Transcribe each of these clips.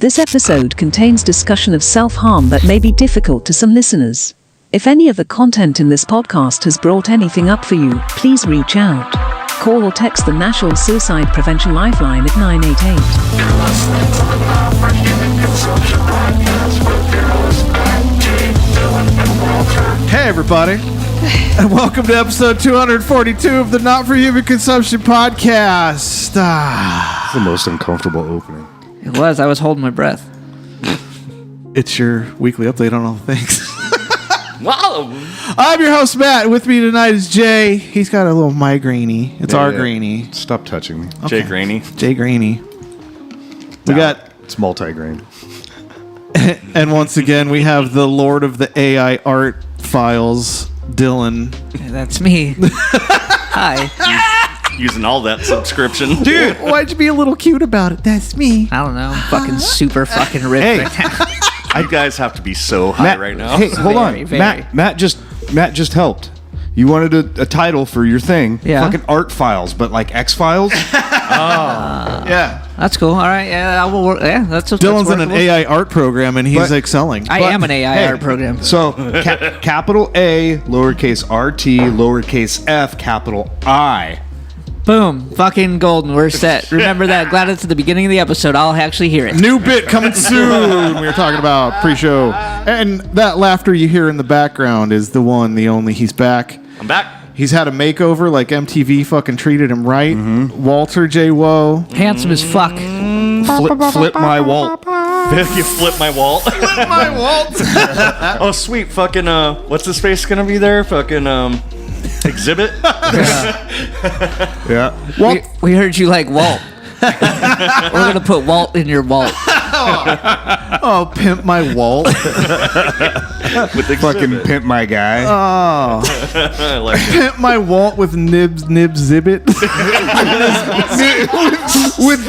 This episode contains discussion of self-harm that may be difficult to some listeners. If any of the content in this podcast has brought anything up for you, please reach out. Call or text the National Suicide Prevention Lifeline at 988. Hey everybody, and welcome to episode 242 of the Not For Human Consumption podcast. It's the most uncomfortable opening. It was. I was holding my breath. It's your weekly update on all the things. Wow. I'm your host, Matt. With me tonight is Jay. He's got a little migraine-y. It's our grainy. Stop touching me. Okay. Jay Graney. Jay Grainy. It's multi-grain. And once again, we have the Lord of the AI art files, Dylan. Yeah, that's me. Hi. Using all that subscription. Dude, why'd you be a little cute about it? That's me. I don't know. I'm fucking super fucking ripped Hey. right now. You guys have to be so high right now. Hey, hold Very, on. very. Matt just helped. You wanted a title for your thing. Yeah. Fucking art files, but like X files. Yeah. That's cool. All right. Yeah, I will work. Yeah, that's Dylan's in an workable. AI art program, and he's But- excelling. I am an AI art program. So capital A, lowercase RT, lowercase f, capital I. Boom. Fucking golden. We're set. Remember that. Glad it's at the beginning of the episode. I'll actually hear it. New bit coming soon. We were talking about pre-show. And that laughter you hear in the background is the one, the only. He's back. I'm back. He's had a makeover like MTV fucking treated him right. Walter J. Woe. Handsome as fuck. Flip my Walt. You flip my Walt. Flip my Walt. Oh, sweet. Fucking, what's his face gonna be there? Fucking, Exhibit? Yeah. We heard you like Walt. We're going to put Walt in your Walt. Oh, pimp my Walt. With Exhibit. Fucking pimp my guy. Oh, I like it. pimp my Walt with nib zibbit. with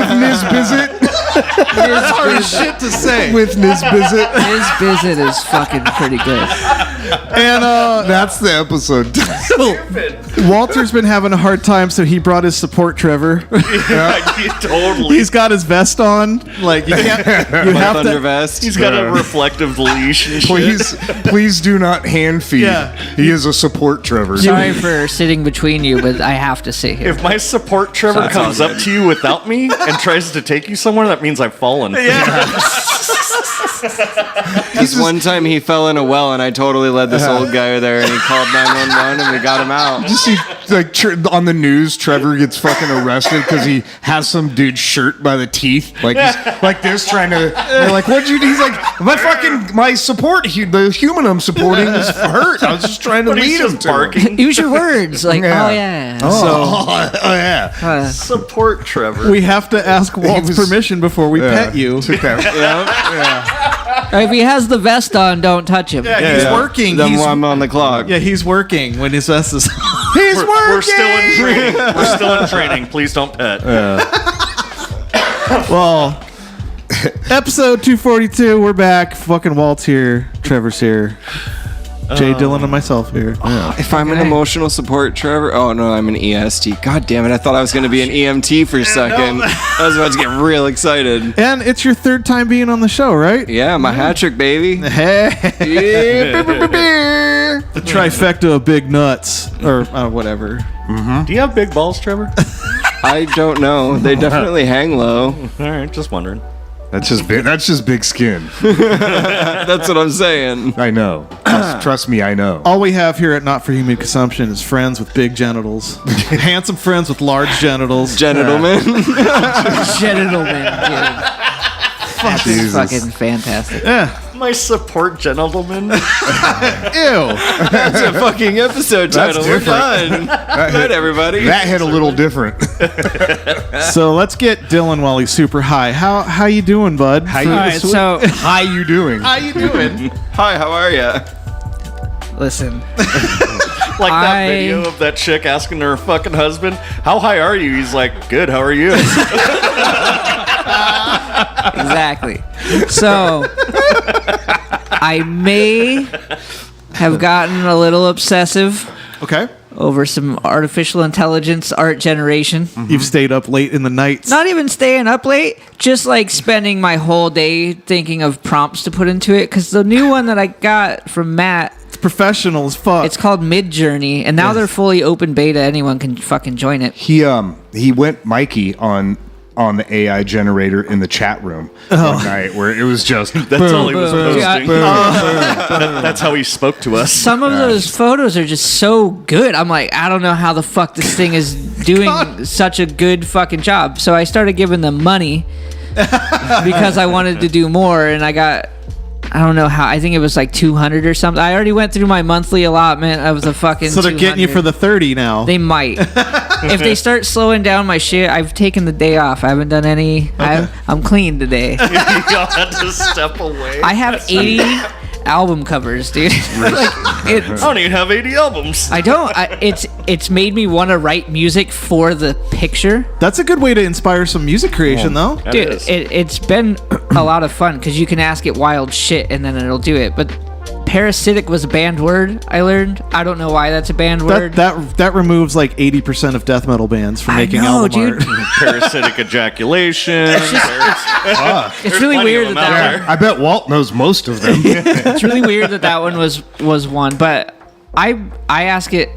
Niz Bizit. That's hard shit to say. With Niz Bizit. His visit is fucking pretty good. And That's the episode. Walter's been having a hard time, so he brought his support Trevor. Totally. He's got his vest on. Like you can't. You have to. vest. He's got a reflective leash and shit. Please do not hand feed. Yeah. He is a support Trevor. Sorry for sitting between you, but I have to sit here. If my support Trevor comes up to you without me and tries to take you somewhere, that means I've fallen. This one time he fell in a well and I totally led this old guy there and he called 911 and we got him out. You see, like on the news, Trevor gets fucking arrested because he has some dude's shirt by the teeth, like he's like this, trying to. They're like, "What'd you?" He's like, "My support, the human I'm supporting is hurt. I was just trying to But lead he's him just to." barking. Use your words. Like, Yeah. oh, yeah. Oh yeah. Support Trevor. We have to ask Walt's permission before we pet you. Took that. If he has the vest on, don't touch him. Yeah, he's working. Then I'm on the clock. Yeah, he's working when his vest is on. He's working. We're still in training. We're still in training. Please don't pet. Well, episode 242, we're back. Fucking Walt's here. Trevor's here. Jay, Dylan, and myself here. If I'm an emotional support Trevor, oh no, I'm an EST. God damn it, I thought I was going to be an EMT for a second. I was about to get real excited. And it's your third time being on the show, right? Yeah, my hat trick, baby. Hey. Yeah. The trifecta of big nuts. Or whatever. Do you have big balls, Trevor? I don't know. They definitely hang low. All right, just wondering. That's just big skin. That's what I'm saying. I know. Trust me, I know. All we have here at Not For Human Consumption is friends with big genitals. Handsome friends with large genitals. Gentlemen. Gentleman, dude. That's Jesus. fucking fantastic. Yeah. My support gentleman. Ew. That's a fucking episode title. We're done. Good, everybody. That hit a little different. So let's get Dylan while he's super high. How you doing, bud? How All right, so How you doing? How you doing? Hi, how are ya? listen. Like that video of that chick asking her fucking husband, how high are you? He's like, good, how are you? Exactly. So, I may have gotten a little obsessive Okay. over some artificial intelligence art generation. You've stayed up late in the nights. Not even staying up late, just like spending my whole day thinking of prompts to put into it. Because the new one that I got from Matt, It's professional as fuck. it's called Midjourney, and now they're fully open beta. Anyone can fucking join it. He went Mikey on the AI generator in the chat room one night, where it was just That's all he was posting. boom. That's how he spoke to us. Some of those photos are just so good. I'm like, I don't know how the fuck this thing is doing such a good fucking job. So I started giving them money because I wanted to do more, and I got, I don't know how, I think it was like 200 or something. I already went through my monthly allotment of the fucking So they're getting you 200. for the 30 now. They might. If they start slowing down my shit, I've taken the day off. I haven't done any. I'm clean today. Y'all had to step away. I have 80 album covers, dude. I don't even have 80 albums. I don't. It's made me want to write music for the picture. That's a good way to inspire some music creation, though. That Dude, is. it's been a lot of fun because you can ask it wild shit and then it'll do it. But parasitic was a banned word, I learned. I don't know why that's a banned word. That removes like 80% of death metal bands from I making know, album dude. art. Parasitic ejaculation. It's really plenty of weird them that out that there. I bet Walt knows most of them. it's really weird that one was one. But I ask it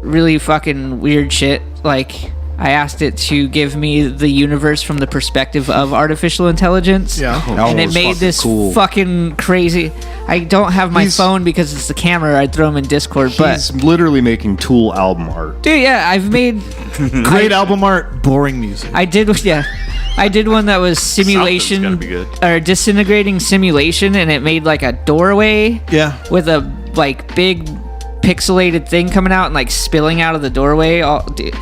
really fucking weird shit. Like, I asked it to give me the universe from the perspective of artificial intelligence. Yeah. And it made this fucking crazy. I don't have my phone because it's the camera. I'd throw them in Discord. But He's literally making Tool album art. dude, yeah, I've made Great album art, boring music. I did one that was simulation gotta be good. or disintegrating simulation, and it made like a doorway Yeah. with a like big pixelated thing coming out and like spilling out of the doorway. Dude,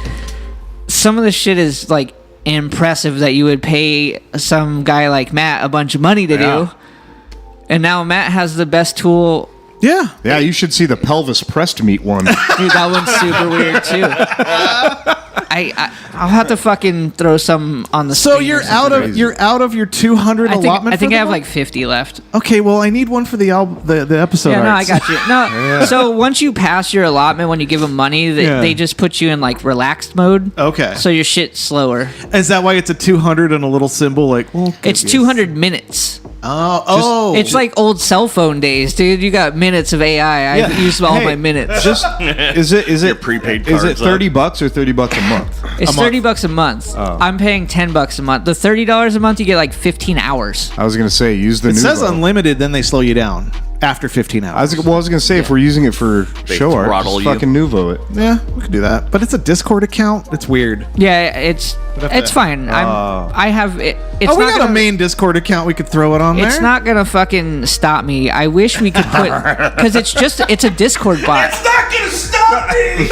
some of the shit is like impressive that you would pay some guy like Matt a bunch of money to do. And now Matt has the best tool. Yeah. Yeah, you should see the pelvis pressed meat one. Dude, that one's super weird too. I'll have to fucking throw some on the So screen or you're something. out of your 200 allotment. I think for I the have month? like 50 left. Okay, well I need one for the album, the episode. Yeah, no, I arts. got you. No, so once you pass your allotment, when you give them money, they just put you in like relaxed mode. Okay. So your shit's slower. Is that why it's a 200 and a little symbol like? Well, It's 200 minutes. Oh, It's like old cell phone days, dude. You got minutes of AI. Yeah. I've used all Hey, my minutes. Is it prepaid Is it cards, $30 or $30 a month? It's $30 a month. I'm paying $10 a month. The $30 a month, you get like 15 hours. I was gonna say use the It says Nuvo. unlimited, then they slow you down after 15 hours. I was gonna say if we're using it for show art, throttle just you. fucking Nuvo it. Yeah, we could do that. But it's a Discord account. It's weird. Yeah, it's fine. I have it. It's Oh, we not got gonna, a main Discord account. We could throw it on there. It's not gonna fucking stop me. I wish we could put because it's a Discord bot. It's not gonna stop me.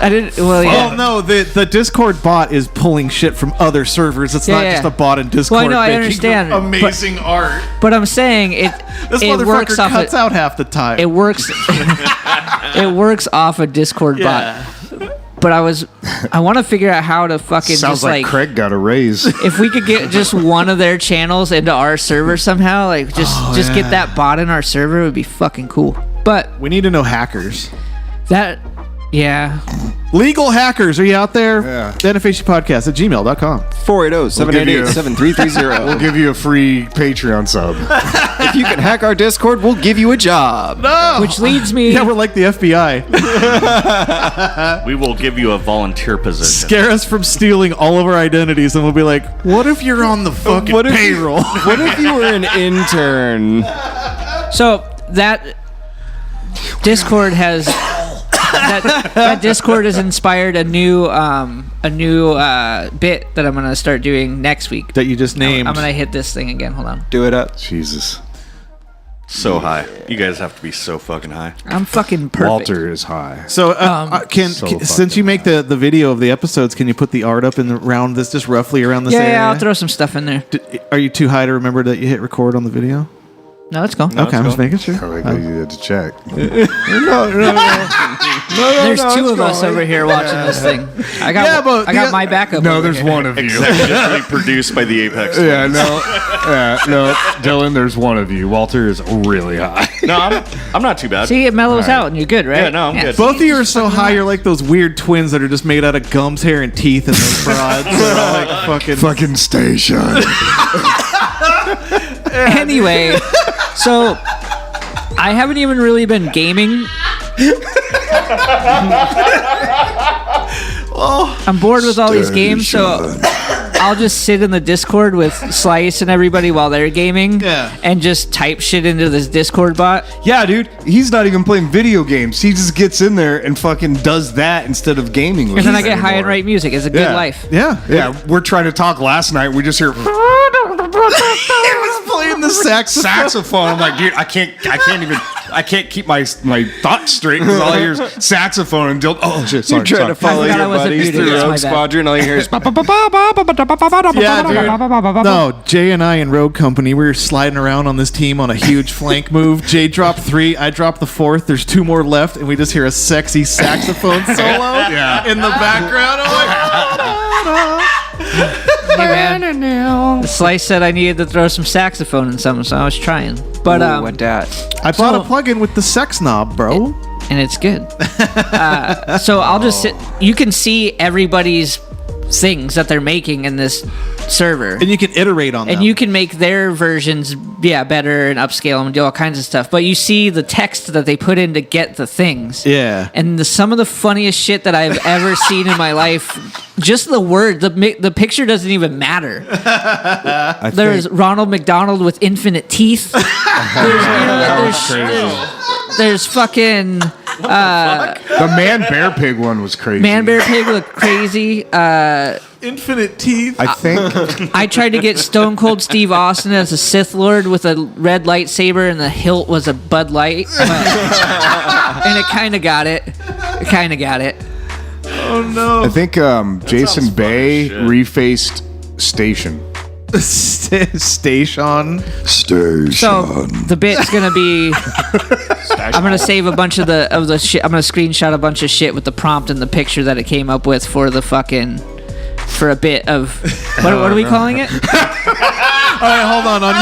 I didn't. Well, yeah. Oh no, the Discord bot is pulling shit from other servers. It's not Yeah, just yeah. a bot in Discord. Well, I know, I making understand, Amazing art. But I'm saying it. This it motherfucker works off. cuts out half the time. It works. It works off a Discord bot. But I want to figure out how to fucking Sounds just like like Craig got a raise. if we could get just one of their channels into our server somehow, like just get that bot in our server, it would be fucking cool. But We need to know hackers. that, yeah, Legal hackers, are you out there? Yeah. The NFHC podcast at gmail.com. 480-788-7330. We'll give you a free Patreon sub. If you can hack our Discord, we'll give you a job. which leads me. Yeah, we're like the FBI. We will give you a volunteer position. Scare us from stealing all of our identities, and we'll be like, what if you're on the fucking What if- payroll? What if you were an intern? So that Discord has that Discord has inspired a new bit that I'm gonna start doing next week. that you just named. I'm gonna hit this thing again. Hold on. Do it up. Jesus. So high. You guys have to be so fucking high. I'm fucking perfect. Walter is high. So, So since you make the video of the episodes, can you put the art up in the round this just roughly around this area? Yeah, I'll throw some stuff in there. Are you too high to remember that you hit record on the video? No, it's cool. Okay, I'm just making sure. I like how you had to check. There's two of us over here watching this thing. I got my backup. No, over there's here. one of you. Executively produced by the Apex. Yeah, no, Dylan, there's one of you. Walter is really high. No, I'm not too bad. See, it mellows out and you're good, right? Yeah, no, I'm good. Both of you are so high, you're like those weird twins that are just made out of gums, hair, and teeth, and those broads. They're all like Fucking station. Anyway, so I haven't even really been gaming. I'm bored with all these games, so I'll just sit in the Discord with Slice and everybody while they're gaming, and just type shit into this Discord bot. Yeah, dude, he's not even playing video games. He just gets in there and fucking does that instead of gaming with And then us I get high and anymore. write music. It's a good life. Yeah, we're trying to talk last night. We just hear playing the saxophone. I'm like, dude, I can't keep my thoughts straight because all I hear is saxophone and oh shit, sorry. You're trying to follow I forgot I your wasn't buddies muted. through That's my Rogue bad. Squadron. All you hear is Yeah, dude. No, Jay and I in Rogue Company, we were sliding around on this team on a huge flank move. Jay dropped 3, I dropped the 4th. There's 2 more left, and we just hear a sexy saxophone solo in the background. I'm like, Hey, man. Slice said I needed to throw some saxophone in something, so I was trying. But what dat? I bought a plugin with the sex knob, bro. and it's good. So I'll just sit. You can see everybody's things that they're making in this server, And you can iterate on them. and you can make their versions better and upscale them and do all kinds of stuff. But you see the text that they put in to get the things. Yeah. And some of the funniest shit that I've ever seen in my life. Just the word, the picture doesn't even matter. There's Ronald McDonald with infinite teeth. There's fucking The Man Bear Pig one was crazy. Man Bear Pig looked crazy. Infinite teeth. I think I tried to get Stone Cold Steve Austin as a Sith Lord with a red lightsaber, and the hilt was a Bud Light. And it kind of got it. Oh, no. I think Jason Bay refaced Station. Station. So the bit's gonna be. I'm gonna save a bunch of the shit. I'm gonna screenshot a bunch of shit with the prompt and the picture that it came up with for a bit of what are we calling it? All right, hold on. On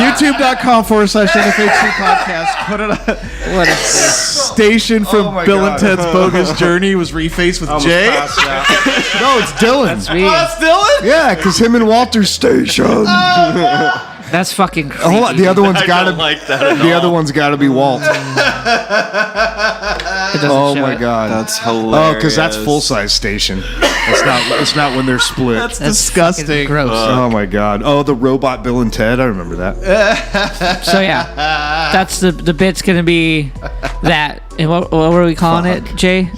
youtube.com/NFHC podcast. Put it on. What is this? Station from my Bill God. and Ted's Bogus Journey was refaced with Jay. No, it's Dylan. That's me. Dylan? Yeah, because him and Walter Station. That's fucking creepy. Hold on, the other one's I got don't to. like that at The all. other one's got to be Walt. It doesn't Oh show my it. God, That's Oh, hilarious. because that's full size Station. It's not when they're split. That's That's disgusting. fucking gross. Oh my God. Oh, the robot Bill and Ted. I remember that. So yeah, that's the bit's gonna be that. And what were we calling it, Jay?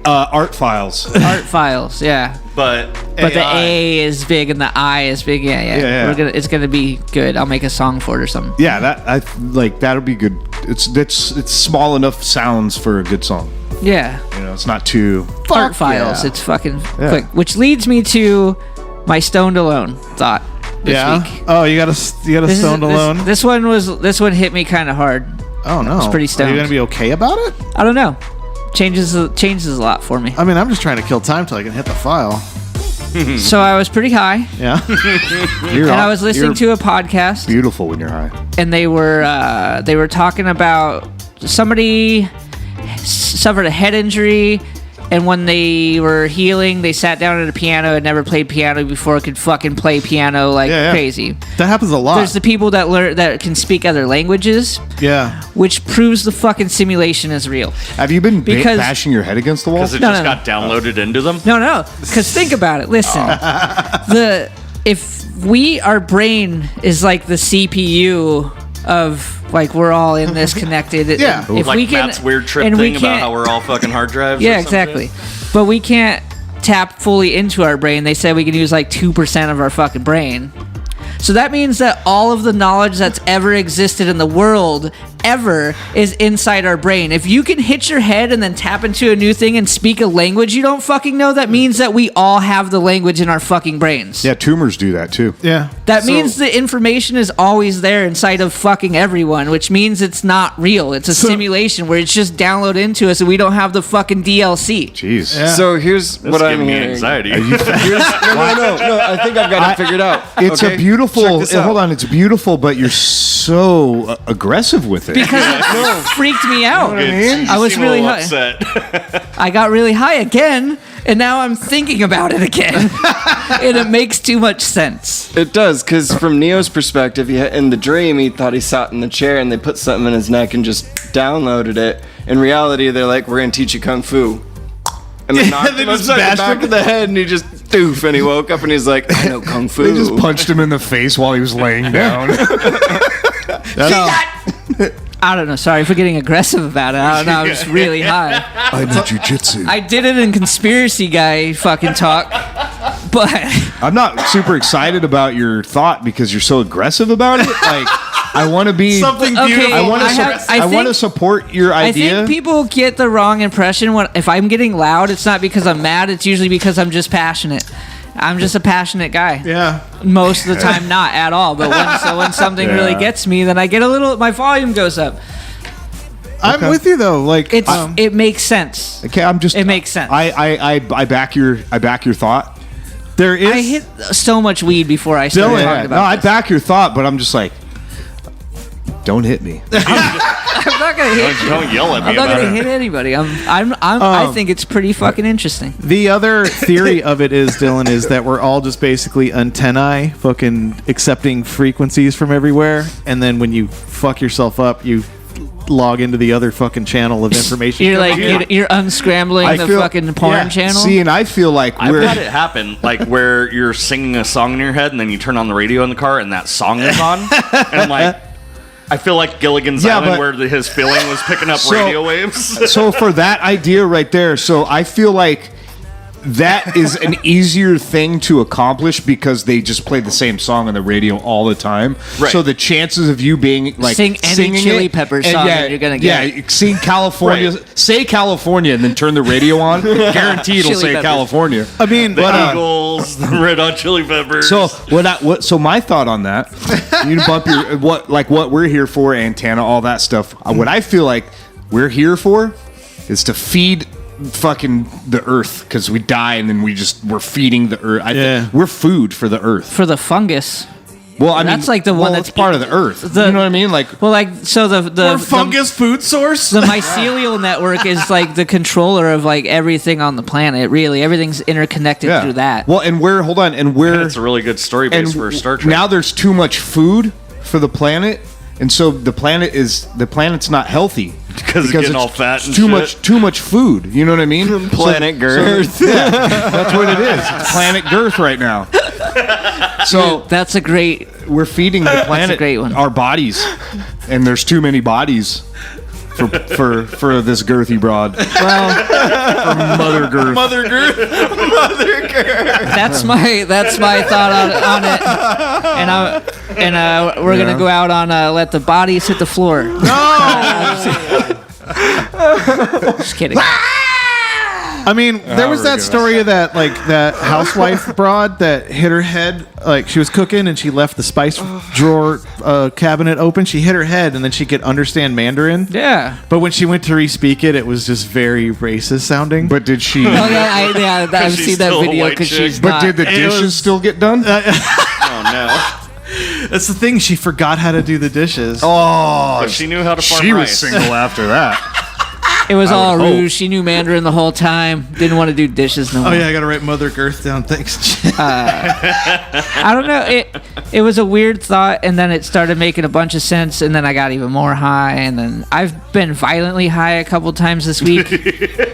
Art files. Art files. Yeah. But But the A is big and the I is big. Yeah. Yeah. It's gonna be good. I'll make a song for it or something. Yeah, that'll be good. It's small enough sounds for a good song. Yeah. You know, it's not too. Art files. yeah. It's fucking quick. Which leads me to my stoned alone thought this week. Oh, you got a stoned alone. This one hit me kind of hard. Oh no, It's pretty Are stoned. you gonna be okay about it? I don't know. Changes a lot for me. I mean, I'm just trying to kill time till I can hit the file. So I was pretty high, Yeah. You're and I was listening to a podcast. beautiful when you're high. And they were talking about somebody suffered a head injury, and when they were healing, they sat down at a piano and never played piano before, could fucking play piano like Yeah. crazy. That happens a lot. There's the people that can speak other languages, Yeah. which proves the fucking simulation is real. Have you been Because- bashing your head against the wall? because it No, just no, got downloaded into them. No, because think about it. Listen, our brain is like the CPU of like we're all in this connected. Yeah. If Like we can, Matt's weird trip and we thing about can't- how we're all fucking hard drives. Yeah, or some shit. exactly. But we can't tap fully into our brain. They said we can use like 2% of our fucking brain. So that means that all of the knowledge that's ever existed in the world ever is inside our brain. If you can hit your head and then tap into a new thing and speak a language you don't fucking know, that means that we all have the language in our fucking brains. Yeah, tumors do that too. Yeah. That means the information is always there inside of fucking everyone, which means it's not real. It's a simulation where it's just downloaded into us and we don't have the fucking DLC. Jeez. Yeah. So here's what I'm giving me hearing. anxiety. No, I think I've got it figured out. It's okay? a beautiful. Check this out. Hold on, it's beautiful, but you're so aggressive with it. Because it freaked me out. You I was seem a really little high. upset. I got really high again, and now I'm thinking about it again. And it makes too much sense. It does, because from Neo's perspective, in the dream, he thought he sat in the chair and they put something in his neck and just downloaded it. In reality, they're like, we're going to teach you Kung Fu. And they knocked him upside the back of the head, and he just doof, and he woke up and he's like, I know Kung Fu. They just punched him in the face while he was laying down. I don't know. Sorry for getting aggressive about it. I don't know. I'm just really high. I know jujitsu. I did it in conspiracy guy fucking talk, but I'm not super excited about your thought because you're so aggressive about it. Like, I want to be Something Okay, beautiful. I want to. I want to think- support your I idea. think people get the wrong impression when if I'm getting loud, it's not because I'm mad. It's usually because I'm just passionate. I'm just a passionate guy. Yeah. Most of the time, not at all. But when something really gets me, then I get a little. My volume goes up. I'm with you though. Like It makes sense. Okay, I'm just. It makes sense. I back your thought. there is I hit so much weed before I started Dylan, talking No, about I this. back your thought, but I'm just like, don't hit me. I'm not gonna hit. Don't yell at me I'm not about gonna it. hit anybody. I think it's pretty fucking interesting. the other theory of it is, Dylan, is that we're all just basically antennae fucking accepting frequencies from everywhere, and then when you fuck yourself up, you log into the other fucking channel of information. You're like you're unscrambling I the feel- fucking porn yeah. channel. See, and I feel like I've we're. had it happen, like where you're singing a song in your head and then you turn on the radio in the car and that song is on. And like, I feel like Gilligan's Yeah, Island but- where his feeling was picking up radio waves. So for that idea right there, so I feel like that is an easier thing to accomplish because they just play the same song on the radio all the time. Right. So the chances of you being like Sing any singing Chili it, Peppers and song and you're gonna get yeah, sing California, Right. say California, and then turn the radio on. Guaranteed it'll Chili say Peppers. California. I mean, The But, Eagles, the Red Hot Chili Peppers. So So my thought on that, you bump your what we're here for, antenna, all that stuff. What I feel like we're here for is to feed fucking the earth because we die and then we're feeding the earth. Yeah. We're food for the earth. for the fungus. Well, I mean, That's like the one that's that's- part of the earth. the- you know what I mean? Like, Well, like so we're fungus food source. the mycelial network is like the controller of like everything on the planet. Really, everything's interconnected yeah. through that. Well, and we're That's a really good story base for Star Trek. now there's too much food for the planet, and so the planet's not healthy Because it's getting all fat and too shit. too much food. You know what I mean? Planet Girth. Yeah, that's what it is. It's Planet Girth right now. So That's a great. we're feeding the planet great one. our bodies, and there's too many bodies for this girthy broad. Well, Mother Girth. Mother Girth. that's my thought on it. And we're gonna go out on let the bodies hit the floor. No. Just kidding. I mean, there was we're that good. story of that housewife broad that hit her head. Like she was cooking and she left the spice drawer cabinet open. She hit her head and then she could understand Mandarin. Yeah. But when she went to re-speak it, it was just very racist sounding. But did she? Oh yeah, I've she's seen that still a video white because chick. she's But not. did the It dishes was- still get done? Oh no. That's the thing. She forgot how to do the dishes. Oh, But she knew how to farm she was rice. single after that. It was all a would hope. ruse. She knew Mandarin the whole time. Didn't want to do dishes no more. Oh yeah, I gotta write Mother Girth down. Thanks. I don't know. It was a weird thought, and then it started making a bunch of sense, and then I got even more high, and then I've been violently high a couple times this week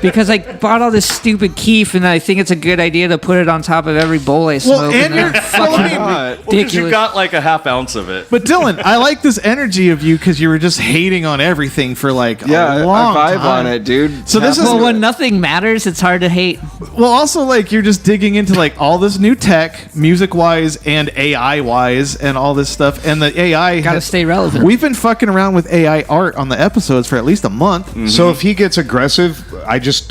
because I bought all this stupid keef, and I think it's a good idea to put it on top of every bowl I smoke. and then you're fucking Well, 'cause you ridiculous. got like a half ounce of it. But Dylan, I like this energy of you because you were just hating on everything for like Yeah, a long I vibe time. on it, dude. So this is Well, when nothing matters, it's hard to hate. well, also like you're just digging into like all this new tech, music wise and AI wise, and all this stuff. And the AI Gotta stay relevant. We've been fucking around with AI art on the episodes for at least a month. So if he gets aggressive,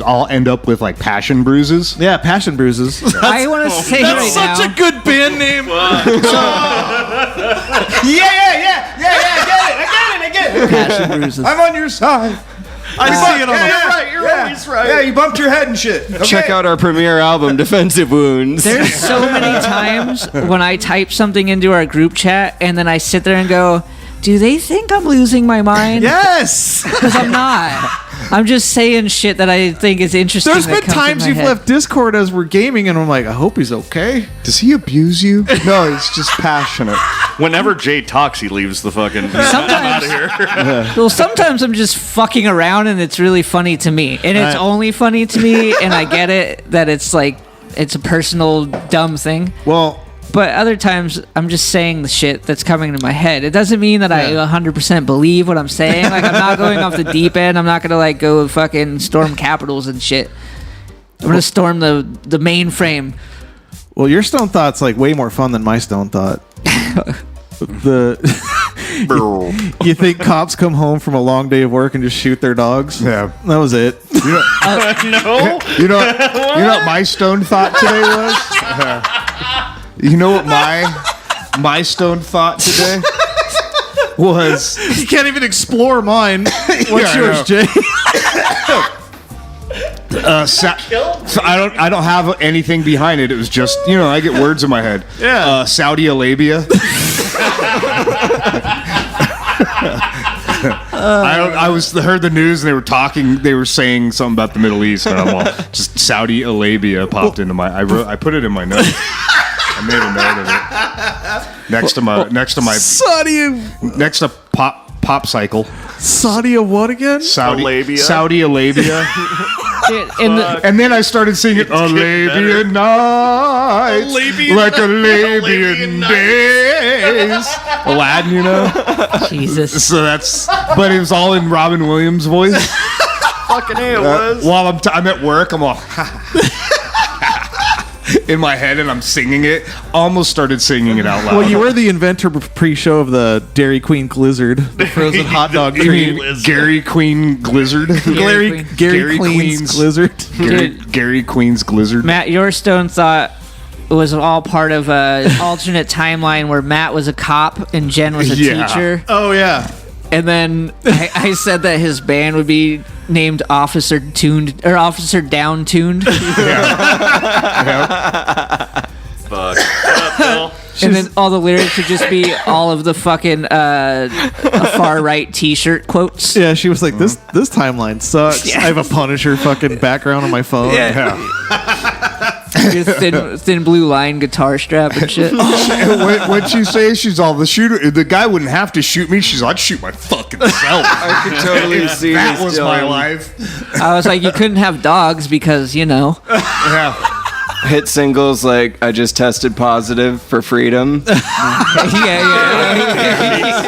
I'll end up with like passion bruises. Yeah, passion bruises. I want to say right now. Such a good band name. I get it. Passion bruises. I'm on your side. I see it on the You're right. You're always right. Yeah, you bumped your head and shit. Okay. Check out our premiere album, Defensive Wounds. There's so many times when I type something into our group chat and then I sit there and go, do they think I'm losing my mind? Yes. Because I'm not. I'm just saying shit that I think is interesting. There's that been comes in times my you've head. left Discord as we're gaming, and I'm like, I hope he's okay. Does he abuse you? No, he's just passionate. Whenever Jay talks, he leaves the fucking. Sometimes, well, sometimes I'm just fucking around and it's really funny to me. And it's only funny to me, and I get it that it's like, it's a personal dumb thing. Well, But other times, I'm just saying the shit that's coming to my head. It doesn't mean that I 100% believe what I'm saying. Like, I'm not going off the deep end. I'm not going to, like, go fucking storm capitals and shit. I'm going to storm the mainframe. well, your stone thought's like way more fun than my stone thought. You think cops come home from a long day of work and just shoot their dogs? Yeah. That was it. No. You know what my stone thought today was? You know what my stone thought today was? You can't even explore mine. What's Yeah, I yours, know. Jay? So I don't have anything behind it. It was just, I get words in my head. Yeah. Saudi Arabia. I heard the news and they were saying something about the Middle East, and I'm all just Saudi Arabia popped into my. I put it in my notes. I made a note of it next to my Popsicle. Saudi what again? Saudi Arabia. And then I started singing Arabian Nights, like Arabian Days. Aladdin, Jesus. So but it was all in Robin Williams' voice. Fucking A, it was. While I'm at work, I'm all in my head, and I'm singing it. Almost started singing it out loud. Well, you were the inventor pre-show of the Dairy Queen Glizzard, the frozen hot dog You treat. mean Gary Queen Glizzard? Gary Gary Queen's Glizzard. Gary Queen's Glizzard. Matt, your stone thought was all part of an alternate timeline where Matt was a cop and Jen was a teacher. Oh yeah. And then I said that his band would be named Officer Tuned or Officer Down Tuned. Fuck. Shut up, Bill. And then all the lyrics would just be all of the fucking far right T-shirt quotes. Yeah, she was like, "This timeline sucks." Yeah. I have a Punisher fucking background on my phone. Your thin blue line guitar strap and shit. What'd she say? She's all the shooter. The guy wouldn't have to shoot me. She's like, I'd shoot my fucking self. I could totally see That this, was my Dylan. life. I was like, you couldn't have dogs because, Yeah. Hit singles like I just tested positive for freedom.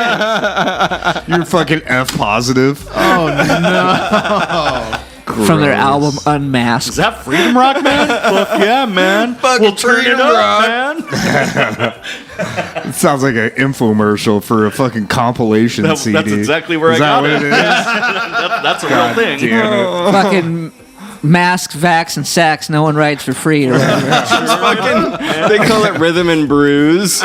yeah. You're fucking F positive. Oh no. From their album Unmasked. Is that Freedom Rock, man? Fuck yeah, man. We'll turn it up, man. It sounds like an infomercial for a fucking compilation CD. That's exactly where Is I that got what it. it is? That's a real thing. Damn it. Fucking masks, vax, and sax. No one writes for free or whatever. They call it rhythm and bruise.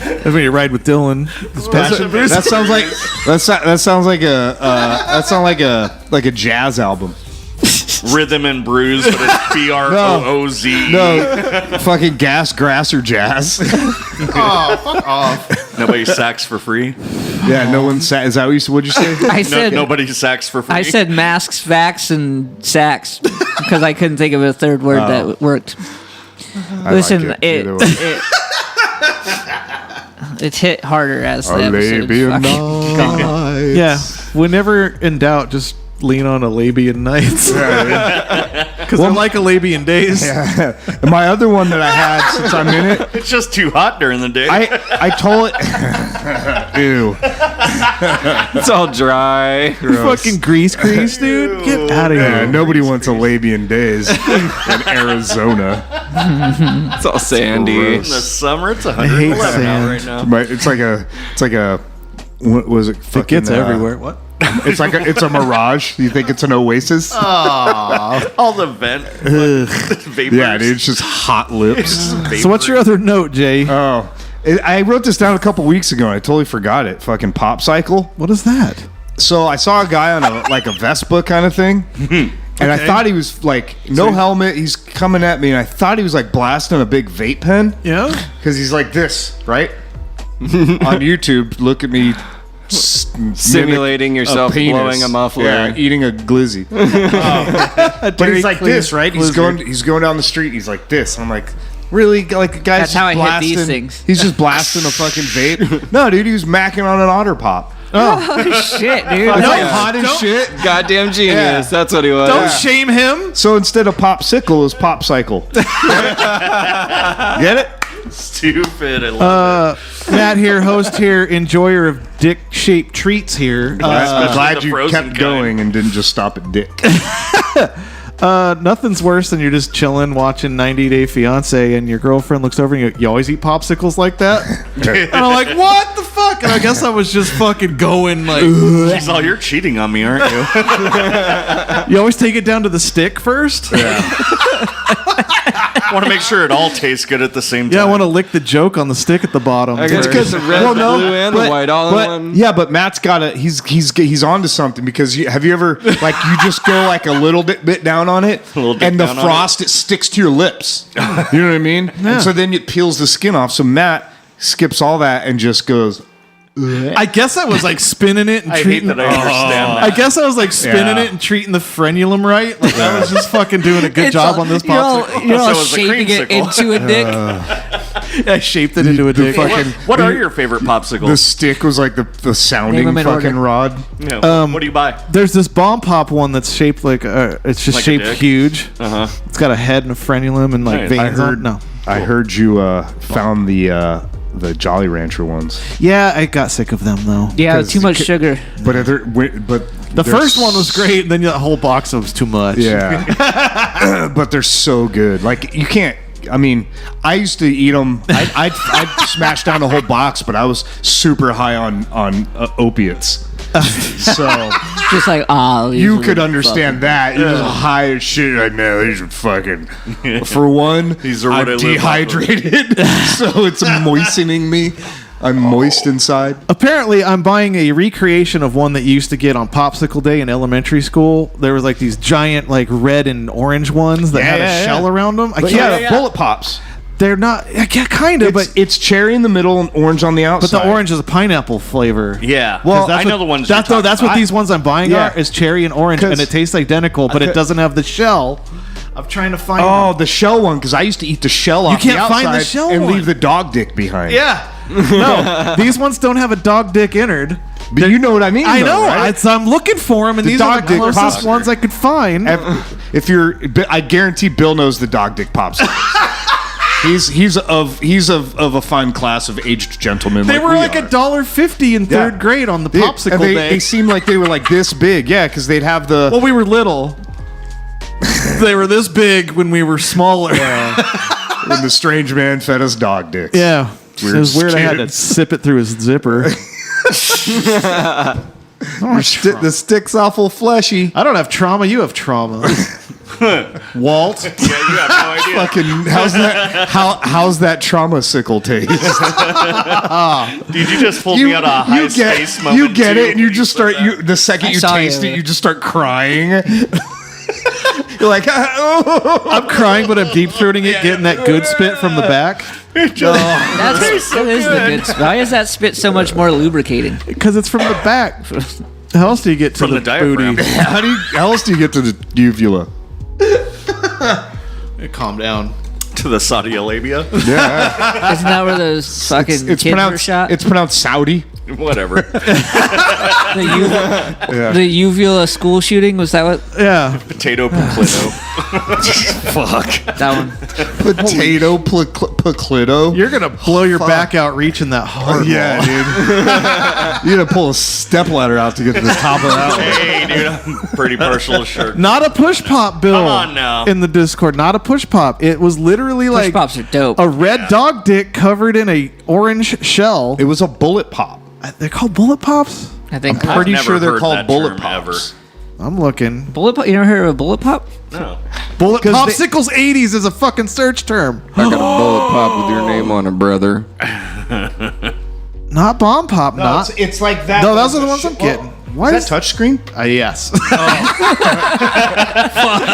That's when you ride with Dylan. That sounds like a jazz album. Rhythm and Bruise, but it's BROOZ. No, fucking gas, grass, or jazz. Oh, fuck off. Nobody sacks for free. Yeah, no one. Is that what you said? What'd you say? I said Nobody sacks for free. I said masks, vax, and sax because I couldn't think of a third word that worked. I Listen, like it. Either way. It's hit harder as the episode Arabian fucking gone. Nights. Yeah. Whenever in doubt, just lean on Arabian Nights. Because Because I like Alabian days. Yeah. And my other one that I had since I'm in it, It's just too hot during the day. I told it. Ew. It's all dry. Fucking grease, dude. Get out of Yeah, here. nobody wants Alabian days in Arizona. It's all sandy. in the summer, it's hate 111 out sand. right now. It's like a. What was it? It gets everywhere. What? It's a mirage. You think it's an oasis? All the vapors. Yeah, dude. It's just hot lips. So what's your other note, Jay? Oh, I wrote this down a couple weeks ago and I totally forgot it. Fucking Popsicle. What is that? So I saw a guy on a Vespa kind of thing, and I thought he was like no helmet. He's coming at me, and I thought he was like blasting a big vape pen. Yeah. Because he's like this, right? On YouTube, look at me Simulating yourself penis. blowing a muffler. Yeah, eating a glizzy. But he's like this, right? He's going down the street. He's like this. I'm like, really? Like, the guy's That's how I just hit these blasting. things. He's just blasting a fucking vape. No, dude, he was macking on an Otter Pop. Oh shit, dude. It's No, like hot as shit. Goddamn genius. Yeah. That's what he was. Don't shame him. So instead of Popsicle, it was Popcycle. Get it? Stupid. I love Matt here, host here, enjoyer of dick-shaped treats here. I'm glad the you frozen kept kind. going and didn't just stop at dick. Nothing's worse than you're just chilling watching 90 Day Fiance and your girlfriend looks over and you always eat popsicles like that? And I'm like, what the fuck? And I guess I was just fucking going like, it. She's all, you're cheating on me, aren't you? you always take it down to the stick first? I want to make sure it all tastes good at the same time. Yeah, I want to lick the joke on the stick at the bottom. I guess because the red, the blue, and the white all in one. Yeah, but Matt's got a he's onto something because have you ever like you just go like a little bit down on it and the frost it sticks to your lips. You know what I mean? And so then it peels the skin off. So Matt skips all that and just goes. I guess I was like spinning it and I hate treating that I understand that. I guess I was like spinning Yeah. it and treating the frenulum right. Like I was just fucking doing a good It's job all- on this You're all, popsicle. you're all So is the shaping it creamsicle. into a dick. I shaped it into a dick. What are your favorite The popsicles? stick was like the sounding Name 'em in fucking order. rod. Yeah, what do you buy? There's this bomb pop one that's shaped like it's just Like a shaped dick? huge. Uh-huh. It's got a head and a frenulum and like Nice. veins I on. heard No. I heard you found the Jolly Rancher ones, Yeah, I got sick of them though. Yeah, 'Cause too much sugar. but The first one was great, and then the whole box was too much. Yeah, but they're so good. Like you can't. I mean, I used to eat them. I'd smash down the whole box, but I was super high on opiates. So Just like, you could understand that. You're just high as shit. Like, man, these are fucking. For one, These are what I I'm live off of. dehydrated, so it's moistening me. I'm moist inside. Apparently, I'm buying a recreation of one that you used to get on Popsicle Day in elementary school. There was like these giant, like red and orange ones that had a shell around them. I But can't. yeah, bullet pops. They're not. Yeah, kind of, but It's cherry in the middle and orange on the outside. the orange is a pineapple flavor. Yeah. Well, I know the ones you're That's talking that's what about. these ones I'm buying Yeah. are. Is cherry and orange, and 'Cause- it tastes identical, but it doesn't have the shell. I'm trying to find. Oh, the shell one, because I used to eat the shell off can't the find the outside shell and one. leave the dog dick behind. Yeah. No, these ones don't have a dog dick innard. But you know what I mean. I though, know. right? So I'm looking for them, and The these are dog the dick closest pops. ones I could find. If you're, I guarantee Bill knows the dog dick pops. He's of a fine class of aged gentlemen. They were we like are. $1.50 in third Yeah. grade on the They- Popsicle and they, Day. They seemed like they were like this big. Yeah, because they'd have the. Well, we were little. They were this big when we were smaller. when the strange man fed us dog dicks. Yeah. Weird It was weird. I had to kids. sip it through his zipper. The stick's awful fleshy. I don't have trauma. You have trauma. Walt. Yeah, you have no idea. Fucking how's that trauma sickle taste? Dude, you just pulled me out of a high space moment. You get too. it, and you just start. The second I you saw taste you. it, you just start crying. You're like, oh. I'm crying, but I'm deep throating it, getting that good spit from the back. that is the good spit. Why is that spit so much more lubricating? Because it's from the back. How else do you get to From the diaphragm. booty? How else do you get to the uvula? Calm down. To the Saudi Arabia. Yeah, Isn't that where those fucking it's kids were pronounced. shot? It's pronounced Saudi. Whatever. The uvula school shooting, was that what? Yeah. Potato Poclino. Fuck. That one. Potato Paclito. You're gonna blow your back out reaching that hard. Yeah, dude. You're gonna pull a step ladder out to get to the top of that one. Hey, dude, I'm pretty partial to shirt. Not a push pop, Bill. Come on now. In the Discord, not a push pop. It was literally Push like pops are dope. a red dog dick covered in a orange shell. It was a bullet pop. They're called bullet pops. I think. I've Pretty never sure they're heard called that bullet term pops. I'm looking. Bullet pop. You never heard of a bullet pop? No. Bullet 'Cause popsicles 80s is a fucking search term. I got a bullet pop with your name on it, brother. Not bomb pop. not. It's like that. No, those are the ones I'm getting. Why Is that touchscreen? Yes.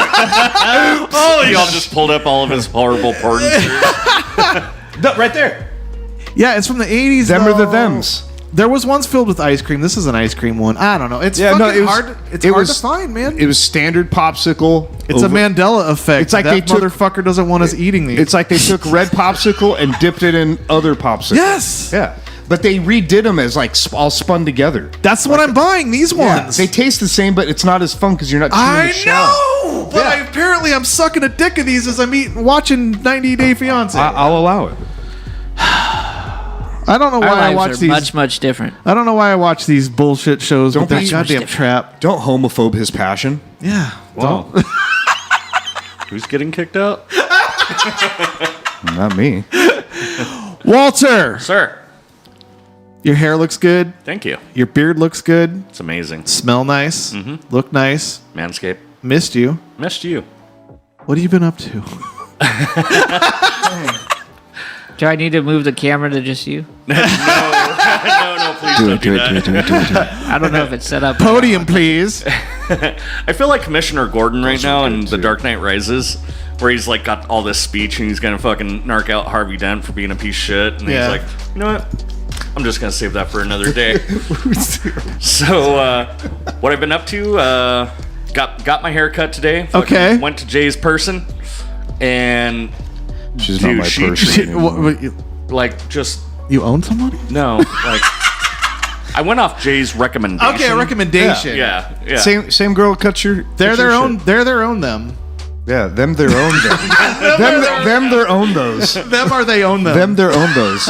Oh, y'all just pulled up all of his horrible porn shirts. No, right there. Yeah, it's from the 80s. Them are the though. thems. There was ones filled with ice cream. This is an ice cream one. I don't know. It's Yeah, fucking no, it was- hard. It's it hard was- to find, man. It was standard popsicle. It's a Mandela effect. It's like that they took- motherfucker doesn't want us eating these. It's like they took red popsicle and dipped it in other popsicles. yes. Yeah. But they redid them as like all spun together. That's what I'm buying. These ones. They taste the same, but it's not as fun because you're not chewing I the shell. know, but apparently I'm sucking a dick of these as I'm watching 90 Day Fiance. I'll allow it. I don't know Our why I lives watch are these. much, much different. I don't know why I watch these bullshit shows Don't with that be- goddamn Much trap. Don't homophobe his passion. Yeah. Wow. Who's getting kicked out? Not me. Walter, Sir. your hair looks good. Thank you. Your beard looks good. It's amazing. Smell nice. Look nice. Manscaped. Missed you. Missed you. What have you been up to? Do I need to move the camera to just you? No, please don't do that. I don't know if it's set up. Podium, please. I feel like Commissioner Gordon right now in The Dark Knight Rises, where he's like got all this speech and he's gonna fucking narc out Harvey Dent for being a piece of shit, and Yeah. he's like, you know what? I'm just gonna save that for another day. So, what I've been up to? Got my hair cut today. Fucking Okay. Went to Jay's person, and She's Dude, not my she- person anymore. like just You own somebody? no, like I went off Jay's recommendation. Okay, a recommendation. Yeah. Same girl cut your. They're cut their your own. shit. They're their own. Them. Yeah, them their own. them their own those. Them are they own them. Them their own those.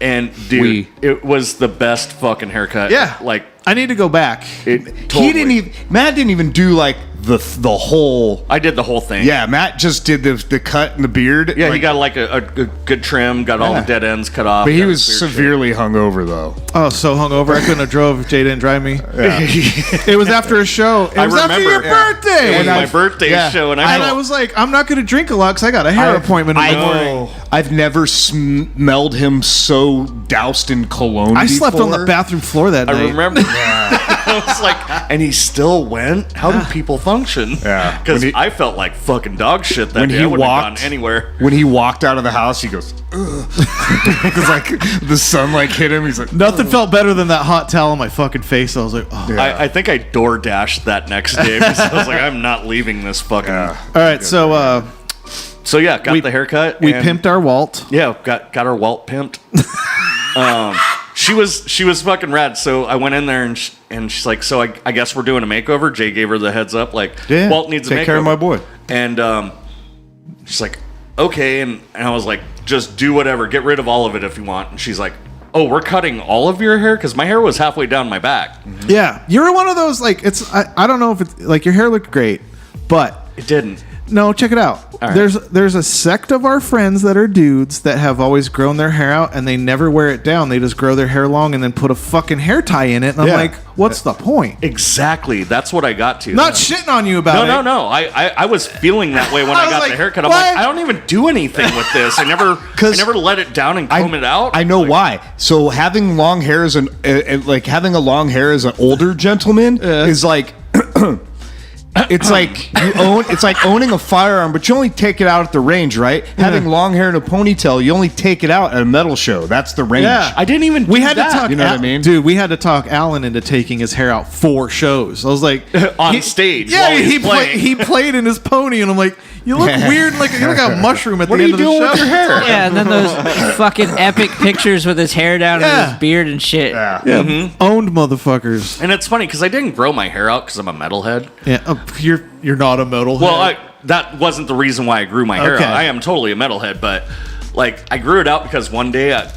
And dude, it was the best fucking haircut. Yeah. Like I need to go back. it. Totally. He didn't even. Matt didn't even do like the whole. I did the whole thing. Yeah, Matt just did the cut and the beard. Yeah, like, he got like a good trim, got all the dead ends cut off. But he got was his beard severely hungover though. Oh, so hungover. I couldn't have drove if Jay didn't drive me. It was after a show. It I was after remember. your birthday. shaved. It was my I've- birthday yeah. show, and And I was like, I'm not going to drink a lot because I got a hair appointment in the morning. I've never smelled him so doused in cologne. I slept on the before. bathroom floor that night. I remember. I was like, and he still went. How do people function? Yeah. Because When he- I felt like fucking dog shit that When day. he I wouldn't have walked- gone anywhere. When he walked out of the house, he goes, ugh. Because like the sun like hit him. He's like, Nothing felt better than that hot towel on my fucking face. I was like, oh. Yeah. I think I door dashed that next day because I was like, I'm not leaving this fucking. All right, so So yeah, got We- the haircut. we and- pimped our Walt. Yeah, got our Walt pimped. She was fucking rad. So I went in there and she's like, so I guess we're doing a makeover. Jay gave her the heads up, like Yeah, Walt needs a makeover. take care of my boy. And she's like, okay, and I was like, just do whatever, get rid of all of it if you want. And she's like, oh, we're cutting all of your hair because my hair was halfway down my back. Yeah, you're one of those like it's. I don't know if it's like your hair looked great, but It didn't. no, check it out. All right. There's a sect of our friends that are dudes that have always grown their hair out and they never wear it down. They just grow their hair long and then put a fucking hair tie in it. And I'm Yeah. like, what's the point? Exactly. That's what I got to. Not shitting on you about it. No. I was feeling that way when I I was got like, the haircut. I'm what? like, I don't even do anything with this. I never let it down and comb it out. I know why. So having long hair as like having a long hair as an older gentleman is like. It's like it's like owning a firearm, but you only take it out at the range, right? Having long hair and a ponytail, you only take it out at a metal show. That's the range. Yeah. I didn't even. We do had that. to talk. You know what I mean? Dude, we had to talk Alan into taking his hair out 4 shows. I was like, On stage Yeah, while he's he playing. he played in his pony, and I'm like, you look weird, like you look like a mushroom at What the are end you of the doing show. with your hair? Yeah, and then those fucking epic pictures with his hair down and Yeah. his beard and shit. Yeah. Yeah, owned motherfuckers. And it's funny because I didn't grow my hair out because I'm a metalhead. Yeah. Oh, You're not a metalhead. Well, that wasn't the reason why I grew my hair Okay. out. I am totally a metalhead, but like I grew it out because one day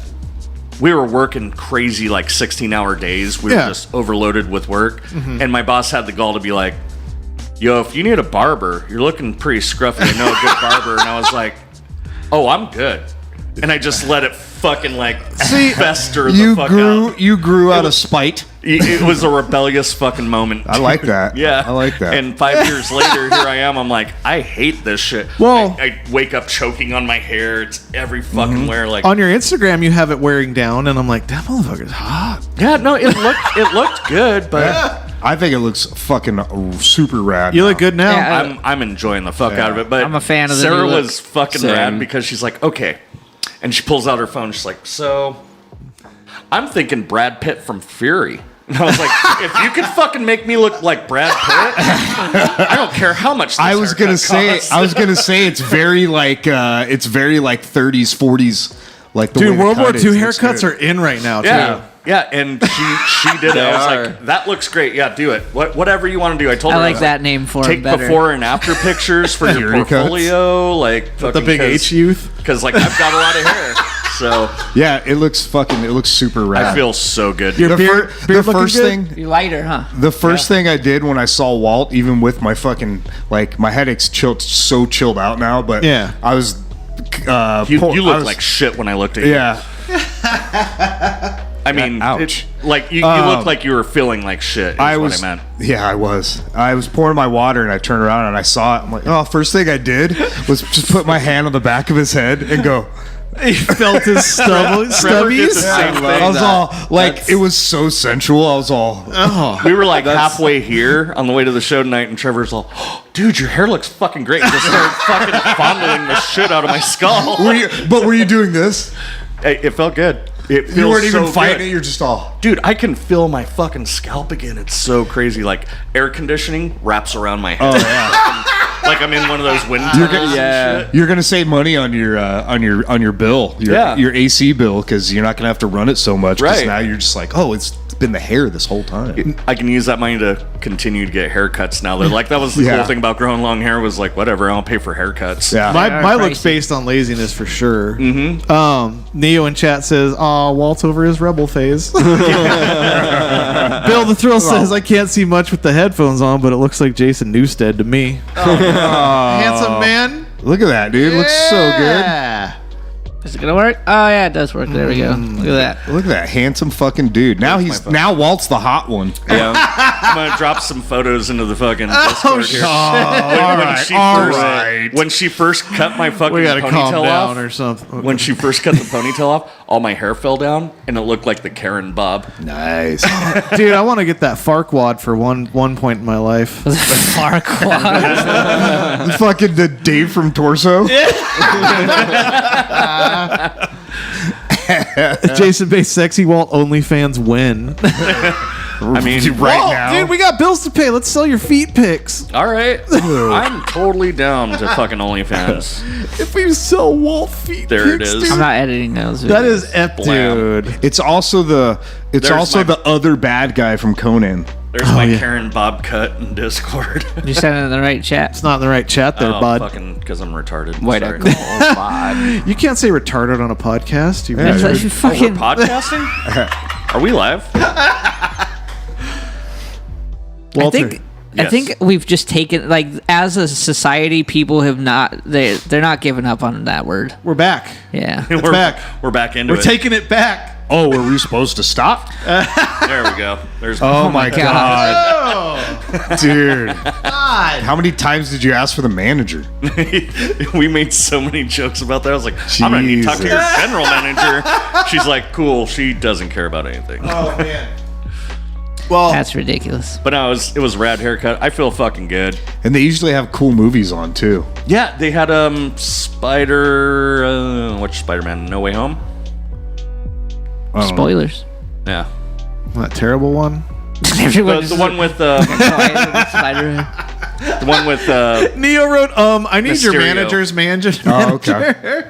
we were working crazy like 16-hour days. We were just overloaded with work, and my boss had the gall to be like, "Yo, if you need a barber, you're looking pretty scruffy. I know a good barber." And I was like, "Oh, I'm good." And I just let it fucking fester the fuck out. You grew out of spite. It was a rebellious fucking moment. I like that. Yeah. I like that. And 5 years later, here I am. I'm like, I hate this shit. Well- I wake up choking on my hair. It's every fucking where. Like, on your Instagram, you have it wearing down, and I'm like, that motherfucker's hot. yeah, no, it looked good, but I think it looks fucking super rad. You now. look good now. Yeah. I'm enjoying the fuck out of it. But I'm a fan of the Sarah new look. was fucking Same. rad because she's like, okay, and she pulls out her phone. She's like, so I'm thinking Brad Pitt from Fury. And I was like, if you could fucking make me look like Brad Pitt, I don't care how much. This I was gonna haircut costs. say it's very like 30s, 40s, like the way Dude, the World War cut II is. It looks haircuts good. are in right now, Yeah. too. Yeah, and she did it. They I was are. like, that looks great. Yeah, do it. Whatever you want to do. I told I her. like was that name for Take him better. before and after pictures for your Fury cuts. portfolio. Like The big H youth. Because like I've got a lot of hair. So Yeah, it looks super rad. I feel so good. Your the, beard the looking first good? thing You're lighter, huh? The first thing I did when I saw Walt, even with my fucking my headache's chilled out now, but Yeah. I was you I look was- like shit when I looked at you. yeah. I mean, Ouch. you look like you were feeling like shit. Is I what was I meant. yeah, I was pouring my water and I turned around and I saw it. I'm like, oh, first thing I did was just put my hand on the back of his head and go. He felt his Trevor did the stubbies. same thing. I was that. all like, it was so sensual. I was all, We were like halfway here on the way to the show tonight, and Trevor's all, oh, "Dude, your hair looks fucking great." And just started fucking fondling the shit out of my skull. were you doing this? It felt good. It feels You weren't even so fighting good. it. You're just all. Dude, I can feel my fucking scalp again. It's so crazy. Like air conditioning wraps around my head. Oh yeah. Like I'm in one of those wind tunnels and shit. You're gonna save money on your bill, your AC bill, because you're not gonna have to run it so much. 'Cause Right. now you're just like, oh, it's been the hair this whole time. I can use that money to continue to get haircuts now. They're like, that was the Yeah. cool thing about growing long hair was like, whatever, I'll pay for haircuts. Yeah. My Pricey. look's based on laziness for sure. Neo in chat says, "Aw, Walt's over his rebel phase." Bill the Thrill says, "I can't see much with the headphones on, but it looks like Jason Newsted to me." Handsome man. Look at that, dude. Looks so good. Yeah. Is it gonna work? Oh yeah, it does work. There we go. Look at that. Look at that handsome fucking dude. Now Walt's the hot one. Yeah. I'm gonna drop some photos into the fucking Discord here. When she first cut my fucking We gotta calm ponytail down off, or something. when she first cut the ponytail off, all my hair fell down and it looked like the Karen Bob. Nice. Dude, I want to get that Farquad for one point in my life. Farquaad. Fucking the Dave from Torso. Jason Bay Sexy Walt OnlyFans win. I mean, right now. Dude, we got bills to pay. Let's sell your feet pics. all right. I'm totally down to fucking OnlyFans. If we sell Walt feet There it pics, is. dude, I'm not editing those. that videos. is epic, Blam. dude. It's also the There's my- other bad guy from Conan. There's my yeah. Karen Bob cut in Discord. You sent it in the right chat. It's not in the right chat there, bud. Fucking because I'm retarded. Way to Sorry. go, Bob. You can't say retarded on a podcast. You It's weird. like you Oh, we're fucking. podcasting? Are we live? Walter. I think we've just taken, like, as a society, people have not. They're not giving up on that word. We're back. Yeah. we're back. We're back into We're it. taking it back. Oh, were we supposed to stop? There we go. There's. Oh my God. god, dude! How many times did you ask for the manager? We made so many jokes about that. I was like, I'm gonna need to talk to your general manager. She's like, cool. She doesn't care about anything. Oh man. Well, That's ridiculous. But no, it was rad haircut. I feel fucking good. And they usually have cool movies on too. Yeah, they had Spider-Man No Way Home. Spoilers. Yeah, that terrible one. Everyone the one with Spider-Man. the one with Neo wrote, I need your Mysterio. manager's manager. Oh, okay.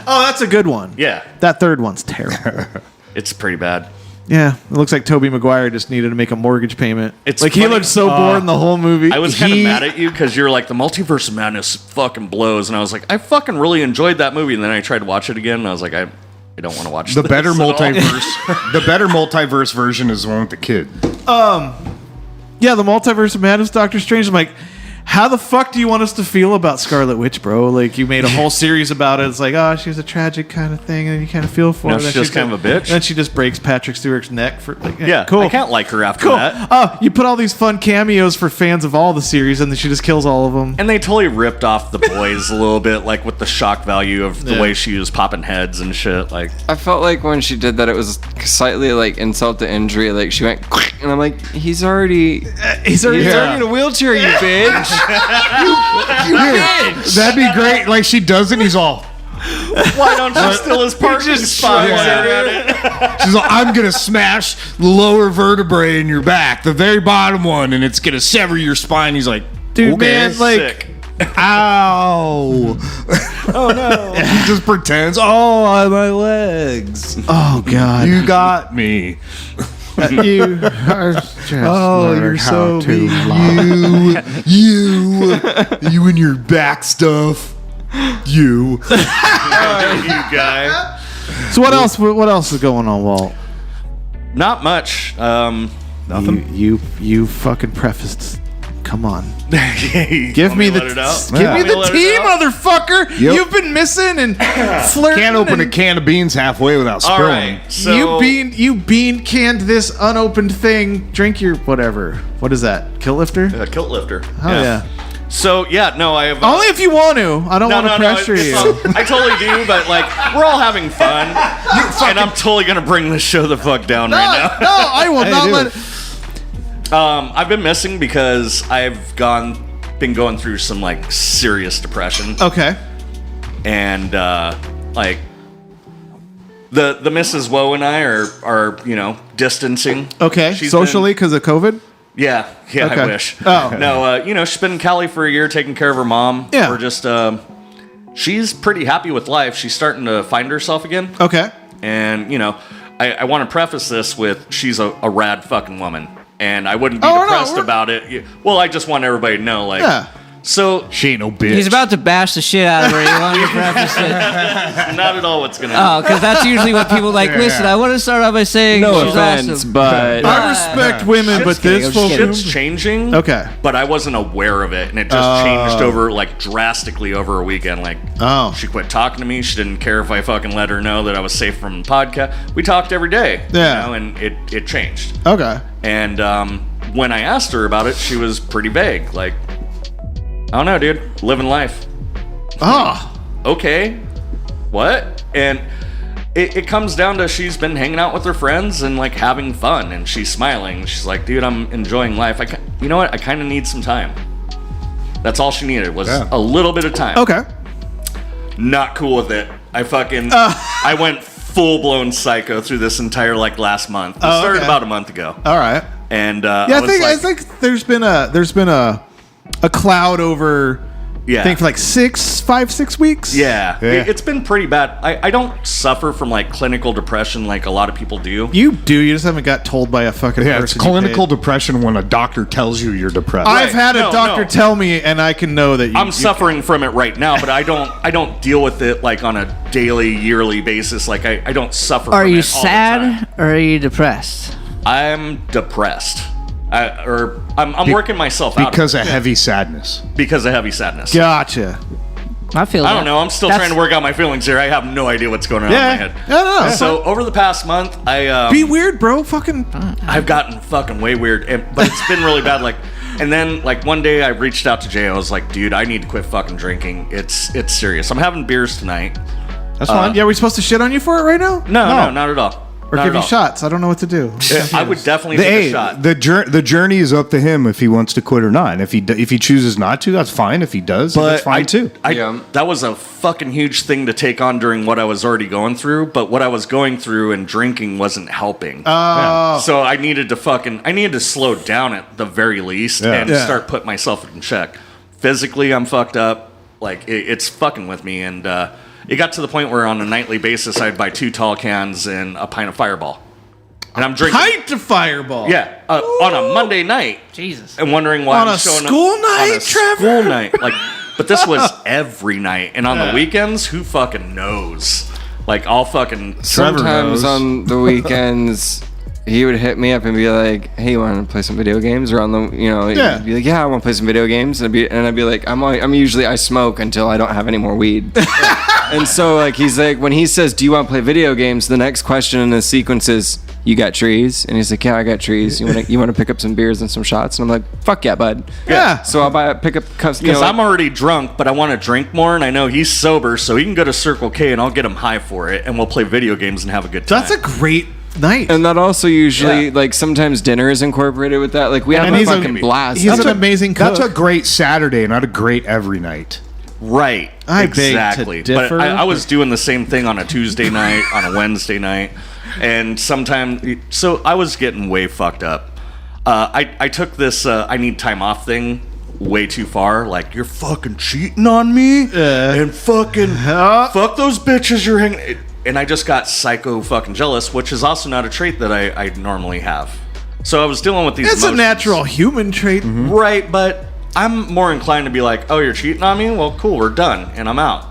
Oh, that's a good one. yeah, That third one's terrible. it's pretty bad. Yeah, it looks like Tobey Maguire just needed to make a mortgage payment. It's like he funny. looked so bored in the whole movie. I was kind of mad at you because you're like, the Multiverse of Madness fucking blows, and I was like, I fucking really enjoyed that movie, and then I tried to watch it again, and I was like, I don't want to watch The this better at all. multiverse. The better multiverse version is the one with the kid. Yeah, the Multiverse of Madness, Doctor Strange. I'm like, how the fuck do you want us to feel about Scarlet Witch, bro? Like, you made a whole series about it. It's like, oh, she's a tragic kind of thing, and you kind of feel for her. No, she's just kind of a bitch. And she just breaks Patrick Stewart's neck for, like, Yeah, cool. I can't like her after Cool. that. Oh, you put all these fun cameos for fans of all the series, and then she just kills all of them. And they totally ripped off the boys a little bit, like with the shock value of the way she was popping heads and shit. Like, I felt like when she did that, it was slightly like insult to injury. Like she went, and I'm like, he's already He's already in a wheelchair, you bitch. That'd be great. Like she does it, and he's all. why don't you steal his parking spot? She's like, I'm gonna smash the lower vertebrae in your back, the very bottom one, and it's gonna sever your spine. He's like, Dude, okay. man, like, Sick. Ow. Oh no. He just pretends, oh, my legs. oh, God. You got me. You are just You're so mean. You and your back stuff. You. You guy. So what else? What else is going on, Walt? Not much. Nothing. You fucking prefaced. Come on. Give Give me the let it out? give me the let it tea, out? motherfucker. Yep. You've been missing and flirting. Can't open a and can of beans halfway without All spilling. right. So you bean canned this unopened thing. Drink your whatever. What is that? Kill lifter? kilt lifter. Oh yeah. So no, I have. Only if you want to. I don't want to pressure it's you. I totally do, but like we're all having fun, and I'm totally gonna bring this show the fuck down right now. No, I will not dude. let it. I've been missing because I've been going through some like serious depression, Okay. and like the Mrs. Woe and I are distancing. Okay. She's Socially because of COVID? Yeah, Okay. I wish. Oh. No, she's been in Cali for a year taking care of her mom. Yeah. We're just, she's pretty happy with life. She's starting to find herself again. Okay. And, I want to preface this with she's a rad fucking woman. And I wouldn't be Oh, no, depressed we're- about it. Well, I just want everybody to know, like, Yeah. so She ain't no bitch. He's about to bash the shit out of her. You want to preface it? not at all what's going to Oh, happen. because that's usually what people like. Listen, I want to start off by saying No she's offense, awesome. but I respect women, but this full Shit's changing. Okay. But I wasn't aware of it, and it just changed drastically over a weekend. Like, she quit talking to me. She didn't care if I fucking let her know that I was safe from the podcast. We talked every day. Yeah. And it changed. Okay. And when I asked her about it, she was pretty vague. Like, I don't know, dude. Living life. Oh. Okay. What? And it comes down to she's been hanging out with her friends and like having fun, and she's smiling. She's like, dude, I'm enjoying life. You know what? I kind of need some time. That's all she needed was a little bit of time. Okay. Not cool with it. I went full blown psycho through this entire like last month. It started about a month ago. All right. And Yeah, I I think there's been a cloud over. Yeah. I think for like 5-6 weeks. Yeah. Yeah. It's been pretty bad. I don't suffer from like clinical depression like a lot of people do. You do. You just haven't got told by a fucking Yeah, it's person. you clinical paid. depression when a doctor tells you you're depressed. I've had a No, doctor no. tell me, and I can know that I'm suffering from it right now, but I don't deal with it like on a daily, yearly basis. Like I don't suffer Are from you it all the time. sad or are you depressed? I'm depressed. I'm working myself out because of heavy sadness. because of heavy sadness. Gotcha. I feel. I don't know. I'm still trying to work out my feelings here. I have no idea what's going on in my Yeah. head. I don't know. So over the past month, Be weird, bro. Fucking. I've gotten fucking way weird, but it's been really bad. Like, and then like one day I reached out to Jay. I was like, dude, I need to quit fucking drinking. It's serious. I'm having beers tonight. That's fine. Yeah, are we supposed to shit on you for it right now? No, not at all. Or give you shots? I don't know what to do. I would definitely take a shot. The journey is up to him if he wants to quit or not. And if he chooses not to, that's fine. If he does, that's fine too. That was a fucking huge thing to take on during what I was already going through. But what I was going through and drinking wasn't helping. Oh. So I needed to slow down at the very least and start putting myself in check. Physically, I'm fucked up. Like it's fucking with me, and it got to the point where on a nightly basis I'd buy 2 tall cans and a pint of Fireball. and I'm drinking pint of Fireball. Yeah, on a Monday night. Jesus. And wondering why On I'm a showing school up night, on a Trevor? school night. Like, but this was every night, and on the weekends, who fucking knows? Like, I'll fucking Sometimes on the weekends, he would hit me up and be like, "Hey, you want to play some video games?" Or on the, he'd be like, "Yeah, I want to play some video games." And I'd be like, I smoke until I don't have any more weed. And so, like, he's like, when he says, "Do you want to play video games?" The next question in the sequence is, "You got trees?" And he's like, "Yeah, I got trees. You want to pick up some beers and some shots?" And I'm like, "Fuck yeah, bud." Yeah. So I'll pick up cups. because I'm already drunk, but I want to drink more, and I know he's sober, so he can go to Circle K, and I'll get him high for it, and we'll play video games and have a good time. That's a great night. And that also usually, Yeah. like, sometimes dinner is incorporated with that. Like, we have a he's a- fucking blast. he's an amazing cook. That's a great Saturday, not a great every night. Right. I beg to exactly. differ. But I was doing the same thing on a Tuesday night, on a Wednesday night, and sometimes. So I was getting way fucked up. I took this I need time off thing way too far. Like, you're fucking cheating on me, and fucking fuck those bitches you're hanging. And I just got psycho fucking jealous, which is also not a trait that I normally have. So I was dealing with these. It's emotions. a natural human trait. Right, but I'm more inclined to be like, oh, you're cheating on me? Well, cool, we're done, and I'm out.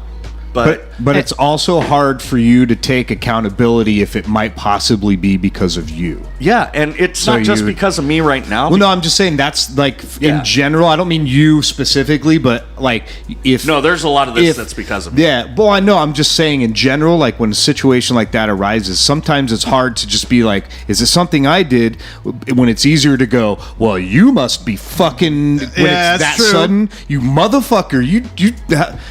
But it's also hard for you to take accountability if it might possibly be because of you. Yeah, and it's So not just you- because of me right now. Well, no, I'm just saying that's like Yeah. in general. I don't mean you specifically, but like if No, there's a lot of this that's because of me. Yeah, well, I know. I'm just saying in general, like when a situation like that arises, sometimes it's hard to just be like, "Is this something I did?" When it's easier to go, "Well, you must be fucking." When Yeah, it's that's that true. sudden, you motherfucker. You.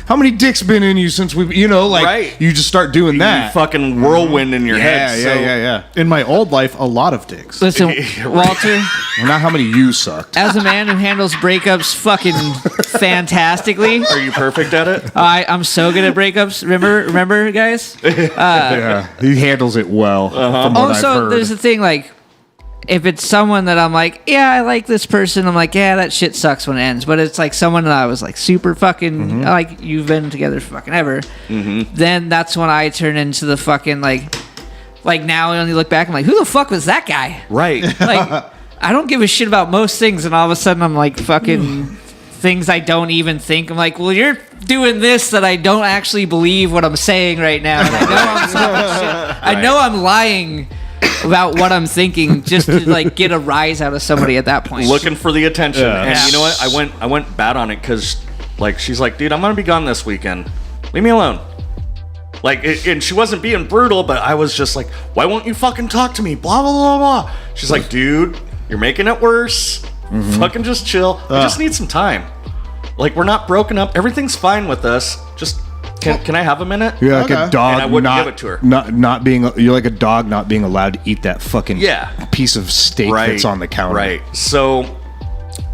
How many dicks been in you since we? Like Right. you just start doing You that. fucking whirlwind in your head. So Yeah. In my old life, a lot of dicks. Listen, Right. Walter, Well, not how many you sucked. as a man who handles breakups fucking fantastically, Are you perfect at it? I'm so good at breakups. Remember, guys? Yeah, he handles it well. From what I've Also, heard. there's the thing, like, if it's someone that I'm like, yeah, I like this person, I'm like, yeah, that shit sucks when it ends. But it's like someone that I was like super fucking, like, you've been together for fucking ever. Then that's when I turn into the fucking, like now I only look back, I'm like, who the fuck was that guy? Right. Like, I don't give a shit about most things, and all of a sudden I'm like fucking things I don't even think. I'm like, well, you're doing this that I don't actually believe what I'm saying right now. And I know I'm talking shit. I know I'm lying about what I'm thinking just to like get a rise out of somebody at that point. Looking for the attention. Yeah. And you know what? I went bad on it because, like, she's like, dude, I'm going to be gone this weekend. Leave me alone. Like, and she wasn't being brutal, but I was just like, why won't you fucking talk to me? Blah, blah, blah, blah. She's like, dude, you're making it worse. Fucking just chill. I just need some time. Like, we're not broken up. Everything's fine with us. Just, can I have a minute? You're like Okay. a dog. And I wouldn't not, give it to her. Not being. You're like a dog not being allowed to eat that fucking Yeah. piece of steak that's on the counter. Right. So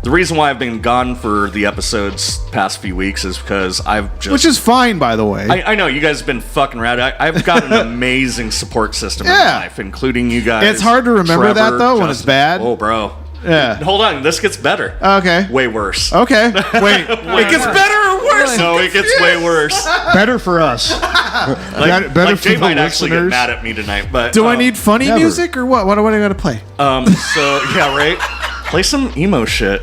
the reason why I've been gone for the episodes past few weeks is because I've just. Which is fine, by the way. I know you guys have been fucking rad. I've got an amazing support system in Yeah. my life, including you guys. It's hard to remember that, though, when it's Justin. bad. Oh, bro. Yeah. Hold on. This gets better. Okay. Way worse. Okay. Wait. It gets better or worse? No, it gets way worse. Better for us. Like, better like for Jay the might actually get listeners. mad at me tonight, but Do I need funny never. music or what? What do I got to play? So yeah, right. Play some emo shit.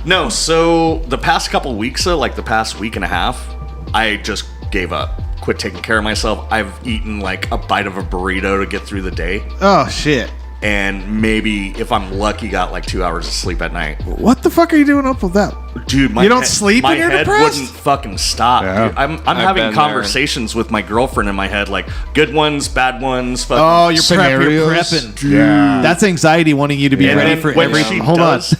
No, so the past couple weeks, like the past week and a half, I just gave up. Quit taking care of myself. I've eaten like a bite of a burrito to get through the day, Oh, shit. and maybe if I'm lucky, got like 2 hours of sleep at night. What the fuck are you doing up with that? Dude, my You don't sleep my when you're head depressed? wouldn't fucking stop. Yeah. Dude. I'm been having there. conversations with my girlfriend in my head, like good ones, bad ones. Fucking Oh, you're Scenarios. prepping. Yeah. That's anxiety wanting you to be And ready then for when every. she Hold does- on.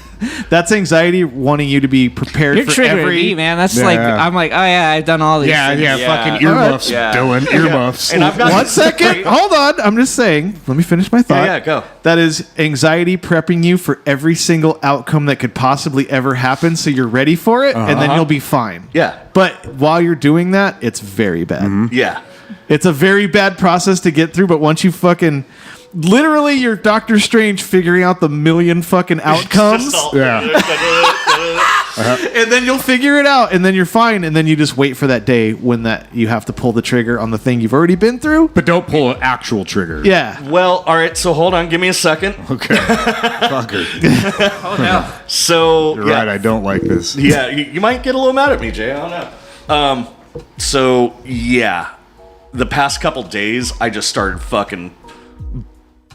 That's anxiety wanting you to be prepared You're for triggering every. me, man. That's Yeah. like I'm like, oh yeah, I've done all these. Yeah, things. yeah, Yeah. fucking earmuffs, Yeah. Dylan. Earmuffs. And I've got One second. Hold on. I'm just saying. Let me finish my thought. Yeah, go. That is anxiety prepping you for every single outcome that could possibly ever happen, so you're ready for it, and then you'll be fine. Yeah. But while you're doing that, it's very bad. Yeah. It's a very bad process to get through, but once you fucking literally you're Doctor Strange figuring out the million fucking outcomes. And then you'll figure it out, and then you're fine, and then you just wait for that day when that you have to pull the trigger on the thing you've already been through. But don't pull an actual trigger. Yeah. Well, all right. So hold on. Give me a second. Okay. Fucker. Oh no. So You're right. I don't like this. Yeah, you might get a little mad at me, Jay. I don't know. So yeah, the past couple days, I just started fucking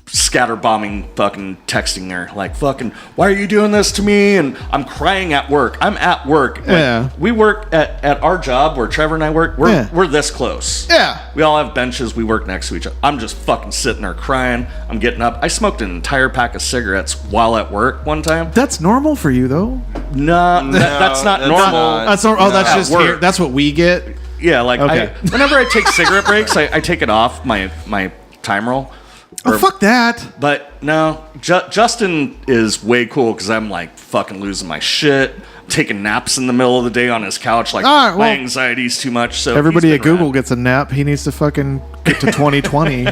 scatterbombing, fucking texting her like, fucking, why are you doing this to me? And I'm crying at work. I'm at work. Like, Yeah. we work at our job where Trevor and I work. We're this close. Yeah. We all have benches. We work next to each other. I'm just fucking sitting there crying. I'm getting up. I smoked an entire pack of cigarettes while at work one time. That's normal for you, though. No, that's not normal. That's that's just work. here. That's what we get. Yeah, like Okay. whenever I take cigarette breaks, I take it off my time roll. Oh, fuck that. But no, Justin is way cool because I'm like fucking losing my shit, taking naps in the middle of the day on his couch. Like All right, well, my anxiety's too much. So Everybody he's at been Google rad. gets a nap. He needs to fucking get to 2020.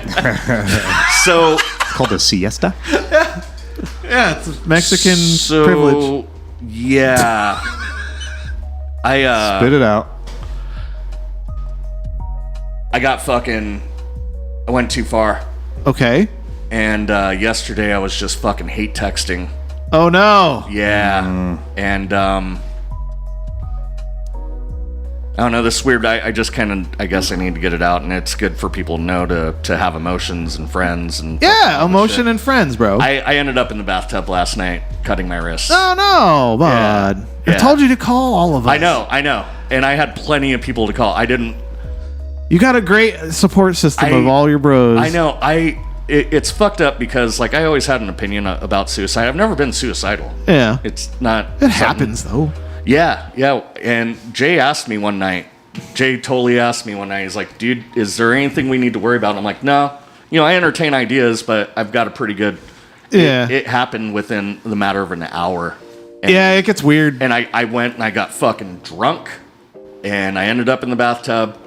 So It's called a siesta. Yeah, it's Mexican so, privilege. Yeah, Spit it out. I went too far. Okay. And yesterday I was just fucking hate texting. Oh no. Yeah. And I don't know, this is weird. I just kind of, I guess I need to get it out, and it's good for people to know to have emotions and friends and Yeah, emotion and friends, bro. I ended up in the bathtub last night cutting my wrist. Oh no, bud. Yeah. I told you to call all of us. I know. And I had plenty of people to call. I didn't. You got a great support system of all your bros. I know. It's fucked up because like I always had an opinion about suicide. I've never been suicidal. Yeah. It's not. It happens though. Yeah. And Jay asked me one night. Jay totally asked me one night. He's like, dude, is there anything we need to worry about? And I'm like, no. You know, I entertain ideas, but I've got a pretty good. Yeah. It happened within the matter of an hour. And, Yeah, it gets weird. And I went and I got fucking drunk, and I ended up in the bathtub.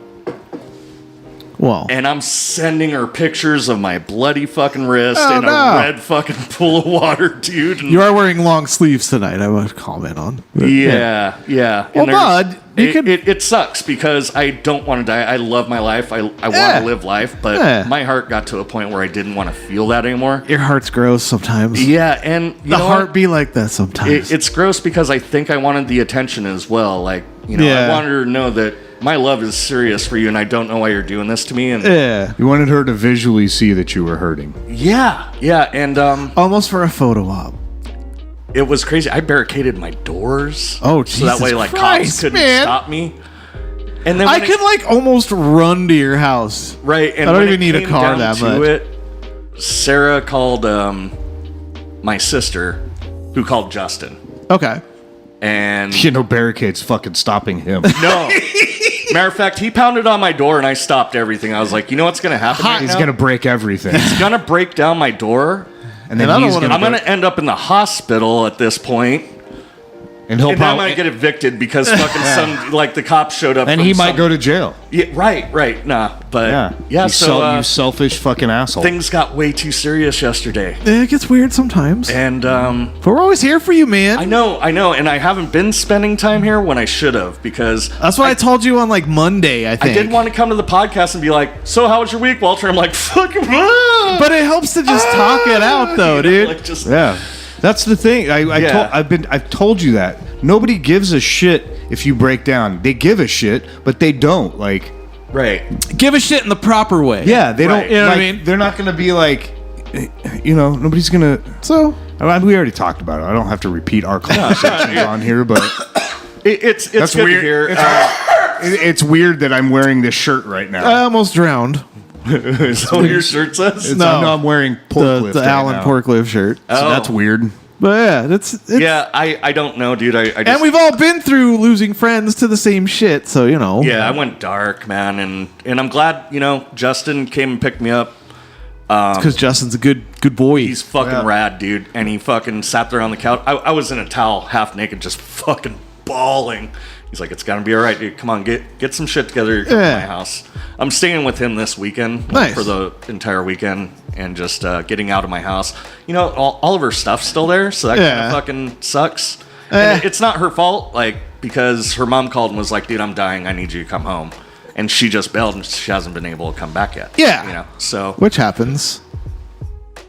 Well. And I'm sending her pictures of my bloody fucking wrist Oh, in no. a red fucking pool of water, dude. And You are wearing long sleeves tonight, I would comment on. yeah. Well, And there's- bud, you could- it sucks because I don't want to die. I love my life. I want to live life, but Yeah. my heart got to a point where I didn't want to feel that anymore. Your heart's gross sometimes. Yeah, and you The know heart what? be like that sometimes. It's gross because I think I wanted the attention as well. Like, you know, Yeah. I wanted her to know that my love is serious for you, and I don't know why you're doing this to me. And Yeah. You wanted her to visually see that you were hurting. yeah, and Almost for a photo op. it was crazy. I barricaded my doors. Oh, so that Jesus way, like, Christ, cops couldn't man. stop me. And then I when could like almost run to your house. right. And I don't when even it need a came car down that to much. It, Sarah called my sister, who called Justin, Okay. and You know, barricades fucking stopping him. no. Matter of fact, he pounded on my door, and I stopped everything. I was like, you know what's gonna happen? Right He's now? gonna break everything, He's gonna break down my door. and then And I don't he's wanna- gonna. I'm gonna end up in the hospital at this point, and he'll and then I probably. might get evicted because fucking some like the cops showed up. And from he might some- go to jail. Yeah, right. Nah, but Yeah. so you selfish fucking asshole. things got way too serious yesterday, It gets weird sometimes. and But we're always here for you, man. I know, and I haven't been spending time here when I should have because That's what I told you on like Monday, I I think. did want to come to the podcast and be like, so how was your week, Walter? I'm like, fucking. But it helps to just talk it out though, dude. Like just Yeah, that's the thing. Yeah. I've told you that nobody gives a shit if you break down. They give a shit, but they don't like. right. Give a shit in the proper way. Yeah, they Right. don't. You know what I like, mean? They're not gonna be like, you know, nobody's gonna. So We already talked about it. I don't have to repeat our conversations on here, but It's that's good weird. to hear. It's weird that I'm wearing this shirt right now. I almost drowned. So your shirt says? No. I know I'm wearing The Portlift right Alan now. Portcliffe shirt. So that's weird. But yeah, it's Yeah, I don't know, dude. I just, and we've all been through losing friends to the same shit, so you know. yeah, I went dark, man, and I'm glad, you know, Justin came and picked me up. Because Justin's a good boy. He's fucking rad, dude. And he fucking sat there on the couch. I was in a towel, half naked, just fucking bawling. He's like, it's gonna be all right, dude. Come on, get some shit together. You're coming to my house. I'm staying with him this weekend for the entire weekend, and just getting out of my house. You know, all of her stuff's still there, so that kind of fucking sucks. And it's not her fault, like, because her mom called and was like, dude, I'm dying. I need you to come home. And she just bailed, and she hasn't been able to come back yet. Yeah. You know, so. Which happens.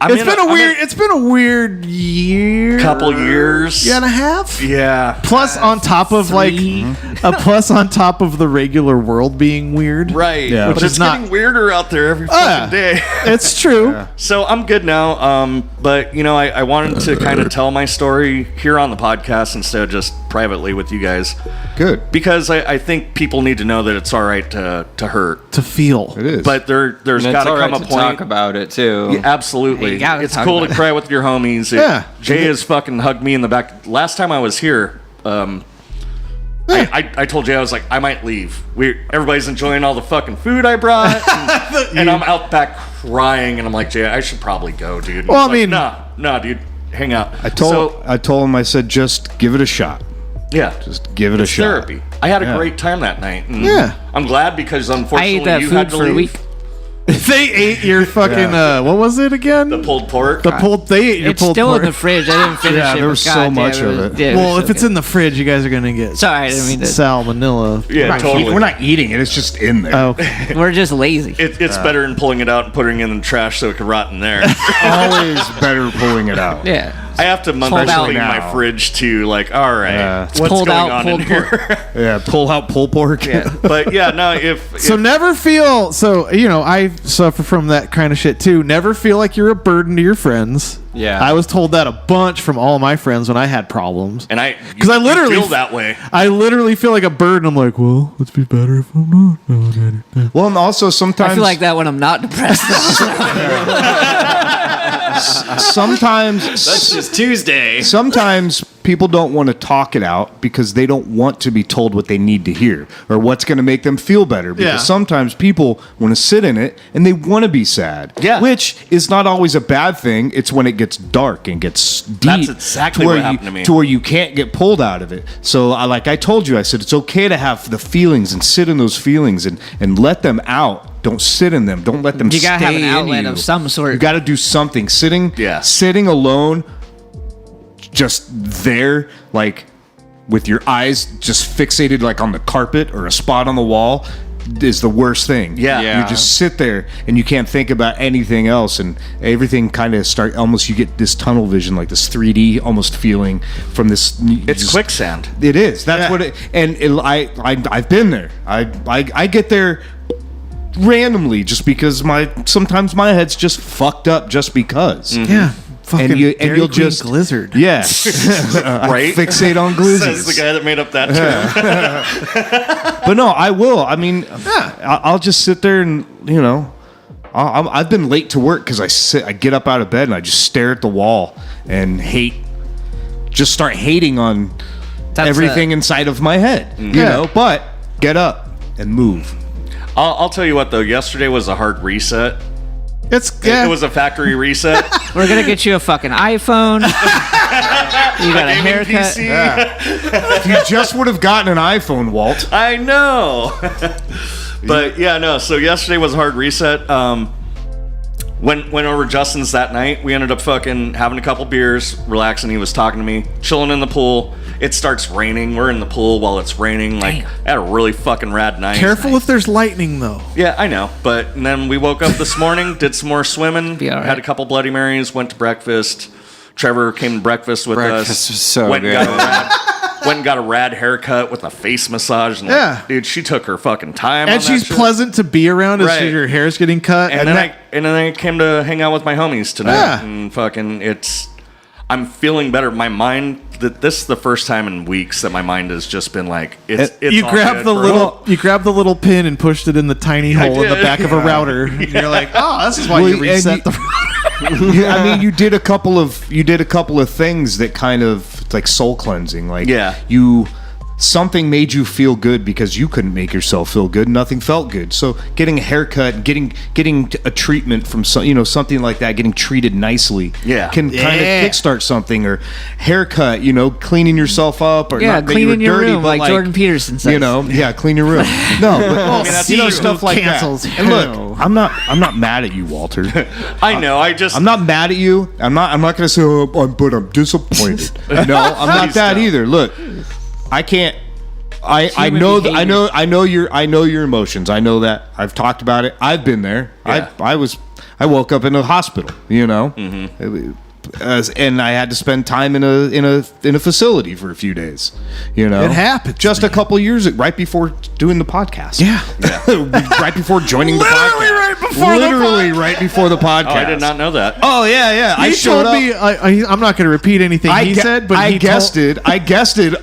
It's been a weird year. Couple years. Year and a half? Yeah. Plus on top of plus on top of the regular world being weird. Right. Yeah. But Which it's is not getting weirder out there every fucking day. It's true. Yeah. So I'm good now. But you know, I wanted to kind of tell my story here on the podcast instead of just privately with you guys. Good. Because I think people need to know that it's all right to hurt. To feel. It is. But there's And got it's to all come right a to point. talk about it too. Yeah, absolutely. You gotta It's talk cool about to it. cry with your homies. Yeah. Jay has fucking hugged me in the back. Last time I was here, I told Jay, I was like, I might leave. Everybody's enjoying all the fucking food I brought. And I'm out back crying, and I'm like, Jay, I should probably go, dude. And Well, he's I mean- like, nah, dude, hang out. I told him, I said, just give it a shot. Yeah. Just give it a shot. Therapy. I had a Yeah. great time that night. And Yeah. I'm glad because I unfortunately ate that you had food to for a leave. week. They ate your fucking what was it again? The pulled pork. They ate your It's pulled still pork. in the fridge. I didn't finish Yeah, it. there but was so God much damn, of it. Yeah, Well, if so it's good. in the fridge, you guys are gonna get Sorry, I didn't mean to. salmonella. Yeah, totally. We're not eating it. It's just in there. Oh, We're just lazy. It's better than pulling it out and putting it in the trash so it could rot in there. Always better pulling it out. Yeah. I have to out monthly clean my now. fridge to like, all right, Yeah. what's pulled going out, on in pulled here? Yeah, pull out pulled pork. Yeah. But yeah, no, if so never feel so. You know, I suffer from that kind of shit too. Never feel like you're a burden to your friends. Yeah. I was told that a bunch from all my friends when I had problems. and I 'Cause I you literally feel that way. I literally feel like a burden. I'm like, well, let's be better if I'm not. No, okay. Well, and also I sometimes, feel like that when I'm not depressed. sometimes, That's just Tuesday. sometimes people don't want to talk it out because they don't want to be told what they need to hear or what's going to make them feel better. Because Yeah. sometimes people want to sit in it and they want to be sad. Yeah. Which is not always a bad thing. It's when it gets dark and gets deep. That's exactly to where what happened to me. To where you can't get pulled out of it. So, like I told you, I said it's okay to have the feelings and sit in those feelings and let them out. Don't sit in them. Don't let them You gotta have stay an in outlet you. of some sort. You got to do something. Yeah. Sitting alone, just there, like with your eyes just fixated like on the carpet or a spot on the wall, is the worst thing. Yeah. You just sit there and you can't think about anything else, and everything kind of you get this tunnel vision, like this 3D almost feeling from this. It's quicksand. It is. That's what it. And I've been there. I get there randomly just because sometimes my head's just fucked up just because. Yeah. Fucking And you'll Dairy Queen just Blizzard. Yeah. Right? I fixate on Says the glizzies. guy that made up that term. But no, I will. I mean, I'll just sit there and I've been late to work because I get up out of bed and I just stare at the wall and start hating on That's everything inside of my head. You know, but get up and move. I'll tell you what though. Yesterday was a hard reset. It was a factory reset. We're gonna get you a fucking iPhone. You got a Gaming haircut. PC. If you just would have gotten an iPhone, Walt. I know. But yeah, no. So yesterday was a hard reset. Went over Justin's that night. We ended up fucking having a couple beers, relaxing. He was talking to me, chilling in the pool. It starts raining. We're in the pool while it's raining. Like, I had a really fucking rad night. Careful if there's lightning, though. Yeah, I know. But and then we woke up this morning, did some more swimming, Be all right. had a couple Bloody Marys, went to breakfast. Trevor came to breakfast with Breakfast us. was so went good. And got a rad haircut with a face massage. And Yeah. dude, she took her fucking time. on And that she's shit. then to be around as Right. your hair's getting cut. And then I came to hang out with my homies tonight. Yeah. And fucking, I'm feeling better. My mind, this is the first time in weeks that my mind has just been like, it's you all grabbed good, the bro. you grabbed the little pin and pushed it in the tiny hole in the did. back of a router. And you're like, oh, this is why Well, you and reset you- the. Yeah, I mean, you did a couple of things that kind of like soul cleansing. Like, Yeah. you something made you feel good because you couldn't make yourself feel good. Nothing felt good. So getting a haircut, getting a treatment from something like that, getting treated nicely, can kind of kickstart something. Or haircut, cleaning yourself up, or not that you were cleaning your dirty, room but like Jordan Peterson says. Clean your room. No, but that's stuff like cancels. that. And look, I'm not mad at you, Walter. I know. I'm not mad at you. I'm not going to say, but I'm disappointed. No, I'm not that either. Look, I can't. I know your emotions. I know that. I've talked about it. I've been there. Yeah. I woke up in a hospital. And I had to spend time in a facility for a few days. It happened. Just a couple years, right before doing the podcast. Yeah. Right before joining the podcast. Literally right before the podcast. Oh, I did not know that. Oh yeah. He told me. I'm not going to repeat anything he said, but I guessed it. I guessed it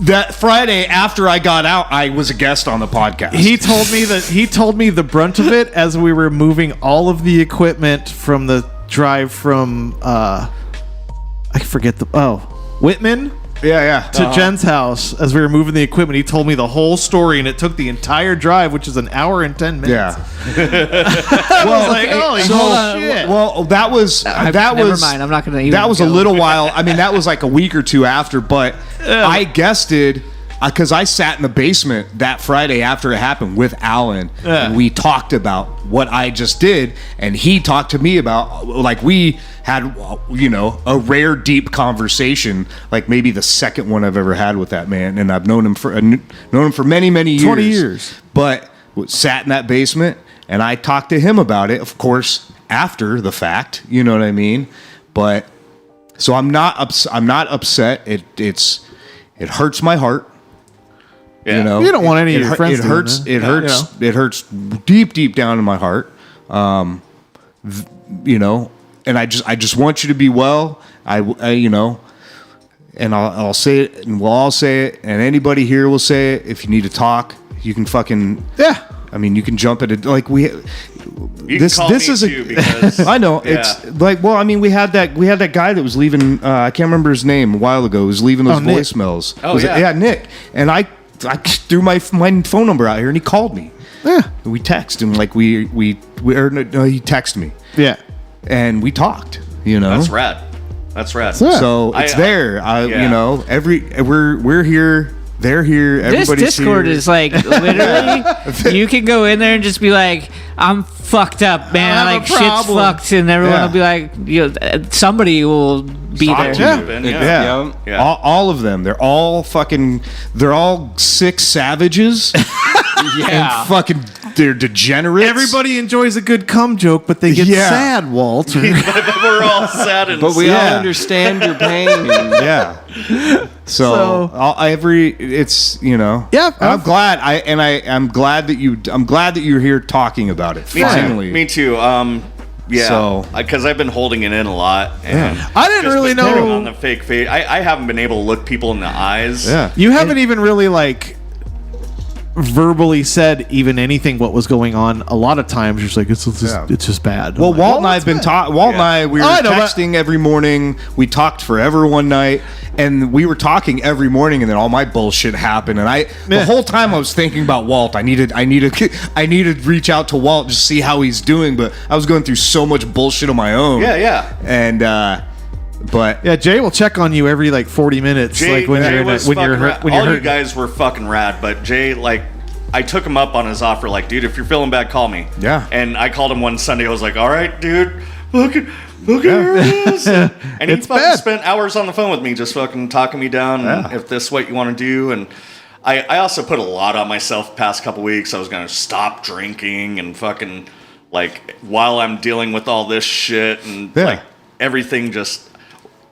that Friday after I got out. I was a guest on the podcast. He told me the brunt of it as we were moving all of the equipment from the drive from I forget Whitman to Jen's house. As we were moving the equipment, he told me the whole story, and it took the entire drive, which is an hour and 10 minutes. Yeah. I was like, holy shit. Well, that was never mind. I'm not going to. That was a little while. I mean, that was like a week or two after, but I guessed it. Because I sat in the basement that Friday after it happened with Alan, and we talked about what I just did, and he talked to me about, like, we had, a rare, deep conversation, like maybe the second one I've ever had with that man, and I've known him for many, many years. 20 years. But sat in that basement, and I talked to him about it, of course, after the fact, you know what I mean? But so I'm not upset. It hurts my heart. Yeah. You don't want any of your friends. It hurts. It hurts. It hurts deep down in my heart. And I just want you to be well. And I'll say it, and we'll all say it, and anybody here will say it. If you need to talk, you can fucking I mean, you can jump at it like we. This is too, because, I know it's like, well, I mean, we had that guy that was leaving. I can't remember his name a while ago. He was leaving those voicemails. Oh yeah, Nick. And I threw my phone number out here, and he called me. Yeah, we texted him like he texted me. Yeah, and we talked. That's rad. So it's there. We're here. They're here. Everybody's this Discord here. is like literally. You can go in there and just be like, "I'm fucked up, man. Like shit's fucked," and everyone will be like, somebody will be there. Yeah. All of them. They're all sick savages. And fucking they're degenerates. Everybody enjoys a good cum joke, but they get sad, Walt. We're all sad, but we all understand your pain. So it's I'm glad I'm glad that you're here talking about it. Me too. So because I've been holding it in a lot, and I didn't really know on the fake face. I haven't been able to look people in the eyes. Yeah, you haven't even really verbally said even anything what was going on. A lot of times you're just like it's just bad. Well, Walt and I have been talking. Walt and I we were texting every morning. We talked forever one night, and we were talking every morning, and then all my bullshit happened. And the whole time I was thinking about Walt. I needed to reach out to Walt just see how he's doing, but I was going through so much bullshit on my own. And but Jay will check on you every 40 minutes. Jay, when you're hurt. All you guys were fucking rad, but Jay, I took him up on his offer. Dude, if you're feeling bad, call me. Yeah. And I called him one Sunday. I was like, all right, dude, look at this. And he fucking spent hours on the phone with me, just fucking talking me down. And if this is what you want to do, and I also put a lot on myself the past couple weeks. I was gonna stop drinking and fucking while I'm dealing with all this shit and everything just.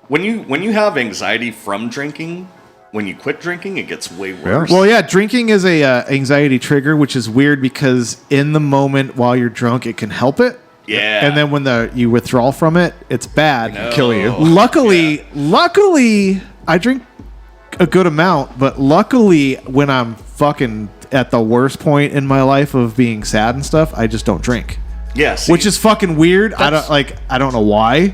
When you have anxiety from drinking, when you quit drinking, it gets way worse. Well, drinking is a anxiety trigger, which is weird because in the moment while you're drunk, it can help it. Yeah. And then when you withdraw from it, it's bad. No. Kill you. Luckily, I drink a good amount, but luckily when I'm fucking at the worst point in my life of being sad and stuff, I just don't drink. Yes. Which is fucking weird. I don't know why.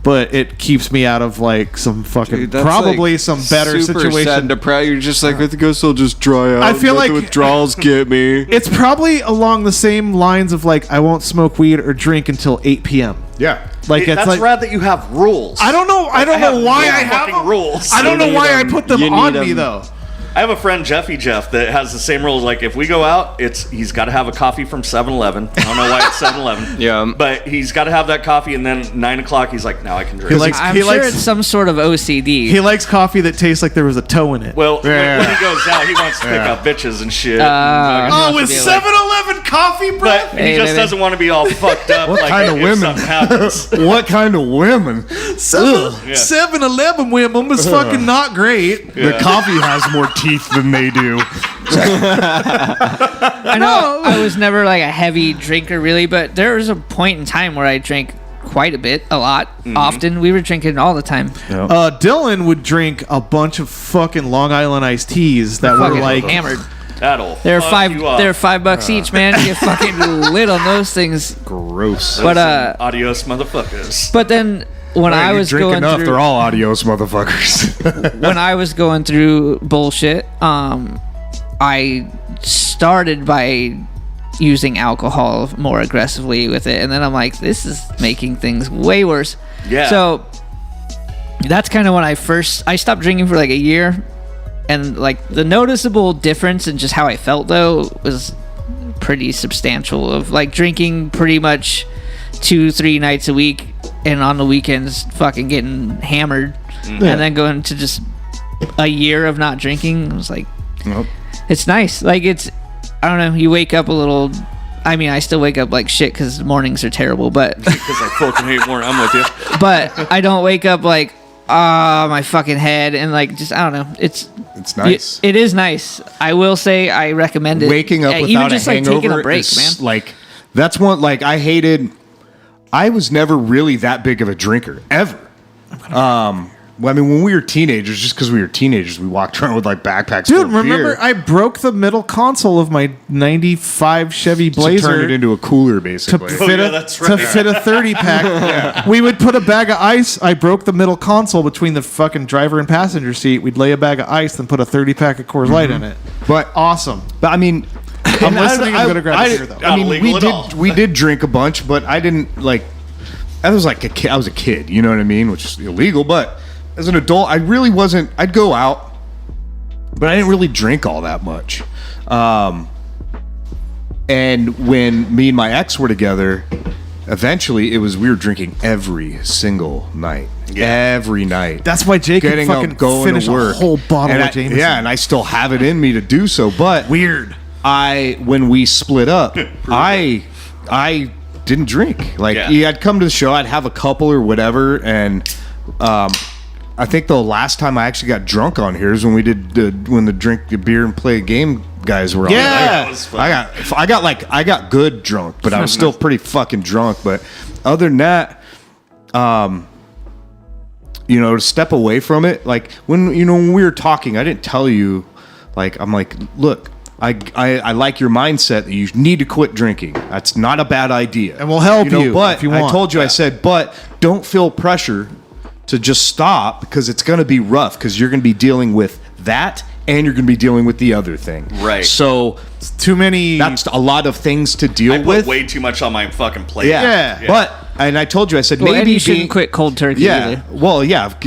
but it keeps me out of like some fucking Dude, that's probably like some better super situation. Sad and depressed. You're just like, I guess I'll just dry out. I feel let like the withdrawals get me. It's probably along the same lines of like I won't smoke weed or drink until 8 p.m. Yeah. Like it's That's like rad that you have rules. I don't know. I don't know why I have fucking them. rules. I don't know why I put them You on need me 'em. though. I have a friend, Jeff, that has the same rules. Like, if we go out, he's got to have a coffee from 7-Eleven. I don't know why it's 7-Eleven. Yeah. But he's got to have that coffee, and then 9 o'clock, he's like, now I can drink. He likes- I'm he sure likes- it's some sort of OCD. He likes coffee that tastes like there was a toe in it. Well, when he goes out, he wants to pick up bitches and shit. Oh, with be like- 7-Eleven coffee, bro. but he Hey, just baby. doesn't want to be all fucked up. What like kind of if women? something happens. What kind of women? 7-Eleven women is fucking not great. The coffee has more teeth than they do. I know I was never like a heavy drinker really, but there was a point in time where I drank quite a bit, a lot, often. We were drinking all the time. Dylan would drink a bunch of fucking Long Island iced teas that were Fucking like hammered. That'll They're fuck you up. $5 each, man. You fucking lit on those things. Gross. But Adios, motherfuckers. but then when I You was drink going enough, through they're all adios, motherfuckers. when I was going through bullshit, I started by using alcohol more aggressively with it, and then I'm like, this is making things way worse. Yeah. So that's kind of when I stopped drinking for like a year, and like the noticeable difference in just how I felt though was pretty substantial. Of like drinking pretty much 2-3 nights a week, and on the weekends fucking getting hammered, and then going to just a year of not drinking. I was like, Nope. it's nice. Like I don't know. You wake up a little. I mean, I still wake up like shit because mornings are terrible. But Because I fucking hate more. I'm with you. but I don't wake up like my fucking head and like just I don't know. It's nice. It is nice. I will say I recommend it. Waking up Yeah, without even just a like hangover taking a break, is man. like that's one. Like I was never really that big of a drinker ever. Well, I mean, when we were teenagers, just because we were teenagers, we walked around with like backpacks. Dude, full of remember beer I broke the middle console of my 95 Chevy to Blazer turn it into a cooler, to basically. fit, yeah, a, that's to right. fit a 30 pack. We would put a bag of ice. I broke the middle console between the fucking driver and passenger seat. We'd lay a bag of ice, then put a 30 pack of Coors Light in it. But awesome. I mean, I'm listening. I'm gonna grab a beer though. I mean, Not illegal at all. we did drink a bunch, but I didn't like. I was like a kid. I was a kid. You know what I mean? Which is illegal, but as an adult, I really wasn't. I'd go out, but I didn't really drink all that much. And when me and my ex were together, eventually we were drinking every single night. Yeah. Every night. That's why Jake could Getting fucking up, going finish to work. a whole bottle And of Jameson. Yeah, and I still have it in me to do so. But Weird. when we split up, I didn't drink. Like Yeah. I'd come to the show, I'd have a couple or whatever, and I think the last time I actually got drunk on here is when we did when the drink the beer and play a game guys were on. Yeah. That was fun. I got good drunk, but I was still pretty fucking drunk. But other than that, to step away from it, like when we were talking, I didn't tell you, like I'm like, look, I like your mindset that you need to quit drinking. That's not a bad idea, And we'll help you But if you I want. told you, I said, but don't feel pressure to just stop because it's going to be rough because you're going to be dealing with that and you're going to be dealing with the other thing. Right. So Too many. that's a lot of things to deal I put with. way too much on my fucking plate. Yeah. But and I told you, I said Well, and maybe you shouldn't quit cold turkey Yeah. either. Well, yeah, it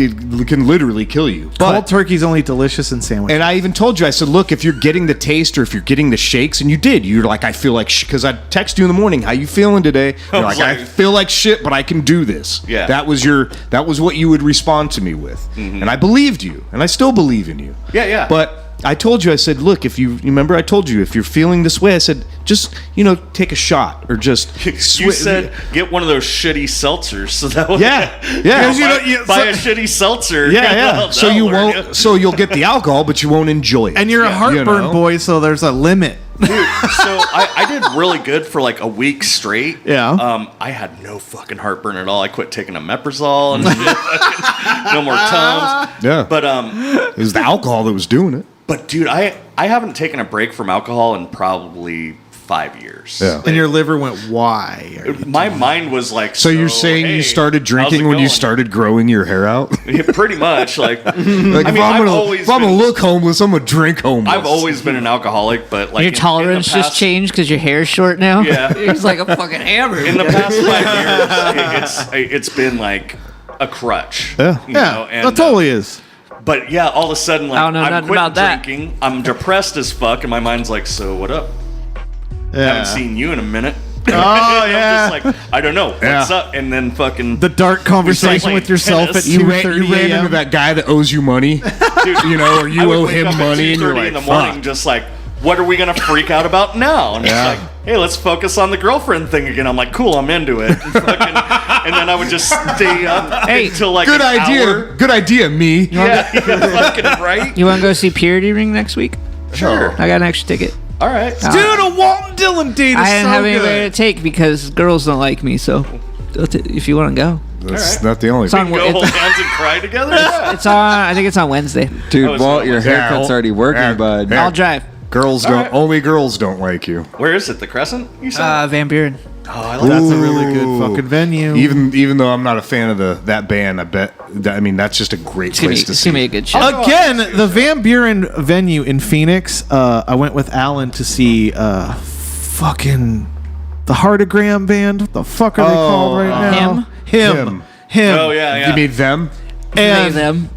can literally kill you. But cold turkey's only delicious in sandwiches. and I even told you, I said, look, if you're getting the taste or if you're getting the shakes, and you did, you're like, I feel like, because I text you in the morning, how you feeling today? You're like, I feel like shit, but I can do this. Yeah. That was what you would respond to me with. And I believed you, and I still believe in you. Yeah, yeah. But I told you, I said, look, if you remember, I told you, if you're feeling this way, I said, just, take a shot or just. You said get one of those shitty seltzers, so that way, Yeah, yeah. buy a shitty seltzer. Yeah, yeah. That'll So you learn won't. So you'll get the alcohol, but you won't enjoy it. And you're a heartburn boy, so there's a limit. Dude, so I did really good for like a week straight. Yeah. I had no fucking heartburn at all. I quit taking a Meprazole and shit. No more Tums. Yeah. But It was the alcohol that was doing it. dude, I haven't taken a break from alcohol in probably 5 years. Yeah. And your liver went, why? My mind was like, So you're saying hey, you started how's drinking it when you going? started growing your hair out? Yeah, pretty much. Like, Like, I mean, if I'm gonna look homeless, I'm gonna drink homeless. I've always been an alcoholic, but like Your tolerance just changed because your hair's short now. Yeah. He's like a fucking hammer. In the past 5 years, it's been like a crutch. Yeah. you know, Yeah, it totally is. But yeah, all of a sudden, like I don't know I'm nothing quit about that. drinking. I'm depressed as fuck, and my mind's like, so what up? Yeah. Haven't seen you in a minute. Oh, yeah. I'm just like, I don't know what's up, and then fucking The dark conversation playing with yourself tennis. at you 2:30 ran into a.m. that guy that owes you money, Dude, you know, or I you would owe wake him up at money, and you're 2:30 like, in the morning, fuck. just like, what are we gonna freak out about now? And Yeah. it's like, hey, let's focus on the girlfriend thing again. I'm like, cool, I'm into it. And then I would just stay up until like Good an idea, hour. good idea, me. Yeah, fucking right. You want to go see Purity Ring next week? Sure. I got an extra ticket. All right. Dude, a Walt and Dylan date is I didn't so have anybody good. to take because girls don't like me. So, if you want to go, That's All right. not the only It's on- thing. Go hold hands and cry together. Yeah. it's on. I think it's on Wednesday. Dude, it's Walt, not your like- haircut's already working, bud. Yeah. I'll drive. Girls All don't. right. Only girls don't like you. Where is it? The Crescent? You said? Van Buren. Oh, I like That's a really good fucking venue. Even though I'm not a fan of that band, I bet. I mean, that's just a great It's gonna place be, to it's see. gonna be a good show. Again, the Van Buren venue in Phoenix. I went with Alan to see fucking the Heartagram band. What the fuck are they called right now? Him. Oh, yeah. You mean them? And them.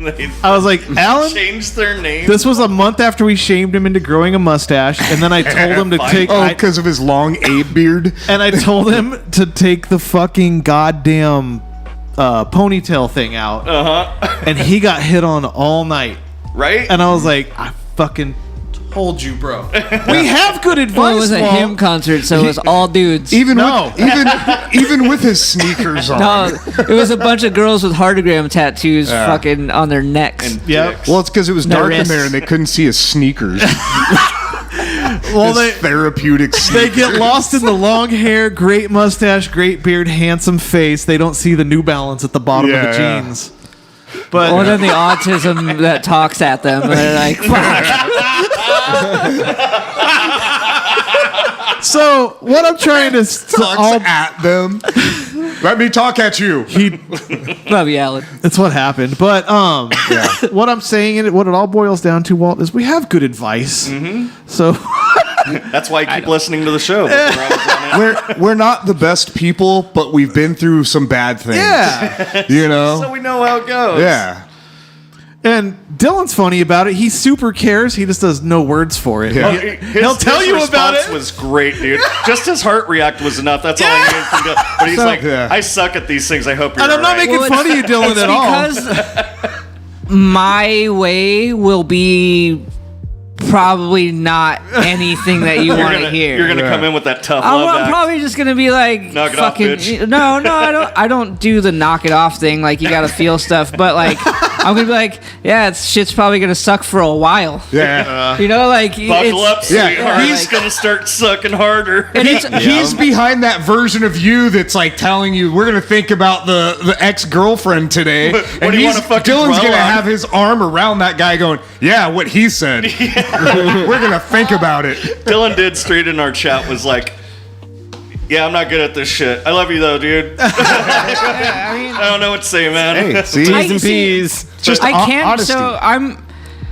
I was like, Alan, Changed their name. this was a month after we shamed him into growing a mustache, and then I told him to take. Oh, because of his long Abe beard. And I told him to take the fucking goddamn ponytail thing out. And he got hit on all night. Right? And I was like, I fucking told you, bro. We have good advice. Well, it was a Walt. hymn concert, so it was all dudes. Even No. even with his sneakers on. No, it was a bunch of girls with heartagram tattoos fucking on their necks. And Yep. dicks. Well, it's because it was No dark in wrists. there and they couldn't see his sneakers. Well, His therapeutic they sneakers. get lost in the long hair, great mustache, great beard, handsome face. They don't see the New Balance at the bottom of Yeah, the yeah. jeans. But Or then the autism that talks at them. And they're like, fuck. so what I'm trying to Talks at them. Let me talk at you. Love you, Alan. That's what happened. But what I'm saying, and what it all boils down to, Walt, is we have good advice. So That's why I keep listening to the show. Before I was on it. We're not the best people, but we've been through some bad things. yeah. You know? So we know how it goes. Yeah. And Dylan's funny about it. He super cares. He just does no words for it. Yeah. He'll tell you about response it. Was great, dude. Just his heart react was enough. That's all I needed from Dylan. But he's So- like, Yeah. I suck at these things. I hope you're And I'm not all right. making fun of you, Dylan, It's at all. because my way will be probably not anything that you want to hear. You're gonna Yeah. come in with that tough love I'm act. probably just gonna be like, Knock it off, fucking. bitch. No, I don't do the knock it off thing. Like you gotta feel stuff, but like I'm gonna be like, yeah, shit's probably gonna suck for a while. Yeah. You know, like Buckle up, Yeah, sweetheart. he's- He's gonna start sucking harder. And it's, He's behind that version of you that's like telling you we're gonna think about the ex-girlfriend today. What and do you wanna fucking Dylan's dwell gonna on? have his arm around that guy going, yeah, what he said. We're gonna think about it. Dylan did straight in our chat was like, yeah, I'm not good at this shit. I love you though, dude. I don't know what to say, man. Hey, see? T's and P's. Just I can't. honesty. So I'm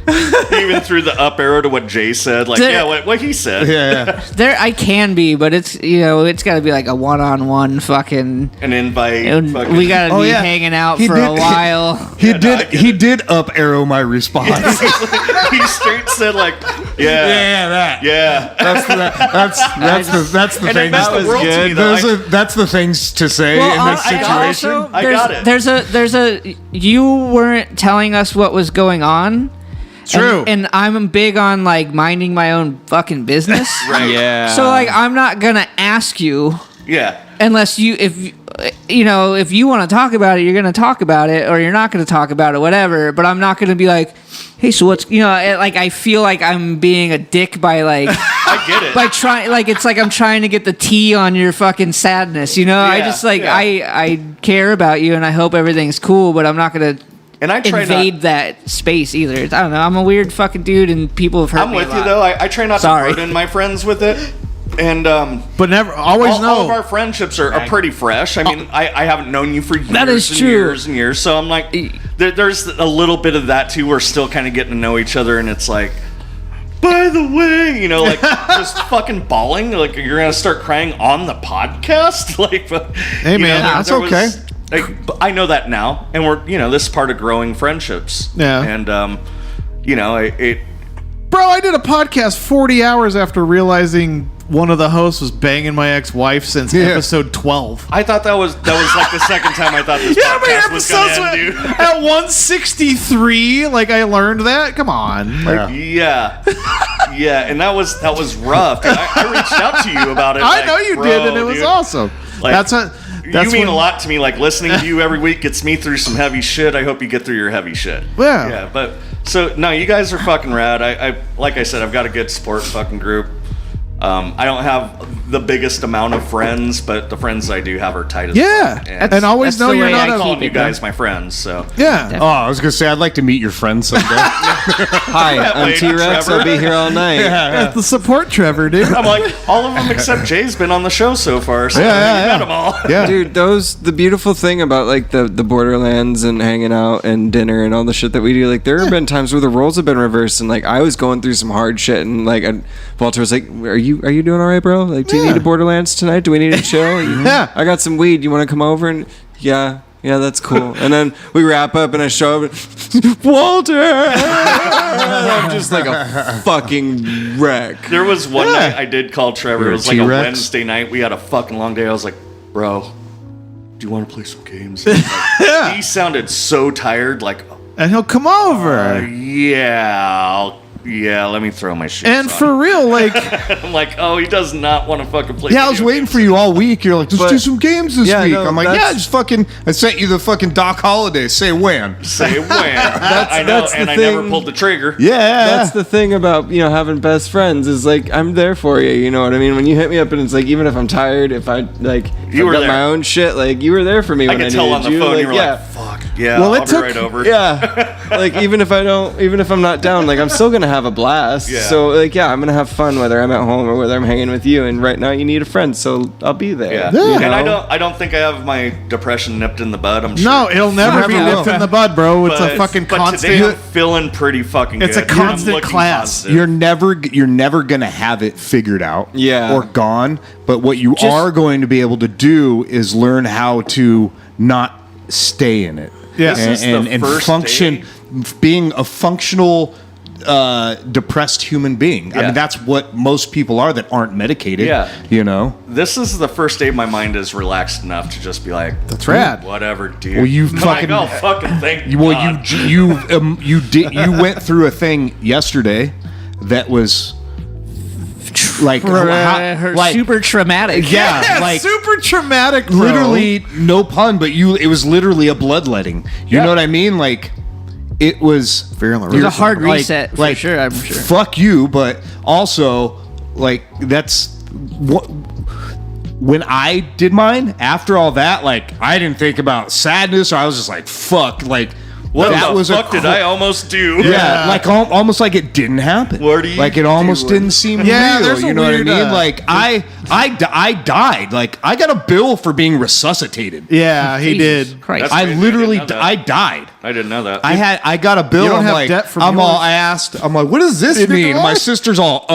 He even threw the up arrow to what Jay said. Like, Did- yeah, what he said. yeah. there. I can be, but it's it's got to be like a one-on-one fucking. An invite. And fucking- we got to Oh, be yeah. hanging out He for did- a while. He Yeah, no, I did. get He it. did up arrow my response. He straight said like, yeah, that. yeah. That's the And thing. it meant the world to me, though. That's the things to say in this and situation. also, I got it. There's a. You weren't telling us what was going on. True. And I'm big on like minding my own fucking business. Right. Yeah. So like I'm not gonna ask you Yeah. unless if you want to talk about it, you're gonna talk about it, or you're not gonna talk about it, whatever. But I'm not gonna be like, hey, so what's like I feel like I'm being a dick by like. I get it. By trying, like it's like I'm trying to get the tea on your fucking sadness, I Yeah, just like yeah. I care about you and I hope everything's cool, but I'm not gonna And I try invade not. that space either. I don't know. I'm a weird fucking dude, and people have hurt I'm me. with a you lot. though. I try not Sorry. to burden my friends with it. And but never always all of our friendships are pretty fresh. I mean, I haven't known you for years That is and true. years and years. So I'm like, there's a little bit of that too. We're still kind of getting to know each other, and it's like, by the way, you know, like just fucking bawling. Like you're gonna start crying on the podcast. Like, hey man, that's okay. I know that now, and we're this is part of growing friendships. Yeah, and it. Bro, I did a podcast 40 hours after realizing one of the hosts was banging my ex-wife since episode 12. I thought that was like the second time I thought this podcast was going to end, dude. At 163, like I learned that. Come on. Like, yeah, and that was rough. I reached out to you about it. I know you did, and it was awesome. Like, That's you mean a lot to me. Like listening to you every week gets me through some heavy shit. I hope you get through your heavy shit. Yeah. But so no, you guys are fucking rad. I like I said, I've got a good support fucking group. I don't have the biggest amount of friends, but the friends I do have are tight as fuck. And always know you're not alone. You guys, my friends. So yeah. Oh, I was gonna say I'd like to meet your friends someday. Hi, I'm T-Rex. I'll be here all night. That's the support Trevor, dude. I'm like, all of them except Jay's been on the show so far. So you met them all. Yeah. Dude, the beautiful thing about like the Borderlands and hanging out and dinner and all the shit that we do, like there have been times where the roles have been reversed and like I was going through some hard shit and like Walter was like, Are you doing all right, bro? Like, do you need a Borderlands tonight? Do we need to chill? Yeah. I got some weed. You want to come over? And yeah, that's cool. And then we wrap up and I show up and, Walter! And I'm just like a fucking wreck. There was one night I did call Trevor. It was like a T-Rex. Wednesday night. We had a fucking long day. I was like, bro, do you want to play some games? And he's like, he sounded so tired. Like, And he'll come over. yeah, let me throw my shit. And for real, like, I'm like, oh, he does not want to fucking play. Yeah, I was waiting for you all week. You're like, let's do some games this week. no, I'm like, that's- just fucking. I sent you the fucking Doc Holliday. Say when. Say when. I know, that's the and I thing. never pulled the trigger. Yeah. That's the thing about having best friends is like I'm there for you. You know what I mean? When you hit me up and it's like even if I'm tired, if I like You I've were got there. my own shit, like you were there for me I when I could needed tell on the you. phone like, you were like, fuck. Yeah, Well, it I'll took- be right over. Yeah, like even if I'm not down, like I'm still gonna have a blast. Yeah. So like I'm gonna have fun whether I'm at home or whether I'm hanging with you. And right now you need a friend, so I'll be there. Yeah. you And I know? don't think I have my depression nipped in the bud. I'm sure. no, it'll never be Never nipped in the bud, bro. It's a fucking But constant. today I'm feeling pretty fucking It's good. a constant I'm looking class. positive. You're never gonna have it figured out. Yeah. Or gone. But what you are going to be able to do is learn how to not stay in it. Yeah. This is the and first function, day. being a functional. Depressed human being. I Yeah. mean, that's what most people are that aren't medicated. Yeah. You know. This is the first day my mind is relaxed enough to just be like, That's rad. whatever, dude. Well, you I'm fucking- like, oh, fucking thank Well, God. you went through a thing yesterday that was like Super traumatic. yeah, like super traumatic, bro. literally no pun, but it was literally a bloodletting. You know what I mean? Like it was Fear on the It was a Road. hard like- reset for like, sure. I'm sure. Fuck you, but also like that's what. When I did mine, after all that, like I didn't think about sadness, or I was just like, "Fuck!" Like, What that the was fuck did I almost do? Yeah, like almost like it didn't happen. What are you like it almost doing? didn't seem Yeah, real. there's a You know weird, what I mean? Like I died. Like I got a bill for being resuscitated. Yeah, he Jesus did. Christ. That's I crazy. literally I didn't know that. I died. I didn't know that. I got a bill. You don't I'm have like, debt from I'm yours? I'm like, what does this Did mean? Nikolai? My sister's all,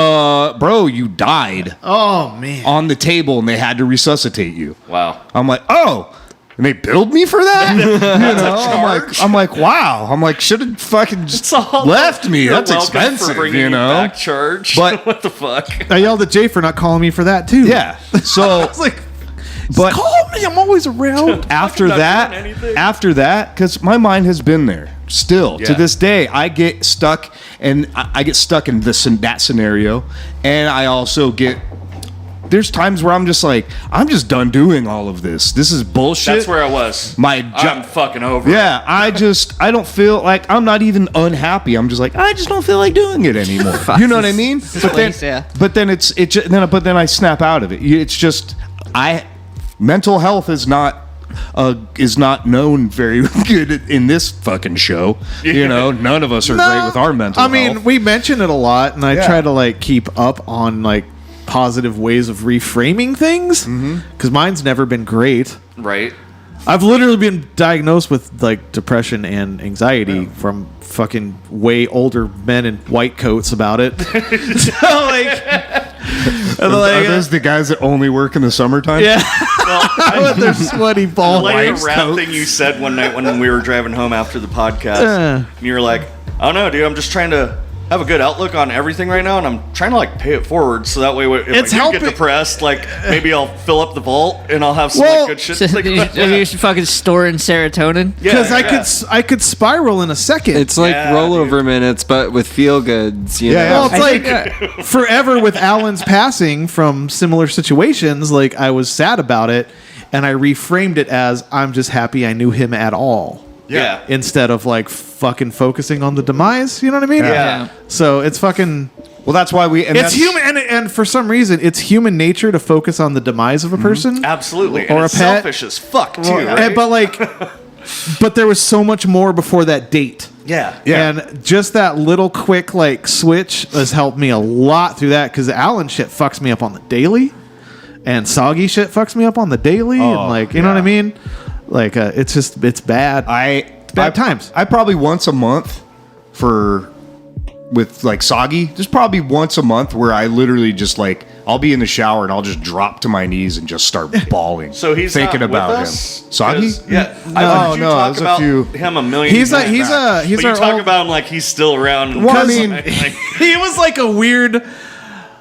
bro, you died Oh man. on the table and they had to resuscitate you. Wow. I'm like, oh, and they billed me for that? You know, I'm like, wow. I'm like, should have fucking just left me. You're That's welcome expensive, for bringing you me know. back charge. But- what the fuck? I yelled at Jay for not calling me for that too. Yeah. So, It's like, but call me. I'm always around. after not that, doing anything. because my mind has been there. Still to Yeah. this day, I get stuck, and I get stuck in that scenario, and I also get. There's times where I'm just like, I'm just done doing all of this. This is bullshit. That's where I was. My I'm fucking over. it. Yeah, I don't feel like I'm not even unhappy. I'm just like I just don't feel like doing it anymore. You know what I mean? place, yeah. But then then I snap out of it. It's just mental health is not known very good in this fucking show. You know, none of us are great with our mental I mean, health. we mention it a lot, and I try to like keep up on like positive ways of reframing things. Because mine's never been great. Right. I've literally been diagnosed with like depression and anxiety from fucking way older men in white coats about it. So Are those the guys that only work in the summertime? Yeah. With their sweaty ball Like white the rap coat. thing you said one night when we were driving home after the podcast. And you were like, I don't know, dude, I'm just trying to have a good outlook on everything right now, and I'm trying to like pay it forward so that way if It's I do helping. get depressed, like maybe I'll fill up the vault and I'll have some like, good shit to think about. You should fucking store in serotonin. Because I could spiral in a second. It's like Yeah, rollover minutes, but with feel goods. You know? Well, it's I like think, forever with Alan's passing from similar situations. Like I was sad about it, and I reframed it as I'm just happy I knew him at all. Yeah. Instead of like fucking focusing on the demise. You know what I mean? Yeah. So it's fucking. Well, that's why It's human, and for some reason, it's human nature to focus on the demise of a person. Absolutely. Or And a it's pet. selfish as fuck, too, right? But like, but there was so much more before that date. Yeah. And just that little quick like switch has helped me a lot through that because Alan shit fucks me up on the daily, and Soggy shit fucks me up on the daily, and like you know what I mean. Like it's bad. It's bad times. I probably once a month with like Soggy, just probably once a month where I literally just like I'll be in the shower and I'll just drop to my knees and just start bawling. So he's thinking not about with him. us? Soggy? 'Cause, yeah. No, I've heard you no, talk there's a about few- him a million He's times. he's But you our talk old- about him like he's still around. Well, I mean, like, he was like a weird,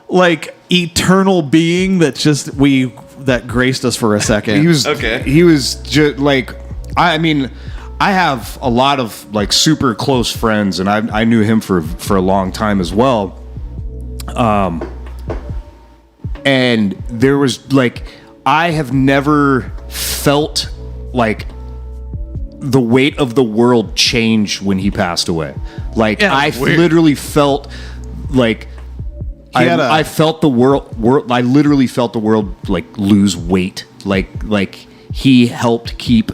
like eternal being that graced us for a second. He was Okay. He was just like I mean, I have a lot of like super close friends, and I knew him for a long time as well. And there was like I have never felt like the weight of the world change when he passed away. Like Yeah, I it's weird. literally felt like had a- I felt the world. I literally felt the world like lose weight. Like he helped keep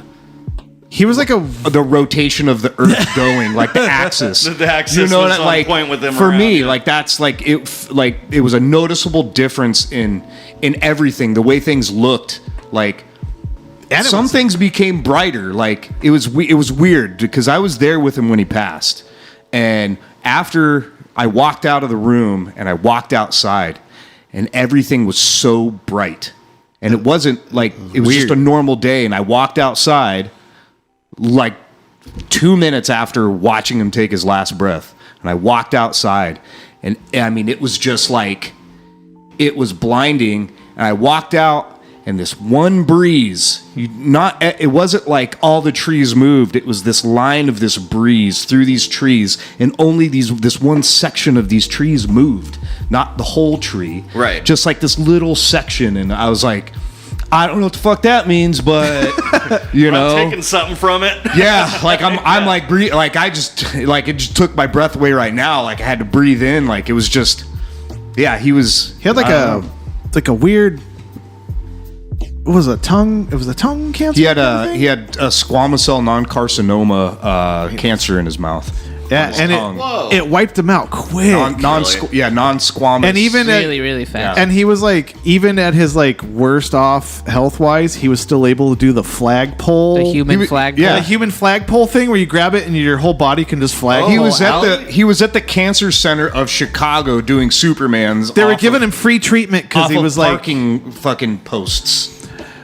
He was like the rotation of the Earth going, like the axis. The axis was on point with him For around, me, yeah. like that's like it was a noticeable difference in everything, the way things looked. Like some things became brighter. Like it was weird because I was there with him when he passed, and after I walked out of the room and I walked outside, and everything was so bright, and it wasn't like it was just a normal day, and I walked outside like 2 minutes after watching him take his last breath, and I walked outside, and I mean it was just like it was blinding, and I walked out, and this one breeze, it wasn't like all the trees moved, it was this line of this breeze through these trees, and only this one section of these trees moved, not the whole tree, Right. just like this little section. And I was like, I don't know what the fuck that means, but you know, I'm taking something from it. yeah, like I'm like breathe, like I just like it just took my breath away right now. Like I had to breathe in. Like it was just, yeah. He had like a weird. It was a tongue. It was a tongue cancer. He had a squamous cell non-carcinoma cancer in his mouth. Yeah, and it wiped him out quick. Non-squamous. And even Really, really fast. and he was like, even at his like worst off health wise, he was still able to do the flagpole. The human flag. yeah. The human flagpole thing where you grab it and your whole body can just flag. he was out? at the cancer center of Chicago doing Supermans. They were giving him free treatment because he was like. parking fucking posts.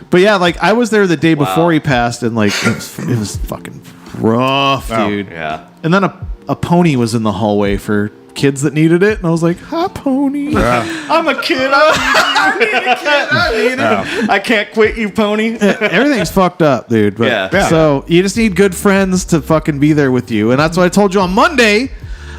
But yeah, like I was there the day before he passed, and like it was fucking rough, dude. Yeah. And then a pony was in the hallway for kids that needed it, and I was like, "Hi, pony." I'm a kid. I can't quit you, pony. Everything's fucked up, dude. But Yeah. So you just need good friends to fucking be there with you, and that's what I told you on Monday.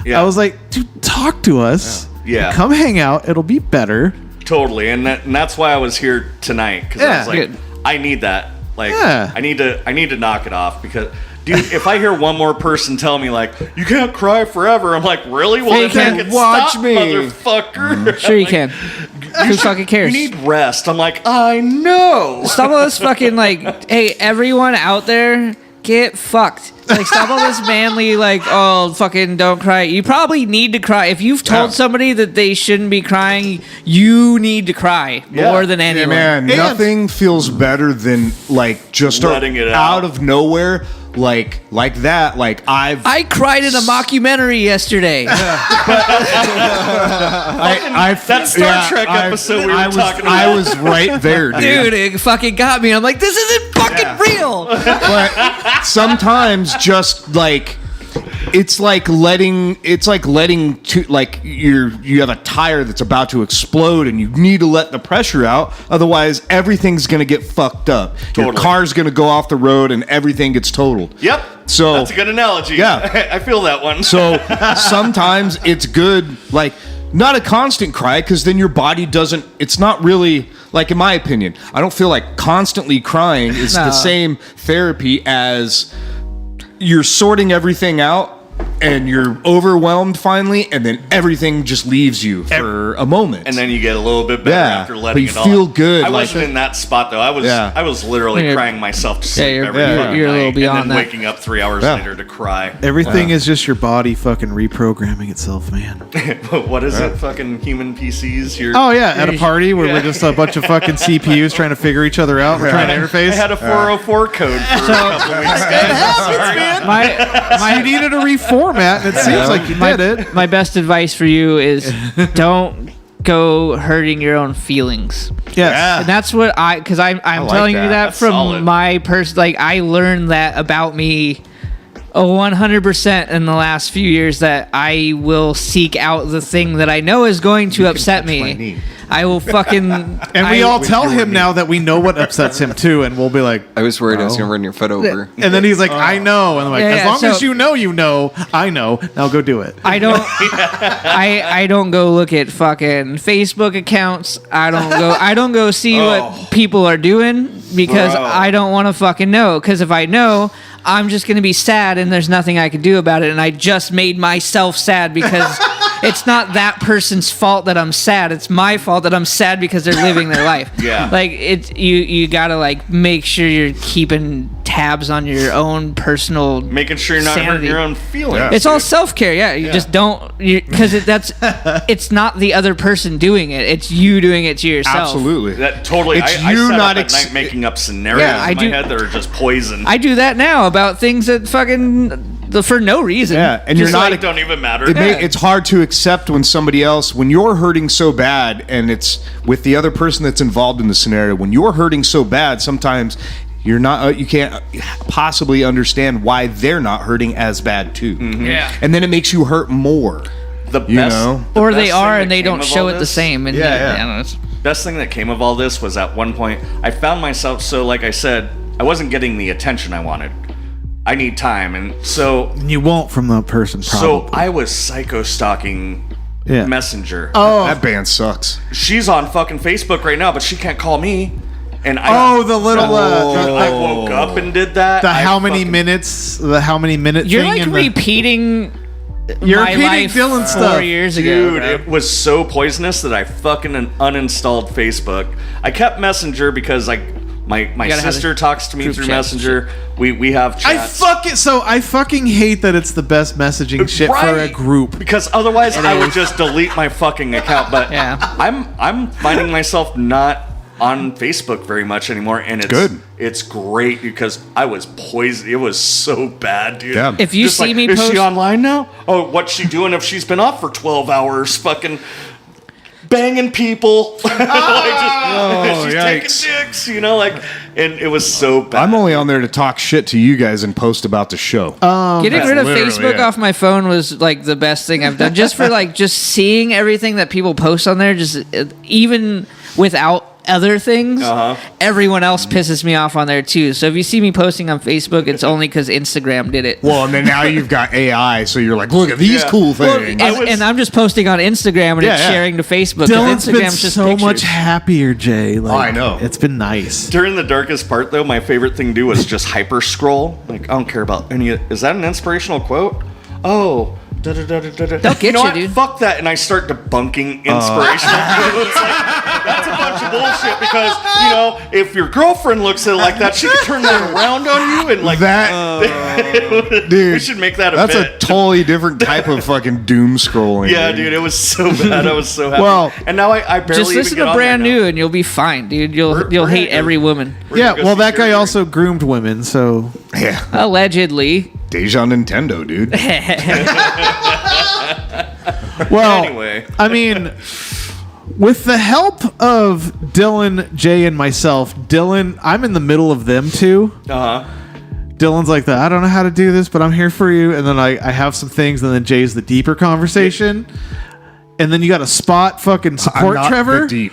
Yeah. I was like, "Dude, talk to us. Yeah. Come hang out. It'll be better." Totally, and that's why I was here tonight because I Yeah. was like, Good. I need that. Like, Yeah. I need to knock it off because, dude, if I hear one more person tell me like, you can't cry forever, I'm like, really? Well, You then can. make it Watch stop, me. motherfucker. Sure you can. Who fucking cares? You need rest. I'm like, I know. Some of us fucking like, hey, everyone out there, get fucked. Like, stop all this manly, like, oh, fucking don't cry. You probably need to cry. If you've told somebody that they shouldn't be crying, you need to cry more than anyone. Man, nothing feels better than, like, just letting it out of nowhere. Like that. Like, I cried in a mockumentary yesterday. That Star Trek episode we were talking about. I was right there, Dude, it fucking got me. I'm like, this isn't fucking real. But sometimes just like it's like letting you have a tire that's about to explode and you need to let the pressure out, otherwise everything's gonna get fucked up. Your car's gonna go off the road and everything gets totaled. Yep. So that's a good analogy. Yeah. I feel that one. So sometimes it's good, like, not a constant cry, because then your body doesn't, it's not really, like, in my opinion, I don't feel like constantly crying is the same therapy as you're sorting everything out and you're overwhelmed finally, and then everything just leaves you for a moment, and then you get a little bit better after letting it all. You feel good. I wasn't in that spot though. I was literally crying myself to sleep every fucking you're a little night, beyond and then that. waking up 3 hours later to cry. Everything is just your body fucking reprogramming itself, man. What is it? Fucking human PCs? At a party where we're just a bunch of fucking CPUs trying to figure each other out. We're trying to interface. I had a 404 code for a couple of weeks. You needed a reformat, and it seems like you did it. My best advice for you is don't go hurting your own feelings. Yes. And that's what because I'm telling you that That's from solid. my person. Like, I learned that about me 100% in the last few years, that I will seek out the thing that I know is going to upset me. I will fucking... And we all tell him now that we know what upsets him too, and we'll be like, I was worried I was going to run your foot over. and then he's like, I know. And I'm like, as long as you know, I know. Now go do it. I don't I don't go look at fucking Facebook accounts. I don't go see what people are doing, because I don't want to fucking know. Because if I know, I'm just going to be sad and there's nothing I can do about it. And I just made myself sad, because it's not that person's fault that I'm sad. It's my fault that I'm sad because they're living their life. Yeah. Like, you got to, like, make sure you're keeping tabs on your own personal Making sure you're not sanity. hurting your own feelings. Yeah. It's all self-care. Yeah. You just don't, because it's not the other person doing it. It's you doing it to yourself. Absolutely. That totally. It's I you sat not up at night making up scenarios Yeah, in my head that are just poison. I do that now about things that fucking for no reason. Yeah, and Just you're not. like, don't even matter. It's hard to accept when somebody else, when you're hurting so bad, and it's with the other person that's involved in the scenario. When you're hurting so bad, sometimes you're not. You can't possibly understand why they're not hurting as bad too. Mm-hmm. Yeah. And then it makes you hurt more. The You best, know? the Or best they thing are that and they came don't of show all it the this- same. And Yeah. I don't know, it's- Best thing that came of all this was at one point I found myself, so like I said, I wasn't getting the attention I wanted. I need time, and so You won't from the person, probably. I was psycho stalking Messenger. That band sucks. She's on fucking Facebook right now, but she can't call me. And I the little I woke up and did that. the how many minutes You're thing like in repeating You're my repeating life Dylan's 4 stuff. years ago. Dude, it was so poisonous that I fucking uninstalled Facebook. I kept Messenger because my gotta have sister the talks to me group through chats and Messenger. We have chats. I fucking hate that it's the best messaging shit for a Right. group. Because otherwise I would just delete my fucking account. But Yeah. I'm finding myself not on Facebook very much anymore, and it's good. It's great because I was poisoned. It was so bad, dude. Yeah. If you Just see me is post, she online now? Oh, what's she doing if she's been off for 12 hours? Fucking banging people. She's yikes. taking dicks, and it was so bad. I'm only on there to talk shit to you guys and post about the show. getting rid of literally Facebook it. off my phone was like the best thing I've done. Just for just seeing everything that people post on there, just even without other things, everyone else pisses me off on there too. So if you see me posting on Facebook, it's only because Instagram did it. Well, and then now you've got AI, so you're like, look at these cool things. And I'm just posting on Instagram and it's sharing to Facebook. Dylan's been Instagram's just so pictures. much happier, Jay. I know. It's been nice. During the darkest part, though, my favorite thing to do was just hyper scroll. Like, I don't care about any. Is that an inspirational quote? Oh, They'll get you know you, what? dude. Fuck that, and I start debunking inspirational quotes. Like, that's a bunch of bullshit because if your girlfriend looks at it like that, she could turn that around on you and like that. Dude, we should make that a that's bit. a totally different type of fucking doom scrolling. Yeah, dude, it was so bad. I was so happy. Well, and now I barely Just listen even get to on Brand there now. New and you'll be fine, dude. You'll hate every woman. We're Yeah, gonna go well, see that guy Jerry. also groomed women, so Yeah. Allegedly. Deja Nintendo, dude. well. Anyway. I mean, with the help of Dylan, Jay, and myself, Dylan, I'm in the middle of them two. Dylan's like I don't know how to do this, but I'm here for you. And then I have some things, and then Jay's the deeper conversation. And then you got a spot fucking support I'm not Trevor. the deep.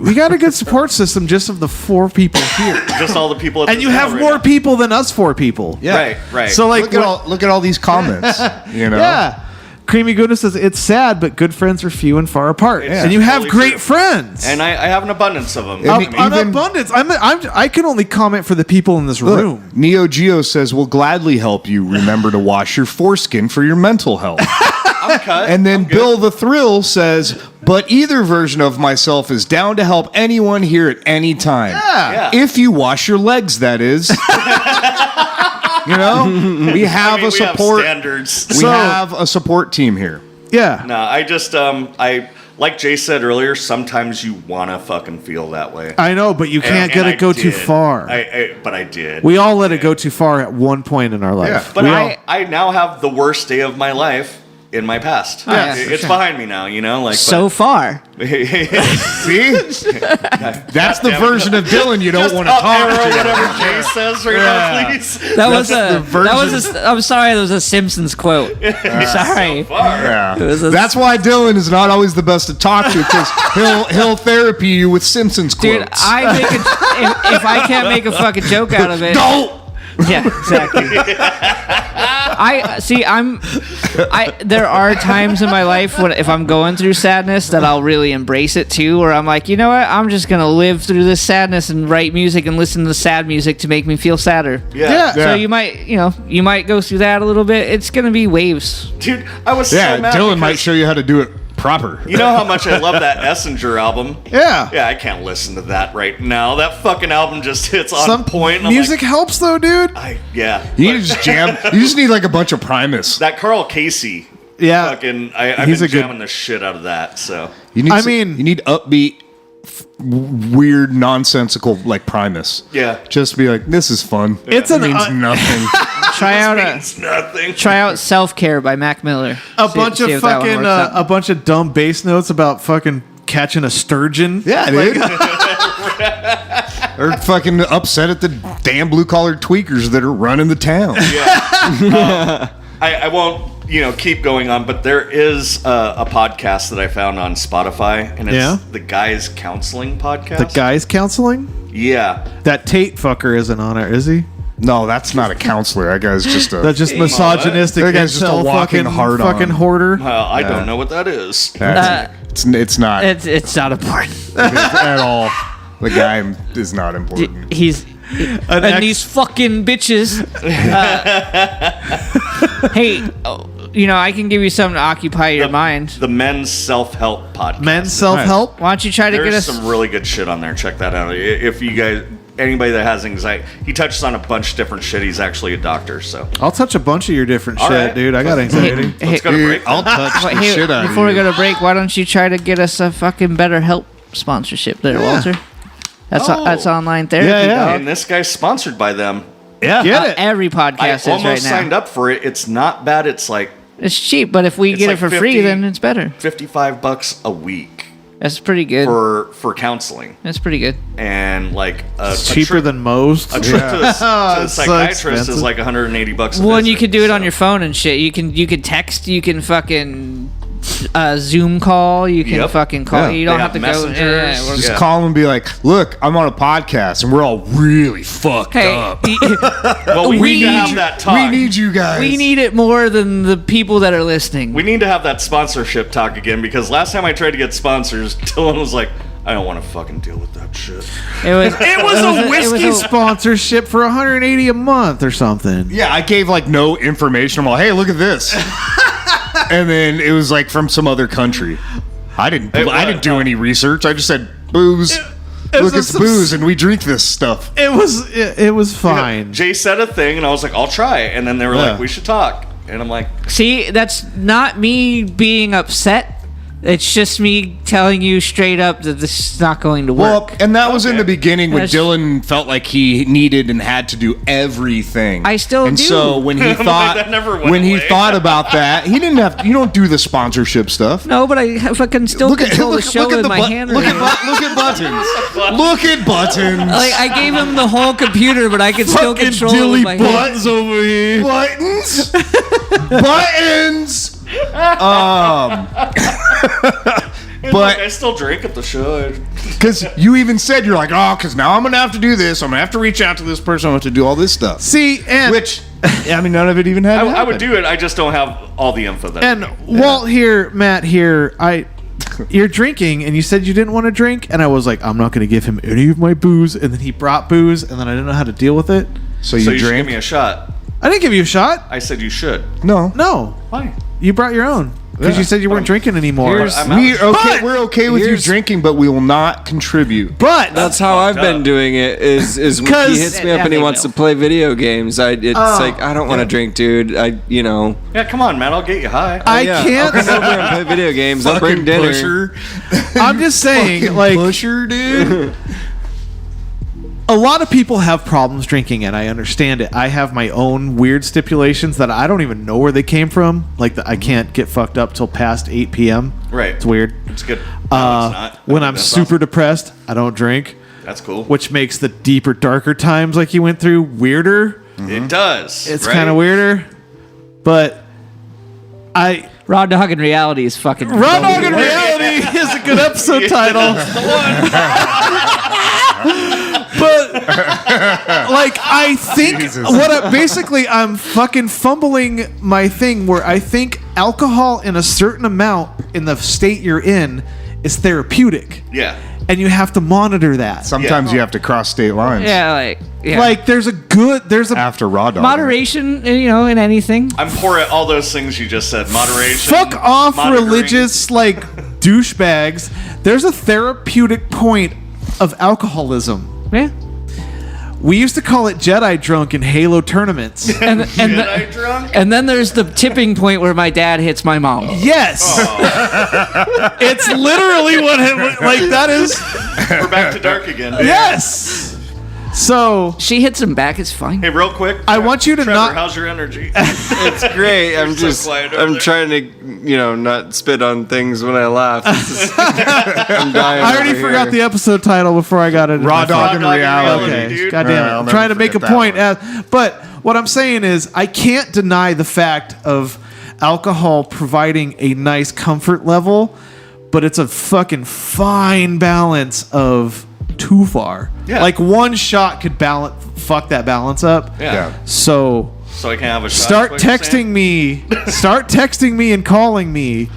We got a good support system just of the 4 people here. Just all the people at And this you have table more right now. people than us 4 people. Yeah. Right. So like Look at all these comments. Yeah. Creamy Goodness says it's sad, but good friends are few and far apart. Yeah. And you have Totally great true. friends. And I have an abundance of them. And An even- abundance. I can only comment for the people in this Look, room. Neo Geo says we'll gladly help you remember to wash your foreskin for your mental health. I'm cut. And then I'm good. Bill the Thrill says, but either version of myself is down to help anyone here at any time. Yeah. If you wash your legs, that is. We have a support. We have standards. We have a support team here. Yeah. No, I just I like Jay said earlier. Sometimes you wanna fucking feel that way. I know, but you can't And let it go too did. far. But I did. We all let it go too far at one point in our life. Yeah. But We all- I now have the worst day of my life in my past. yeah, for It's behind me now. Like So far. See? That's the damn it. version of Dylan you don't Just want to up talk arrow to. whatever Jay says right now, please. That was the version. I'm sorry, that was a Simpsons quote. I'm sorry. Yeah. was a- That's why Dylan is not always the best to talk to because he'll therapy you with Simpsons quotes. Dude, I make if I can't make a fucking joke out of it. Don't. Yeah, exactly. There are times in my life when if I'm going through sadness that I'll really embrace it too, where I'm like, you know what, I'm just gonna live through this sadness and write music and listen to sad music to make me feel sadder. Yeah. So you might go through that a little bit. It's gonna be waves. Dude, I was Yeah, so mad Dylan might because show you how to do it proper. you know how much I love that Essinger album? Yeah. Yeah, I can't listen to that right now. That fucking album just hits on Some point. And I'm music helps though, dude. yeah. You need to just jam. You just need like a bunch of Primus. That Carl Casey. Yeah. Fucking, I've He's been a good- jamming the shit out of that. So You need. I mean- you need upbeat, weird, nonsensical like Primus. Yeah. Just be like, this is fun. It's It an means nothing. it's nothing. Try out Self Care by Mac Miller. a See- bunch see of if that one fucking works out. a bunch of dumb bass notes about fucking catching a sturgeon. Yeah, dude. Or fucking upset at the damn blue collar tweakers that are running the town. I won't, keep going on, but there is a podcast that I found on Spotify, and it's the Guys Counseling Podcast. The guys counseling? Yeah. That Tate fucker isn't on it, is he? No, that's not a counselor. That guy's just a. That's just misogynistic. That guy's just a incel walking fucking, hard-on. fucking hoarder. I don't know what that is. it's not It's not important. at all. The guy is not important. He's and these fucking bitches. Hey, I can give you something to occupy your mind. The Men's Self-Help Podcast. Men's self-help. Why don't you try to There's get us? some really good shit on there. Check that out. If you guys, anybody that has anxiety, he touches on a bunch of different shit. He's actually a doctor, so. I'll touch a bunch of your different All shit, right. dude. I got anxiety. Let's go to break. I'll touch the Hey, shit out of before we you. go to break, why don't you try to get us a fucking BetterHelp sponsorship there, Walter? That's online therapy. Yeah, yeah. dog. And this guy's sponsored by them. Yeah. Get it. Every podcast I is almost right now. signed up for it. It's not bad. It's like It's cheap, but if we It's get like it for 50 free, then it's better. $55 a week That's pretty good. for counseling, That's pretty good. and like It's cheaper than most. a trip to the It's so psychiatrist expensive. is like $180 a Well, and visit, you could do it on so. your phone and shit. You can text. You can fucking Zoom call. You can Yep. fucking call. Yeah. You don't They have to have go. messengers. we're- Just Yeah. call him and be like, look, I'm on a podcast and we're all really fucked Hey, up. Well, we need to need have you- that talk. We need you guys. we need it more than the people that are listening. We need to have that sponsorship talk again, because last time I tried to get sponsors, Dylan was like, I don't want to fucking deal with that shit. It was. It was a whiskey was sponsorship for $180 a month or something. Yeah, I gave like no information. I'm like, hey, look at this. and then it was like from some other country. I didn't do any research. I just said booze. Look, it's booze, and we drink this stuff. It was fine. Jay said a thing, and I was like, I'll try it. And then they were like, we should talk. And I'm like, see, that's not me being upset. It's just me telling you straight up that this is not going to work. Well, and that was in the beginning when Dylan felt like he needed and had to do everything. I still do. And so when he thought he thought about that, he didn't have. You don't do the sponsorship stuff. No, but I fucking still control the show with my hand. Look at buttons. Look at buttons. Like I gave him the whole computer, but I can still control it with my hand. Buttons over here. Buttons. Buttons. But I still drink at the show. Because you even said, you're like, because now I'm going to have to do this. I'm going to have to reach out to this person. I'm going to have to do all this stuff. See, and... Which, I mean, none of it even had I would do it. I just don't have all the info that And Walt here, Matt here, you're drinking, and you said you didn't want to drink, and I was like, I'm not going to give him any of my booze. And then he brought booze, and then I didn't know how to deal with it. So you should drank? give me a shot. I didn't give you a shot. I said you should. No. Why? You brought your own. Because you said you weren't drinking anymore. We're okay with you drinking, but we will not contribute. But that's how I've been doing it. Is when he hits me up and he wants to play video games. It's like I don't want to drink, dude. Yeah, come on, man. I'll get you high. I can't. I'll come over and play video games. I'll bring dinner. Pusher. I'm just saying, like pusher, dude. A lot of people have problems drinking, and I understand it. I have my own weird stipulations that I don't even know where they came from. Like, I can't get fucked up till past 8 p.m. Right. It's weird. It's good. No, it's not. When I'm super depressed, I don't drink. That's cool. Which makes the deeper, darker times like you went through weirder. It does. It's kind of weirder. But Raw Dog in Reality is fucking... Raw Dog in Reality is a good episode title. That's the one. But like I think I'm fucking fumbling my thing where I think alcohol in a certain amount in the state you're in is therapeutic. Yeah. And you have to monitor that. Sometimes you have to cross state lines. Yeah, like there's a after Raw Dog. Moderation, in anything. I'm for it. All those things you just said. Moderation. Fuck off, monitoring. religious like douchebags. There's a therapeutic point of alcoholism. Yeah. We used to call it Jedi drunk in Halo tournaments. And Jedi drunk? And then there's the tipping point where my dad hits my mom. Yes. It's literally what that is. We're back to dark again. Yes. So she hits him back. It's fine. Hey, real quick. I want you to Trevor, how's your energy? It's great. I'm so trying to, not spit on things when I laugh. I'm dying. I already forgot the episode title before I got it. Raw Dog in Reality. Okay. God damn it. I'm trying to make a point. But what I'm saying is I can't deny the fact of alcohol providing a nice comfort level, but it's a fucking fine balance of too far. Yeah. Like one shot could fuck that balance up. Yeah. So I can have a shot. Start texting me. Start texting me and calling me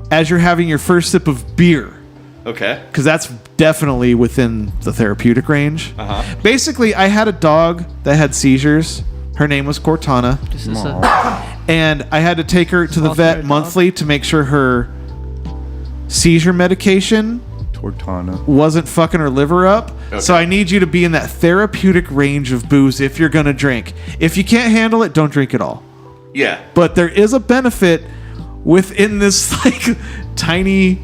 as you're having your first sip of beer. Okay. Because that's definitely within the therapeutic range. Uh-huh. Basically, I had a dog that had seizures. Her name was Cortana. And I had to take her to the vet monthly to make sure her seizure medication wasn't fucking her liver up. Okay. So I need you to be in that therapeutic range of booze if you're going to drink. If you can't handle it, don't drink at all. Yeah. But there is a benefit within this like tiny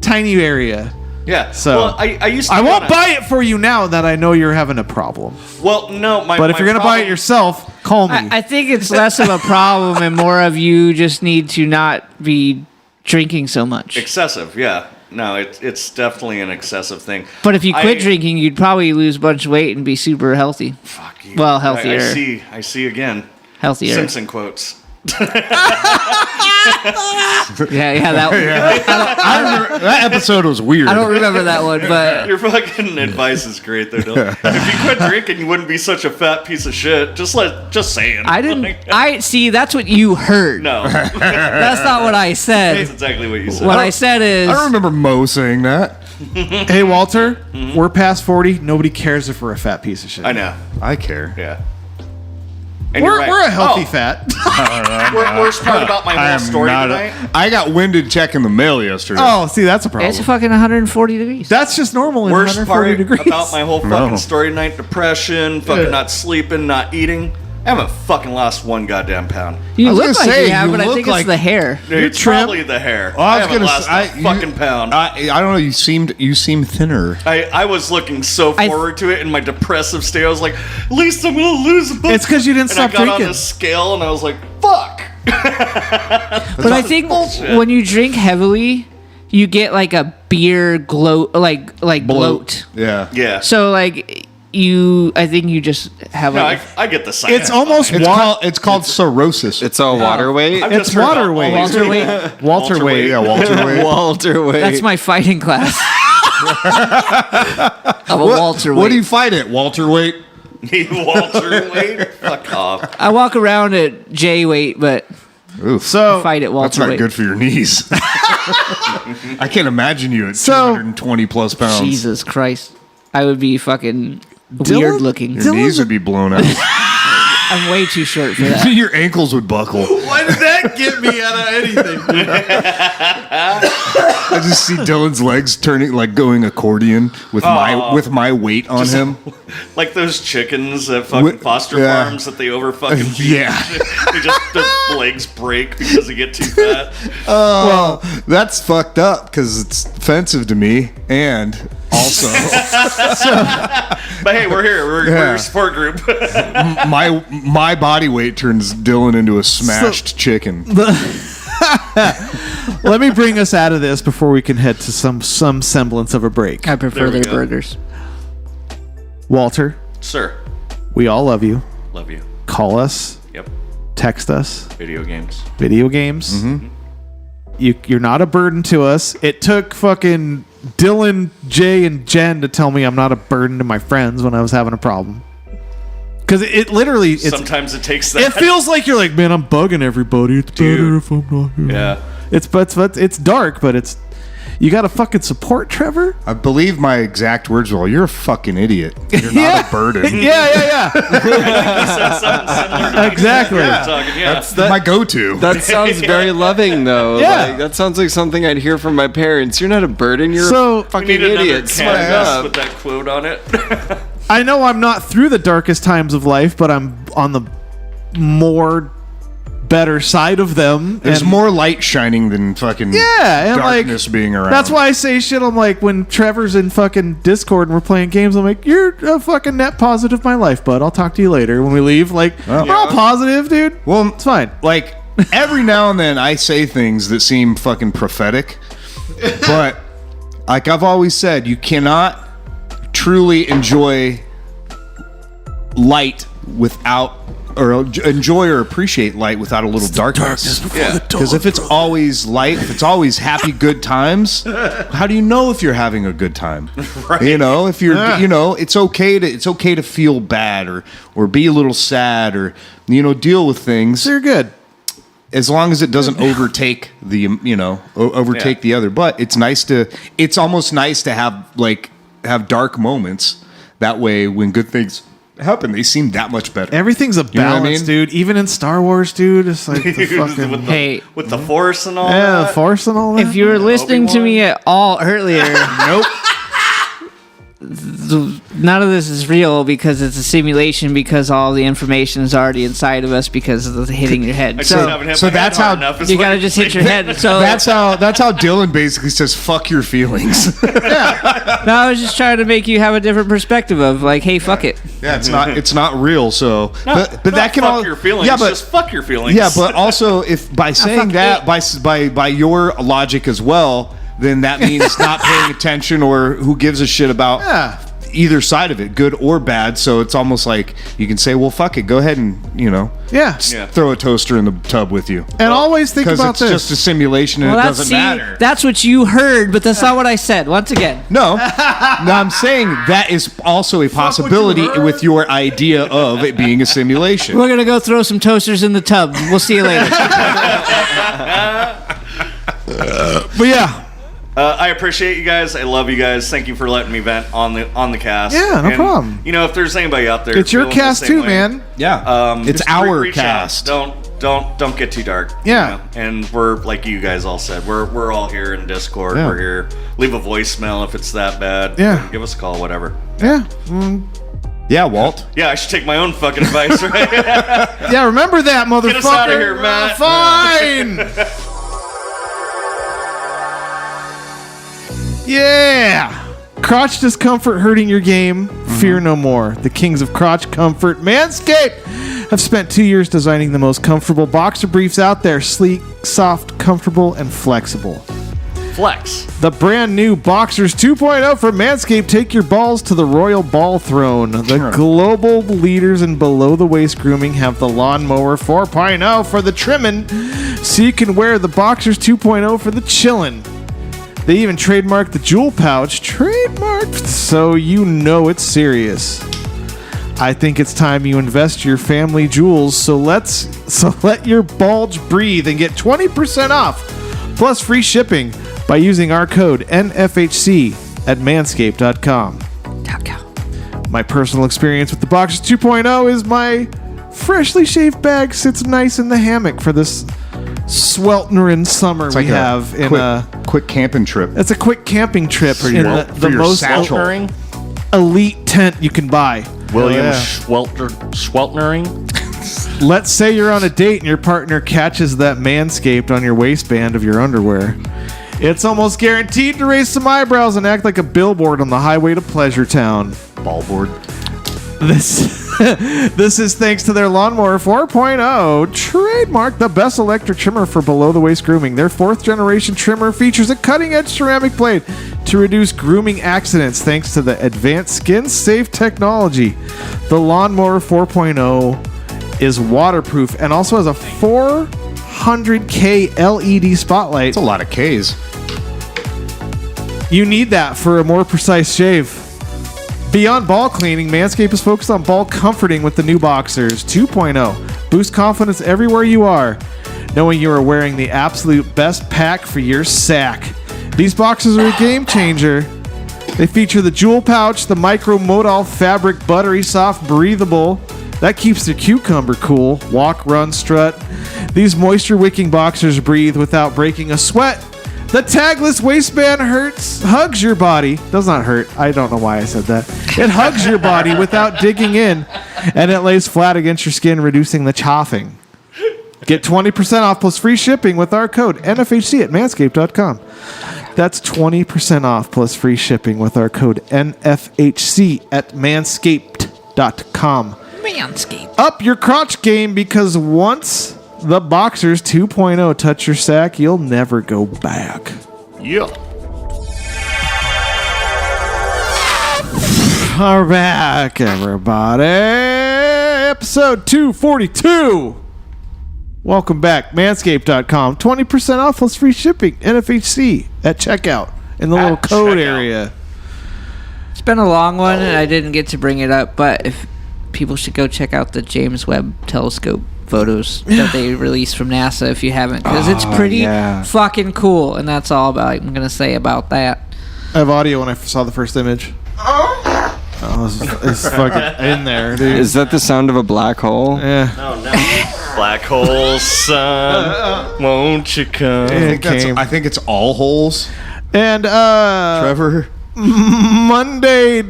area. Yeah. So well, I used to I won't buy it for you now that I know you're having a problem. Well, no, but if you're going to buy it yourself, call me. I think it's less of a problem and more of you just need to not be drinking so much. Excessive, yeah. No, it's definitely an excessive thing. But if you quit drinking, you'd probably lose a bunch of weight and be super healthy. Fuck you. Well, healthier. I see again. Healthier. Simpson quotes. I remember that episode was weird. I don't remember that one, but your fucking advice is great though. If you quit drinking, you wouldn't be such a fat piece of shit. Just saying. I didn't. I see. That's what you heard. No, that's not what I said. That's exactly what you said. What I said is. I don't remember Mo saying that. Hey Walter, we're past 40. Nobody cares if we're a fat piece of shit. I know. I care. Yeah. And We're you're right. a healthy Oh, fat. Worst part about my whole story tonight. I got winded checking the mail yesterday. Oh, see, that's a problem. It's fucking 140 degrees. That's just normal in Worst 140 part degrees. about my whole fucking story tonight: depression, fucking not sleeping, not eating. I haven't fucking lost 1 goddamn pound. You was look gonna like say, you have, you but I look think like- it's the hair. Dude, it's trim. probably the hair. Oh, I I was haven't gonna lost say, a fucking pound. I don't know. You seem thinner. I was looking so I- forward to it in my depressive state. I was like, at least I'm gonna lose a bunch. It's 'cause you didn't and stop I got drinking. on the scale and I was like, fuck. But I think when you drink heavily, you get like a beer gloat, like bloat. Yeah. Yeah. So like I think you just have No, like. I get the sign. It's almost It's called cirrhosis. It's all water weight. I've It's just heard water about weight. all these- Walter weight. Walter weight. Yeah, Walter weight. Walter weight. That's my fighting class. I'm a Walter weight. What do you fight at? Walter weight? Walter weight. Fuck off. I walk around at J weight, but Oof. So fight at That's Walter not weight. good for your knees. I can't imagine you at So- 220 plus pounds. Jesus Christ. I would be fucking weird looking. Your knees would be blown out. I'm way too short for that. Your ankles would buckle. why did that get me out of anything? I just see Dylan's legs turning, like going accordion with my weight on him. Like those chickens at fucking Wi- foster yeah. farms that they over fucking feed. Yeah. They just, their legs break because they get too fat. Well, that's fucked up because it's offensive to me, and also But hey, we're here. We're Yeah. a support group. my body weight turns Dylan into a smashed chicken. Let me bring us out of this before we can head to some semblance of a break. I prefer There we their go. burgers. Walter, Sir, we all love you. love you. Call us, Yep. text us, Video games. video games. You're not a burden to us. It took fucking Dylan, Jay, and Jen to tell me I'm not a burden to my friends when I was having a problem. Because it literally, Sometimes it takes that. it feels like you're like, man, I'm bugging everybody. It's better Dude. if I'm not here. Yeah. It's dark, but it's you got to fucking support Trevor. I believe my exact words were, "You're a fucking idiot. You're not a burden." yeah. Said something similar to Exactly. what you're talking, yeah. That's my go-to. That sounds very loving, though. Yeah. Like, that sounds like something I'd hear from my parents. You're not a burden. You're So- a We fucking need another idiot. Smarten canvas up. with that quote on it. I know I'm not through the darkest times of life, but I'm on the more better side of them. There's and more light shining than fucking and darkness being around. That's why I say shit. I'm like, when Trevor's in fucking Discord and we're playing games, I'm like, you're a fucking net positive of my life, bud. I'll talk to you later. When we leave, like, we're all positive, dude. Well, It's fine. like every now and then I say things that seem fucking prophetic, but like I've always said, you cannot truly enjoy light without, or enjoy or appreciate light without a little darkness. Because if it's always light, if it's always happy, good times, how do you know if you're having a good time? You know, if you're, you know, it's okay to feel bad or be a little sad or, you know, deal with things. So you're good. As long as it doesn't overtake the, you know, overtake the other. But it's almost nice to have dark moments. That way, when good things happen, they seem that much better. Everything's a know what I balance, mean? dude. Even in Star Wars, dude, it's like the fucking Hey, With the force and all yeah, the that. Force and all that. if you were listening to me at all earlier, Nope. none of this is real because it's a simulation because all the information is already inside of us because of the hitting your I head. just So haven't hit so my head that's hard how- enough is you what gotta you're just hit your saying. head. So That's how Dylan basically says, "Fuck your feelings." no, I was just trying to make you have a different perspective of like, hey, fuck it. Yeah, it's not real. So, but Not that can fuck all your feelings. Yeah, but just fuck your feelings. yeah, but also if by saying fuck that by your logic as well, then that means not paying attention or who gives a shit about either side of it, good or bad. So it's almost like you can say, well, fuck it, go ahead and, you know, yeah. Yeah. throw a toaster in the tub with you. And always think Because about it's this. just a simulation and Well, it that's doesn't matter. that's what you heard, but that's not what I said. Once again, No, I'm saying that is also a possibility with your idea of it being a simulation. we're gonna go throw some toasters in the tub. We'll see you later. But yeah, I appreciate you guys. I love you guys. Thank you for letting me vent on the cast. Yeah, no problem. You know, if there's anybody out there, It's your feeling the cast same too, way, man. Yeah. It's just our reach out. cast. Don't get too dark. Yeah. You know? And we're, like you guys all said, we're all here in Discord. Yeah. We're here. Leave a voicemail if it's that bad. Yeah. Give us a call, whatever. Yeah. Yeah, Walt. Yeah, I should take my own fucking advice, right? Yeah, remember that, motherfucker. Get us out of here, Matt. Fine. Yeah. Crotch discomfort hurting your game? Fear no more. The kings of crotch comfort, Manscaped, have spent 2 years designing the most comfortable boxer briefs out there. Sleek, soft, comfortable, and flexible. Flex. The brand new Boxers 2.0 from Manscaped take your balls to the royal ball throne. The global leaders in below-the-waist grooming have the Lawnmower 4.0 for the trimming, so you can wear the Boxers 2.0 for the chillin'. They even trademarked the Jewel Pouch, so you know it's serious. I think it's time you invest your family jewels, so let your bulge breathe and get 20% off, plus free shipping by using our code NFHC at manscaped.com. My personal experience with the Boxers 2.0 is my freshly shaved bag sits nice in the hammock for this sweltering summer It's like have in quick camping trip. it's a quick camping trip For in your- the for your most satchel. elite tent you can buy. William Yeah. Schweltnering. Let's say you're on a date and your partner catches that Manscaped on your waistband of your underwear. It's almost guaranteed to raise some eyebrows and act like a billboard on the highway to Pleasure Town. Ballboard. This is thanks to their Lawnmower 4.0, trademark the best electric trimmer for below-the-waist grooming. Their 4th-generation trimmer features a cutting-edge ceramic blade to reduce grooming accidents thanks to the advanced skin-safe technology. The Lawnmower 4.0 is waterproof and also has a 400K LED spotlight. It's a lot of Ks. You need that for a more precise shave. Beyond ball cleaning, Manscaped is focused on ball comforting with the new Boxers 2.0. Boost confidence everywhere you are, knowing you are wearing the absolute best pack for your sack. These boxers are a game changer. They feature the Jewel Pouch, the micro modal fabric, buttery soft, breathable. That keeps the cucumber cool. Walk, run, strut. These moisture-wicking boxers breathe without breaking a sweat. The tagless waistband hugs your body. Does not hurt. I don't know why I said that. It hugs your body without digging in, and it lays flat against your skin, reducing the chafing. Get 20% off plus free shipping with our code NFHC at manscaped.com. That's 20% off plus free shipping with our code NFHC at manscaped.com. Manscaped. Up your crotch game, because once the Boxers 2.0 touch your sack, you'll never go back. Yeah. We're back, everybody. Episode 242. Welcome back. Manscaped.com. 20% off plus free shipping. NFHC at checkout in the little code area. It's been a long one, and I didn't get to bring it up, but if people should go check out the James Webb Telescope photos that they released from NASA if you haven't, because it's pretty fucking cool, and that's all about I'm gonna say about that. I have audio when I saw the first image. It's fucking in there, dude. Is that the sound of a black hole? Yeah. Oh no. Black hole sun, won't you come? I think it's all holes. And Trevor. Monday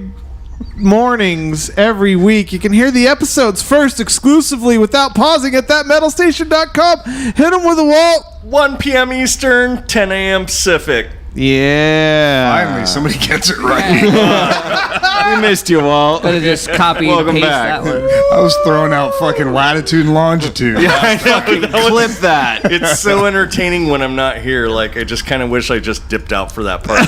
mornings every week, you can hear the episodes first exclusively without pausing at thatmetalstation.com. Hit them with a Walt. 1 p.m. Eastern, 10 a.m. Pacific. Yeah. Finally, somebody gets it right. We missed you, Walt. Better just copy and Welcome paste back. that one. I was throwing out fucking latitude and longitude. Clip that. It's so entertaining when I'm not here. Like, I just kind of wish I just dipped out for that part.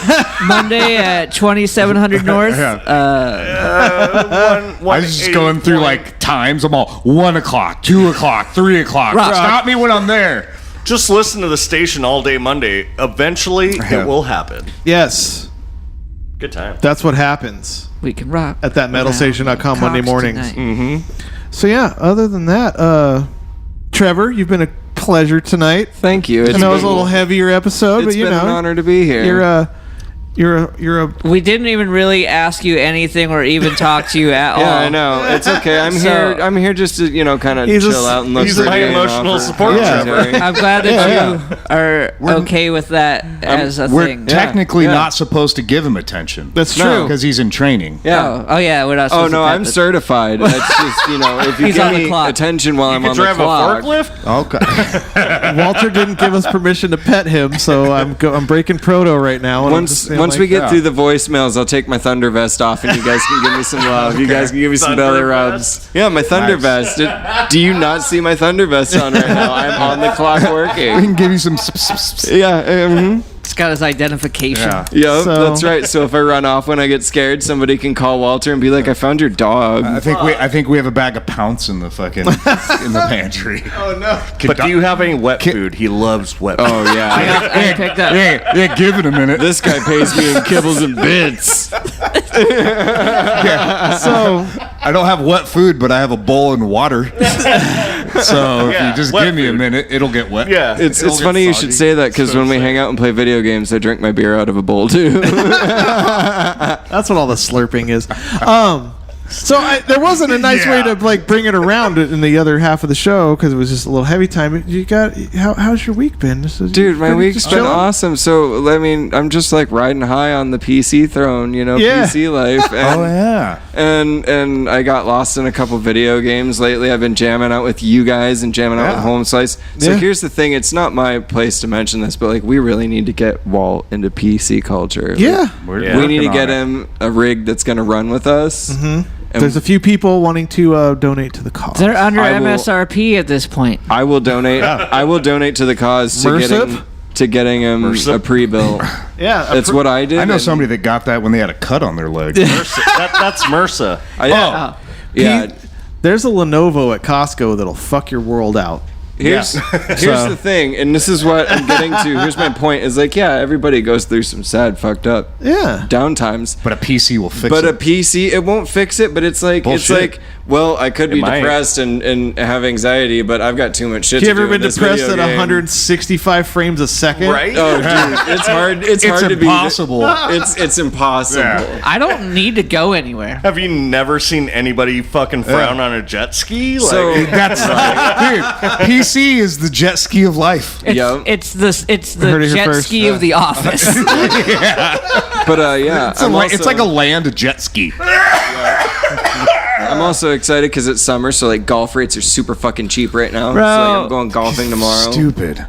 Monday at 2700 North. I was just going through like times. I'm all 1 o'clock, 2 o'clock, 3 o'clock. Stop me when I'm there. Just listen to the station all day Monday. Eventually, it will happen. Yes. Good time. That's what happens We can rock at thatmetalstation.com Monday Cox mornings. tonight. So yeah, other than that, Trevor, you've been a pleasure tonight. Thank you. I know it was a little heavier episode, but It's you been know, an honor to be here. you're a We didn't even really ask you anything or even talk to you at all. Yeah, I know. It's okay. I'm So- I'm here just to, kind of He's a- chill out and look he's for my a game emotional offer. support Yeah. Trevor. I'm glad that you are okay with that as a We're thing. technically Yeah. not supposed to give him attention. That's No. true. Because he's in training. Yeah. Oh yeah, we're not. Oh supposed no, to I'm pet certified. It's just if you He's give on the me clock. attention while I'm You on could the drive clock. a forklift? Okay. Walter didn't give us permission to pet him, so I'm breaking proto right now. And I'm just Once saying, we get yeah. through the voicemails, I'll take my thunder vest off, and you guys can give me some love. You guys can give me some belly Thunder rubs. vest? Yeah, my thunder Nice. vest. Do you not see my thunder vest on right now? I'm on the clock We working. can give you some. Yeah. It's got his identification. Yeah. Yep, So- that's right. So if I run off when I get scared, somebody can call Walter and be like, "I found your dog." I think we have a bag of Pounce in the fucking in the pantry. Oh no! But do you have any wet food? He loves wet food. Oh yeah. I picked up. Yeah, give it a minute. This guy pays me in kibbles and bits. So I don't have wet food, but I have a bowl and water. So if Yeah, you just wet give me a food. minute, it'll get wet. Yeah. It's It'll get funny you soggy. should say that because when we hang out and play video games, I drink my beer out of a bowl too. that's what all the slurping is. So there wasn't a nice way to bring it around in the other half of the show because it was just a little heavy time. You got how's your week been? Dude, my week's just been chilling? awesome. So, I mean, I'm just riding high on the PC throne, Yeah. PC life. And, Oh yeah. and I got lost in a couple video games lately. I've been jamming out with you guys and jamming out with Home Slice. So Yeah. here's the thing. It's not my place to mention this, but we really need to get Walt into PC culture. Yeah. We're We need to working get on it. him a rig that's going to run with us. Mm-hmm. There's a few people wanting to donate to the cause. They're under I will- MSRP at this point. I will donate. I will donate to the cause to getting him a pre-built. Yeah, That's what I did. I know and somebody that got that when they had a cut on their leg. That's MRSA. Yeah. Pete, there's a Lenovo at Costco that'll fuck your world out. Here's the thing, and this is what I'm getting to. Here's my point: is everybody goes through some sad, fucked up downtimes. But a PC will fix But it. a PC, it won't fix it. But it's Bullshit. well, I could be might. depressed and have anxiety, but I've got too much shit. You to ever do been in this depressed video at game. 165 frames a second? Right? Oh, dude, it's hard. It's hard to be. impossible. It's impossible. Yeah. I don't need to go anywhere. Have you never seen anybody fucking frown on a jet ski? So That's dude. PC is the jet ski of life. yeah, It's the Heard it here jet first. ski of the office. but yeah, It's like a land jet ski. I'm also excited because it's summer, so golf rates are super fucking cheap right now. Bro. So I'm going golfing tomorrow. Stupid.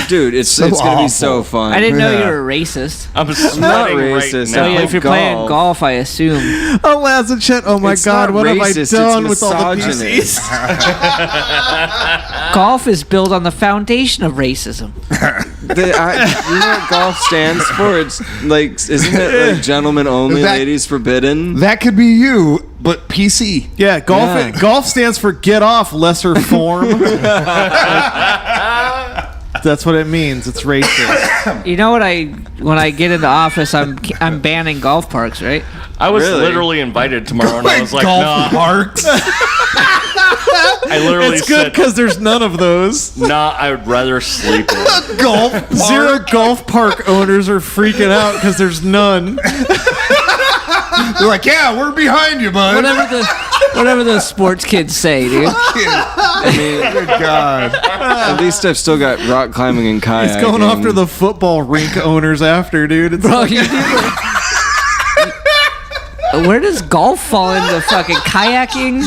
Dude, it's So gonna be so awful. fun. I didn't know you Yeah. were a racist. I'm not sweating right racist. So now. yeah, if you're playing golf. golf, I assume. Oh, Laz and Chet. Oh my It's God, not what have I racist, it's done with all the misogynist. PCs? Golf is built on the foundation of racism. You know what golf stands for? It's isn't it gentlemen only, That- ladies forbidden? That could be you, but PC. Yeah, golf. Yeah. Golf stands for get off, lesser form. That's what it means. It's racist. You know what? When I get into office, I'm banning golf parks, right? I was Really? literally invited tomorrow, and I was like, Golf nah. parks. I literally It's good said, because there's none of those. nah, I would rather sleep in. Golf park. Zero golf park owners are freaking out because there's none. They're like, yeah, we're behind you, bud. Whatever the sports kids say, dude. Good God. At least I've still got rock climbing and kayaking. It's going after the football rink owners after, dude. It's Bro, you do where does golf fall into fucking kayaking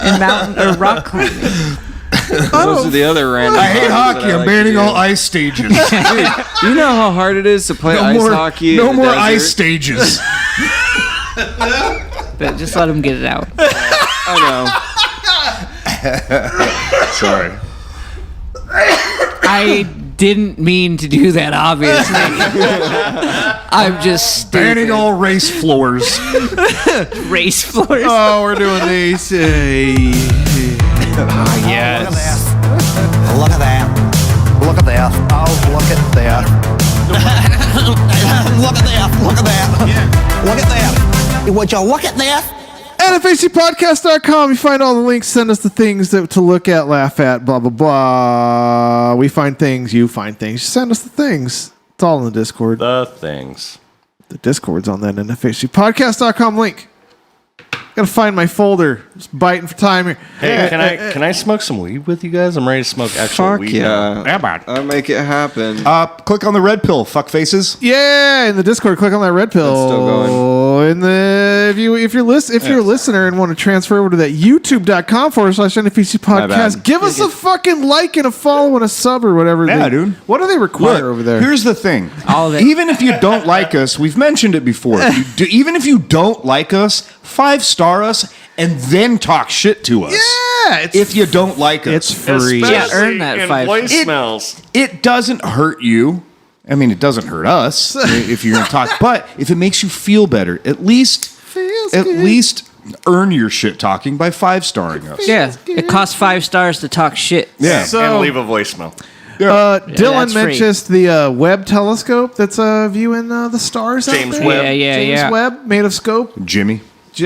and mountain or rock climbing? Those are the other random. I hate hobbies hockey. that I I'm like to banning do. all ice stages. You know how hard it is to play ice hockey. No in the more desert? ice stages. But just let them get it out. I Sorry. I didn't mean to do that, obviously. I'm just stupid. Banning all race floors. race floors. oh, we're doing these. Yes. Look at that. Look at that. Oh, look at that. look at that. Look at that. Look at that. Would you look at that? NFHCpodcast.com. You find all the links. Send us the things to look at, laugh at, blah, blah, blah. We find things. You find things. Send us the things. It's all in the Discord. The things. The Discord's on that NFHCpodcast.com link. Gotta find my folder. Just biting for time here. Hey, can I smoke some weed with you guys? I'm ready to smoke actual Fuck weed. yeah. Now. I'll make it happen. Click on the red pill, fuck faces. Yeah, in the Discord, click on that red pill. It's still going. In the if you're a listener and want to transfer over to that YouTube.com/NFHC My bad. podcast, give us a fucking like and a follow and a sub or whatever. Yeah, dude. What do they require Look, over there? Here's the thing. All of it. Even if you don't like us, we've mentioned it before. Even if you don't like us, 5-star us and then talk shit to us. Yeah, If you don't like us. it's free. Yeah, earn that in 5. voicemails. It doesn't hurt you. I mean, it doesn't hurt us if you're going to talk. But if it makes you feel better, at least earn your shit talking by 5-starring us. Yeah, it costs 5 stars to talk shit. Yeah. So- And leave a voicemail. Dylan that's free. mentioned the Webb telescope that's viewing the stars. James out there. Webb. Yeah. James Webb, made of scope. Jimmy.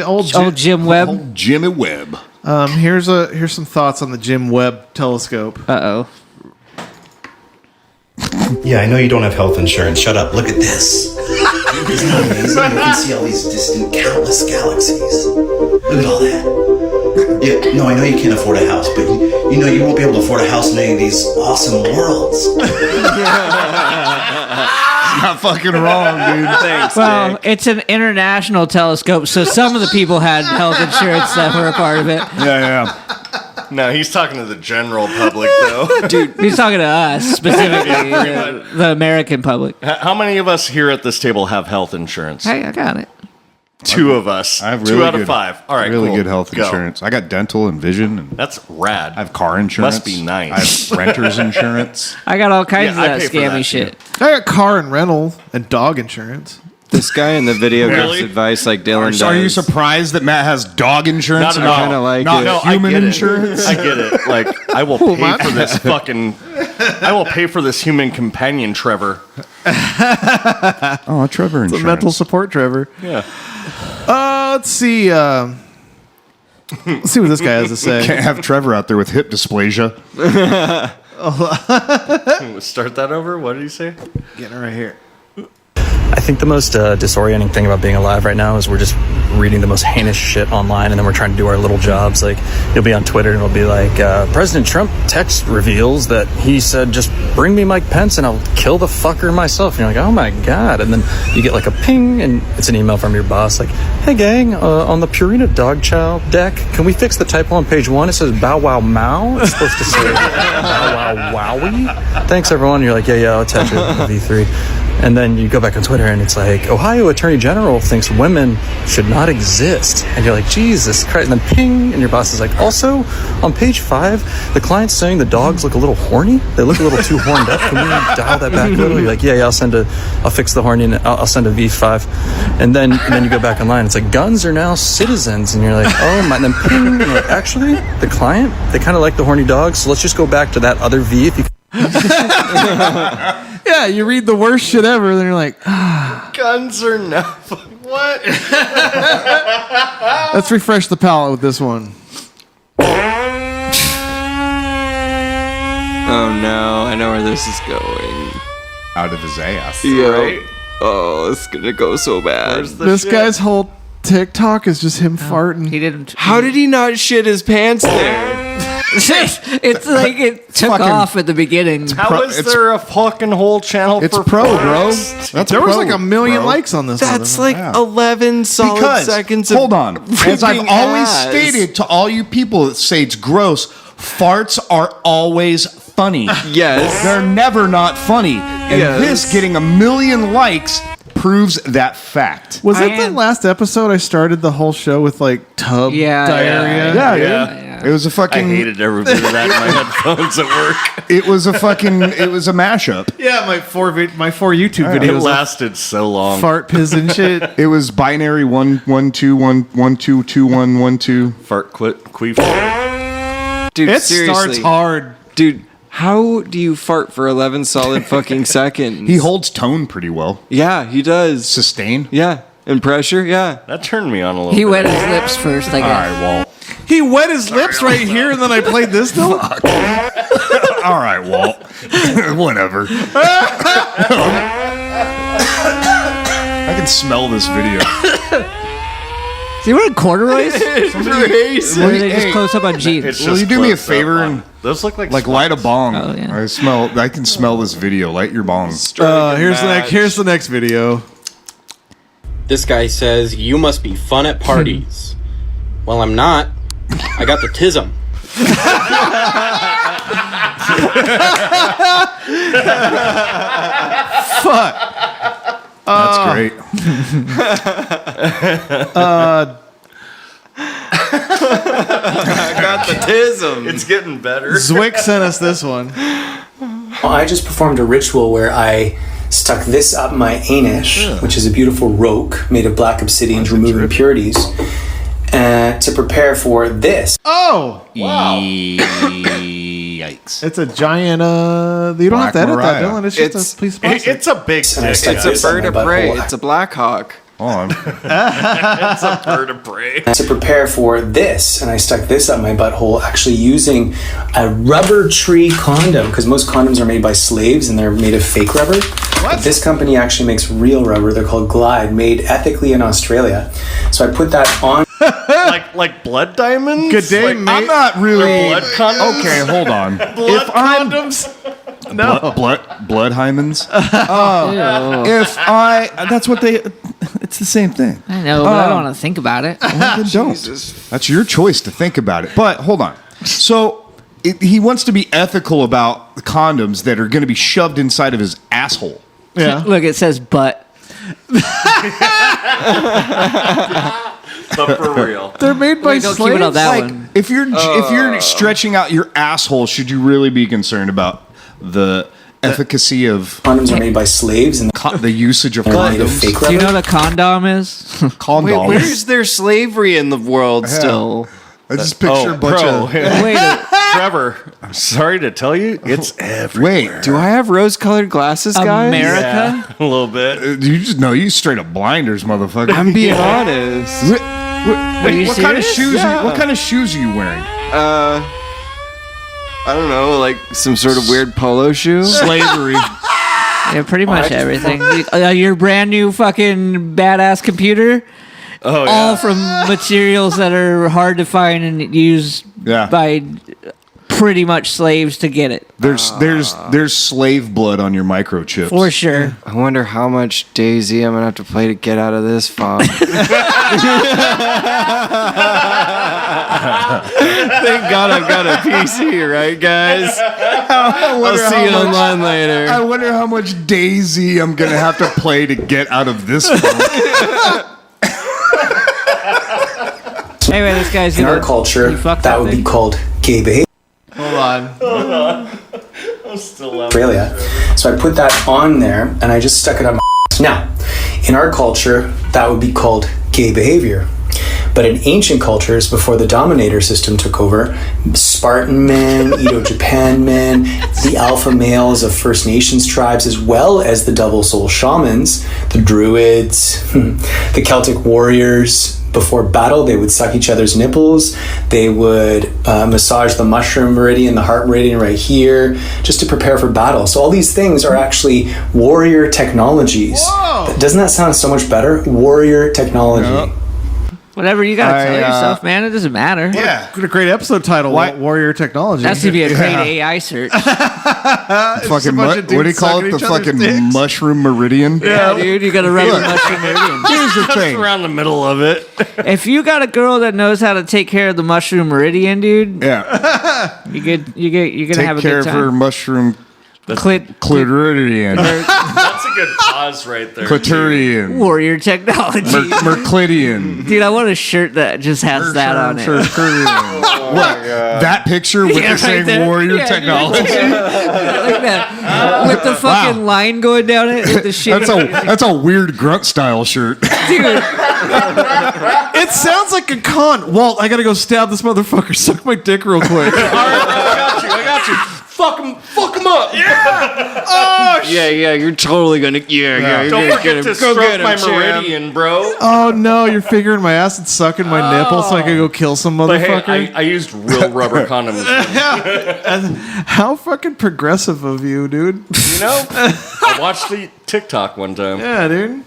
Old Jim Webb. Jimmy Webb. Here's some thoughts on the Jim Webb telescope. Uh-oh. Yeah, I know you don't have health insurance. Shut up. Look at this. Isn't it amazing? You can see all these distant, countless galaxies. Look at all that. Yeah, no, I know you can't afford a house, but you know you won't be able to afford a house in any of these awesome worlds. Not fucking wrong, dude. Thanks, Well, Dick. it's an international telescope, so some of the people had health insurance that were a part of it. Yeah. No, he's talking to the general public, though. He's talking to us, specifically, the American public. How many of us here at this table have health insurance? Hey, I got it. 2 of us. I have 2 really out of good, 5. All right, really cool. good health Go. insurance. I got dental and vision, and That's rad. I have car insurance. Must be nice. I have renter's insurance. I got all kinds Yeah, I of that pay for scammy that, shit. I got car and rental and dog insurance. This guy in the video Really? gives advice like Dylan does. Are you surprised that Matt has dog insurance? Not at all. and kinda like not it. No, human I get insurance. It. I get it. Like, I will pay for this fucking... I will pay for this human companion, Trevor. Oh, Trevor insurance. The mental support, Trevor. Yeah. Let's see. Let's see what this guy has to say. Can't have Trevor out there with hip dysplasia. Start that over? What did he say? Getting it right here. I think the most disorienting thing about being alive right now is we're just reading the most heinous shit online, and then we're trying to do our little jobs. Like, you'll be on Twitter and it'll be like, President Trump text reveals that he said, just bring me Mike Pence and I'll kill the fucker myself. And you're like, oh my God. And then you get like a ping and it's an email from your boss like, hey gang, on the Purina dog chow deck, can we fix the typo on page 1? It says bow wow mow. It's supposed to say bow wow wowie. Thanks everyone. And you're like, yeah, I'll attach it to V3. And then you go back on Twitter and it's like, Ohio Attorney General thinks women should not exist. And you're like, Jesus Christ. And then ping, and your boss is like, also, on page 5, the client's saying the dogs look a little horny. They look a little too horned up. Can we dial that back a little? You're like, yeah, I'll fix the horny and I'll send a V5. And then you go back online. It's like, guns are now citizens. And you're like, oh my, and then ping, and you're like, actually, the client, they kind of like the horny dogs. So let's just go back to that other V if you Yeah, you read the worst shit ever, then you're like, Guns are no... What? let's refresh the palate with this one. Oh no, I know where this is going. Out of his ass. Yeah. Right? Oh, it's gonna go so bad. Where's the This shit? guy's whole TikTok is just him farting. He didn't. How did he not shit his pants there? It's like it took fucking- off at the beginning. How is there a fucking whole channel It's for pro, bro. farts? That's There was pro, like 1,000,000 bro. likes on this. That's one. like 11 solid Because, seconds of hold on. As I've ripping always ass. stated to all you people that say it's gross, farts are always funny. Yes. They're never not funny. And Yes. this getting 1,000,000 likes proves that fact. Was it I the am- last episode I started the whole show with like tub diarrhea? Yeah, Yeah. dude. It was a I fucking. hated every bit of that in my headphones at work. It was a fucking. It was a mashup. Yeah, my four YouTube It videos. lasted so long. Fart, piss, and shit. It was binary 1-1-2-1-1-2-2-1-1-2. Fart queef. Dude, It seriously. starts hard. Dude, how do you fart for 11 solid fucking seconds? He holds tone pretty well. Yeah, he does. Sustain. Yeah. And pressure, yeah. That turned me on a little He bit. wet his lips first, I All guess. right, Walt. He wet his lips right here, and then I played this note. All right, Walt. Whatever. I can smell this video. Is he wearing corduroys? Or are they just Hey. close up on jeans? It's Will just you do me a close up favor on- and those look like light a bong? Oh, yeah. I can smell this video. Light your bong. Here's the next video. This guy says, you must be fun at parties. Well, I'm not. I got the tism. Fuck. That's great. I got the tism. It's getting better. Zwick sent us this one. I just performed a ritual where I stuck this up my anus, which is a beautiful roque made of black obsidian to remove impurities, to prepare for this. Oh! Wow. Yikes. It's a giant, you don't have to edit that, Dylan. It's just a piece of plastic. It's a big And I dick. stuck It's a this up bird my of prey. butthole It's a Black Hawk. Oh, It's a bird of prey. to prepare for this, and I stuck this up my butthole actually using a rubber tree condom, because most condoms are made by slaves and they're made of fake rubber. But this company actually makes real rubber. They're called Glide, made ethically in Australia. So I put that on. like blood diamonds? Good day, Like, mate. I'm not really. blood condoms? Okay, hold on. Blood condoms? No. Blood hymens. That's what they. It's the same thing. I know, but I don't want to think about it. Then don't. That's your choice to think about it. But hold on. So he wants to be ethical about condoms that are going to be shoved inside of his asshole. Yeah. Look, it says butt. But for real. They're made by Wait, don't slaves? keep it on that Like, one. if you're stretching out your asshole, should you really be concerned about the efficacy of Condoms are made by slaves and the usage of they're made of condoms? fake Do rubber. you know what a condom is? Condoms. Wait, where's there slavery in the world still? I just picture a bunch of. Wait, Trevor, I'm sorry to tell you, it's everywhere. Wait, Do I have rose-colored glasses, guys? America? Yeah, a little bit. you just no, you straight up blinders, motherfucker. I'm being honest. Are you What kind of serious? shoes? Yeah. What kind of shoes are you wearing? I don't know, like some sort of weird polo shoe. Slavery. Yeah, pretty much everything. Your brand new fucking badass computer, Oh, yeah. all from materials that are hard to find and use Yeah. by pretty much slaves to get it. There's slave blood on your microchips. For sure. I wonder how much Daisy I'm gonna have to play to get out of this fog. Thank God I've got a PC, right, guys? I'll see you online later. I wonder how much Daisy I'm gonna have to play to get out of this one. Anyway, this guy's In gonna. our culture, you fucked that that would be thing. called gay behavior. Hold on. I'm still laughing. Australia. So I put that on there and I just stuck it on my ass. Now, in our culture, that would be called gay behavior. But in ancient cultures, before the dominator system took over, Spartan men, Edo-Japan men, the alpha males of First Nations tribes, as well as the double soul shamans, the druids, the Celtic warriors, before battle, they would suck each other's nipples. They would massage the mushroom meridian, the heart meridian right here, just to prepare for battle. So all these things are actually warrior technologies. Whoa! Doesn't that sound so much better? Warrior technology. Whatever you gotta tell yourself, man. It doesn't matter. Yeah. Got a great episode title, Warrior Technology. That's to be a great AI search. Fucking bunch of what do you dudes call sucking it? The each other's fucking dicks. mushroom meridian? Yeah, dude, you gotta rub the mushroom meridian. Here's the Just thing. around the middle of it. If you got a girl that knows how to take care of the mushroom meridian, dude, Yeah. you're gonna have a Take care good of her time. mushroom clitoridian. That's a good pause right there. Clitoridian. Warrior technology. Merclidian. Dude, I want a shirt that just has that on it. What? That picture with Yeah, the saying right there. warrior Yeah, dude. technology? Like that. With the fucking line going down it with the shit. That's a weird grunt style shirt. Dude, It sounds like a con. Walt, I gotta go stab this motherfucker. Suck my dick real quick. I got you. fuck him up. Yeah, you're totally gonna. You're Don't gonna forget get to him. Go stroke get him, my champ. meridian, bro. Oh no, you're fingering my ass and sucking my nipple so I can go kill some But motherfucker. hey, I used real rubber condoms. How fucking progressive of you, dude. You know, I watched the TikTok one time. Yeah, dude.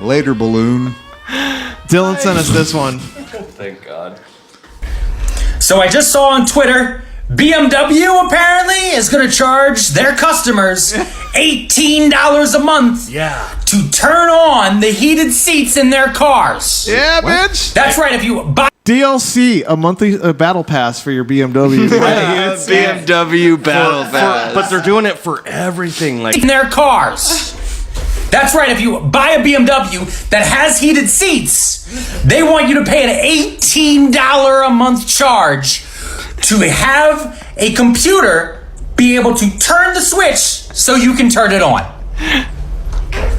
Later, balloon. Dylan sent us this one. Thank God. So I just saw on Twitter, BMW apparently is going to charge their customers $18 a month to turn on the heated seats in their cars. Yeah, bitch. That's right. If you buy DLC, a monthly battle pass for your BMW. BMW battle pass. But they're doing it for everything. Like in their cars. That's right. If you buy a BMW that has heated seats, they want you to pay an $18 a month charge to have a computer be able to turn the switch so you can turn it on.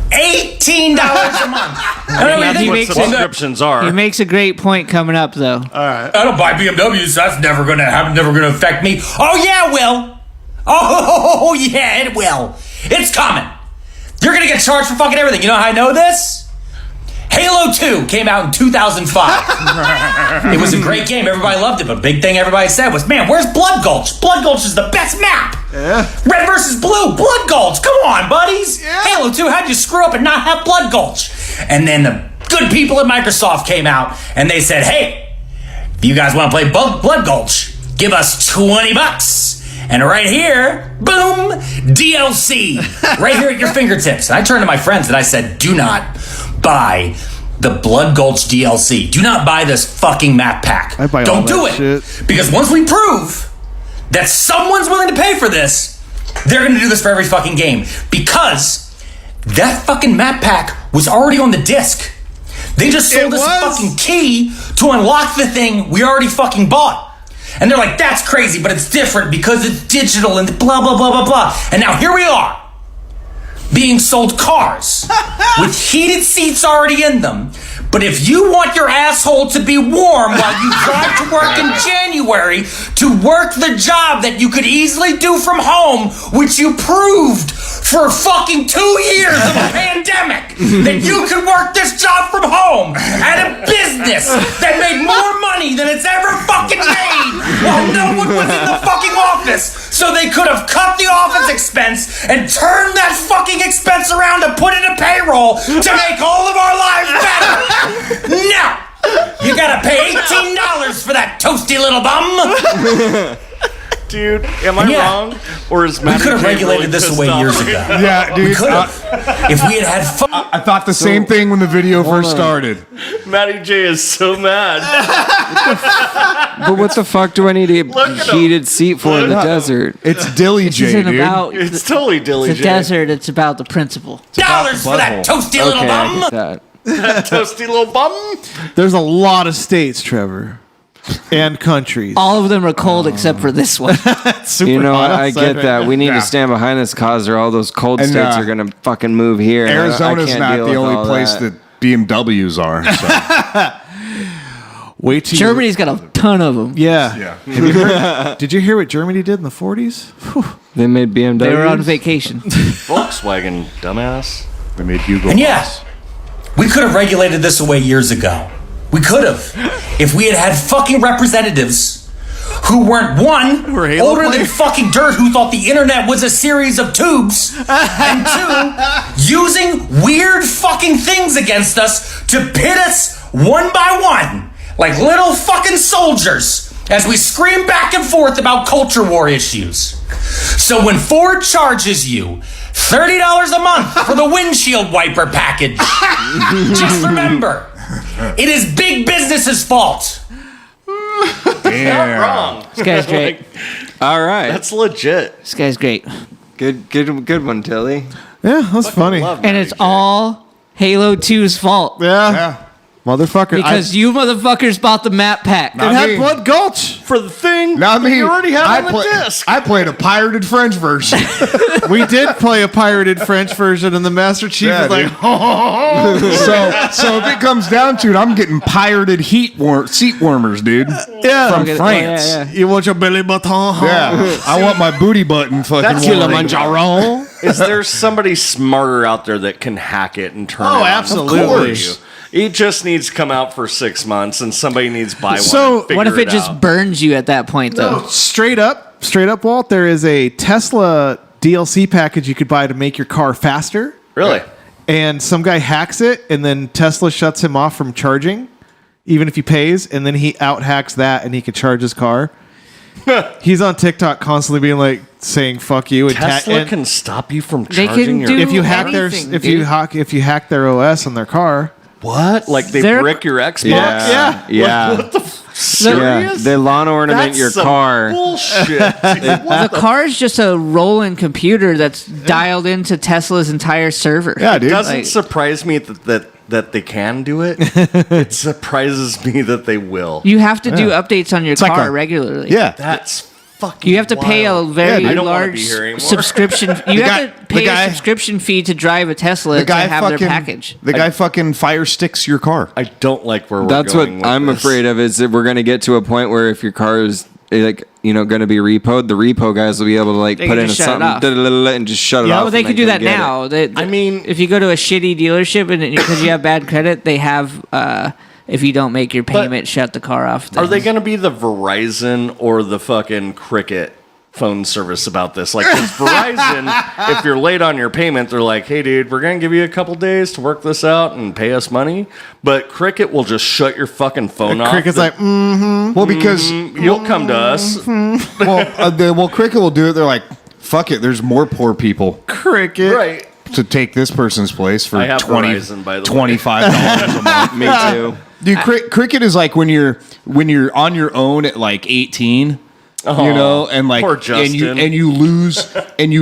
$18 a month. That's what subscriptions are. He makes a great point coming up, though. All right. I don't buy BMWs, so that's never gonna affect me. Oh yeah, it will. Oh yeah, it will. It's coming. You're gonna get charged for fucking everything. You know how I know this? Halo 2 came out in 2005. It was a great game. Everybody loved it, but big thing everybody said was, man, where's Blood Gulch? Blood Gulch is the best map. Yeah. Red versus Blue, Blood Gulch. Come on, buddies. Yeah. Halo 2, how'd you screw up and not have Blood Gulch? And then the good people at Microsoft came out and they said, hey, if you guys want to play Blood Gulch, give us $20. And right here, boom, DLC. Right here at your fingertips. And I turned to my friends and I said, do not buy the Blood Gulch DLC. Do not buy this fucking map pack. Don't do it. Shit. Because once we prove that someone's willing to pay for this, they're going to do this for every fucking game. Because that fucking map pack was already on the disc. They just sold us a fucking key to unlock the thing we already fucking bought. And they're like, that's crazy, but it's different because it's digital and blah, blah, blah, blah, blah. And now here we are, being sold cars with heated seats already in them. But if you want your asshole to be warm while you drive to work in January to work the job that you could easily do from home, which you proved for fucking 2 years of a pandemic, that you could work this job from home at a business that made more money than it's ever fucking made while no one was in the fucking office, so they could have cut the office expense and turned that fucking expense around to put in a payroll to make all of our lives better. No! You gotta pay $18 for that toasty little bum! Dude, am I wrong? Or is Matty We could have J regulated really this pissed away off? years ago. Yeah, dude. We could have. If we had had fun. I thought the same thing when the video first started. Matty J is so mad. But what the fuck do I need a heated seat for in the desert? It's Dilly This J, isn't dude. about It's totally Dilly the J. desert. It's about the principle. Dollars for that toasty little Okay, I bum! get that. Toasty little bum. There's a lot of states, Trevor, and countries. All of them are cold except for this one. Super You know, hot I outside get right that. now. We need to stand behind this cause, or all those cold And, states are gonna fucking move here. and I Arizona's can't not deal the with only all place that BMWs are. So. Wait till Germany's got a ton of them. Yeah. Have you heard, did you hear what Germany did in the 40s? They made BMW. They were on vacation. Volkswagen, dumbass. They made Hugo And Boss. yeah, we could have regulated this away years ago. We could have. If we had had fucking representatives who weren't, one, older than fucking dirt, who thought the internet was a series of tubes, and two, using weird fucking things against us to pit us one by one, like little fucking soldiers, as we scream back and forth about culture war issues. So when Ford charges you $30 a month for the windshield wiper package, just remember, it is big business's fault. Not wrong. This guy's great. All right, That's legit. This guy's great. good one, Tilly. Yeah, that's funny. Love And it's all Halo 2's fault. Yeah. Motherfucker. Because you motherfuckers bought the map pack. It had Blood Gulch. For the thing, Not me. you already had on the disc. I played a pirated French version. We did play a pirated French version, and the Master Chief was like, so if it comes down to it, I'm getting pirated seat warmers, dude. yeah, From France. Yeah. You want your belly button? Yeah, I want my booty button fucking That's warm. Kilimanjaro. Is there somebody smarter out there that can hack it and turn it on? absolutely. Of course. It just needs to come out for 6 months, and somebody needs to buy one. So, and What if figure it just out. burns you at that point, though? Straight up, Walt, there is a Tesla DLC package you could buy to make your car faster. Really? And some guy hacks it, and then Tesla shuts him off from charging, even if he pays, and then he out-hacks that, and he can charge his car. He's on TikTok constantly being like, saying "fuck you." And Tesla can stop you from They charging can your do if you hack anything, their dude. if you hack their OS on their car. What? Like they They're- brick your Xbox? Yeah. What the serious? They lawn ornament That's your some car. bullshit. The car is just a rolling computer that's dialed into Tesla's entire server. Yeah, dude. It doesn't Like- surprise me that they can do it. It surprises me that they will. You have to do updates on your like car a- regularly. Yeah. That's fucking You have to pay a wild. very I don't wanna large be here anymore. subscription. You guy- have to pay the guy- a subscription fee to drive a Tesla The guy to have their package. The guy fucking fire sticks your car. I don't like where we're That's what going with I'm this. afraid of. Is that we're going to get to a point where if your car is going to be repoed, the repo guys will be able to They put can in just shut it off. something and just shut it Yeah, off. well, they and could do come that get it. now. I mean- if you go to a shitty dealership and because you have bad credit, they have. If you don't make your payment, shut the car off. Are they going to be the Verizon or the fucking Cricket phone service about this? Like, 'cause Verizon, if you're late on your payment, they're like, hey, dude, we're going to give you a couple days to work this out and pay us money. But Cricket will just shut your fucking phone off. Cricket's like, Well, because You'll come to us. well, Cricket will do it. They're like, fuck it. There's more poor people Cricket. Right. to take this person's place for I have Verizon, by the way. $25 a month. Me too. Dude, Cricket is like when you're on your own at like 18. You know, and like, poor and you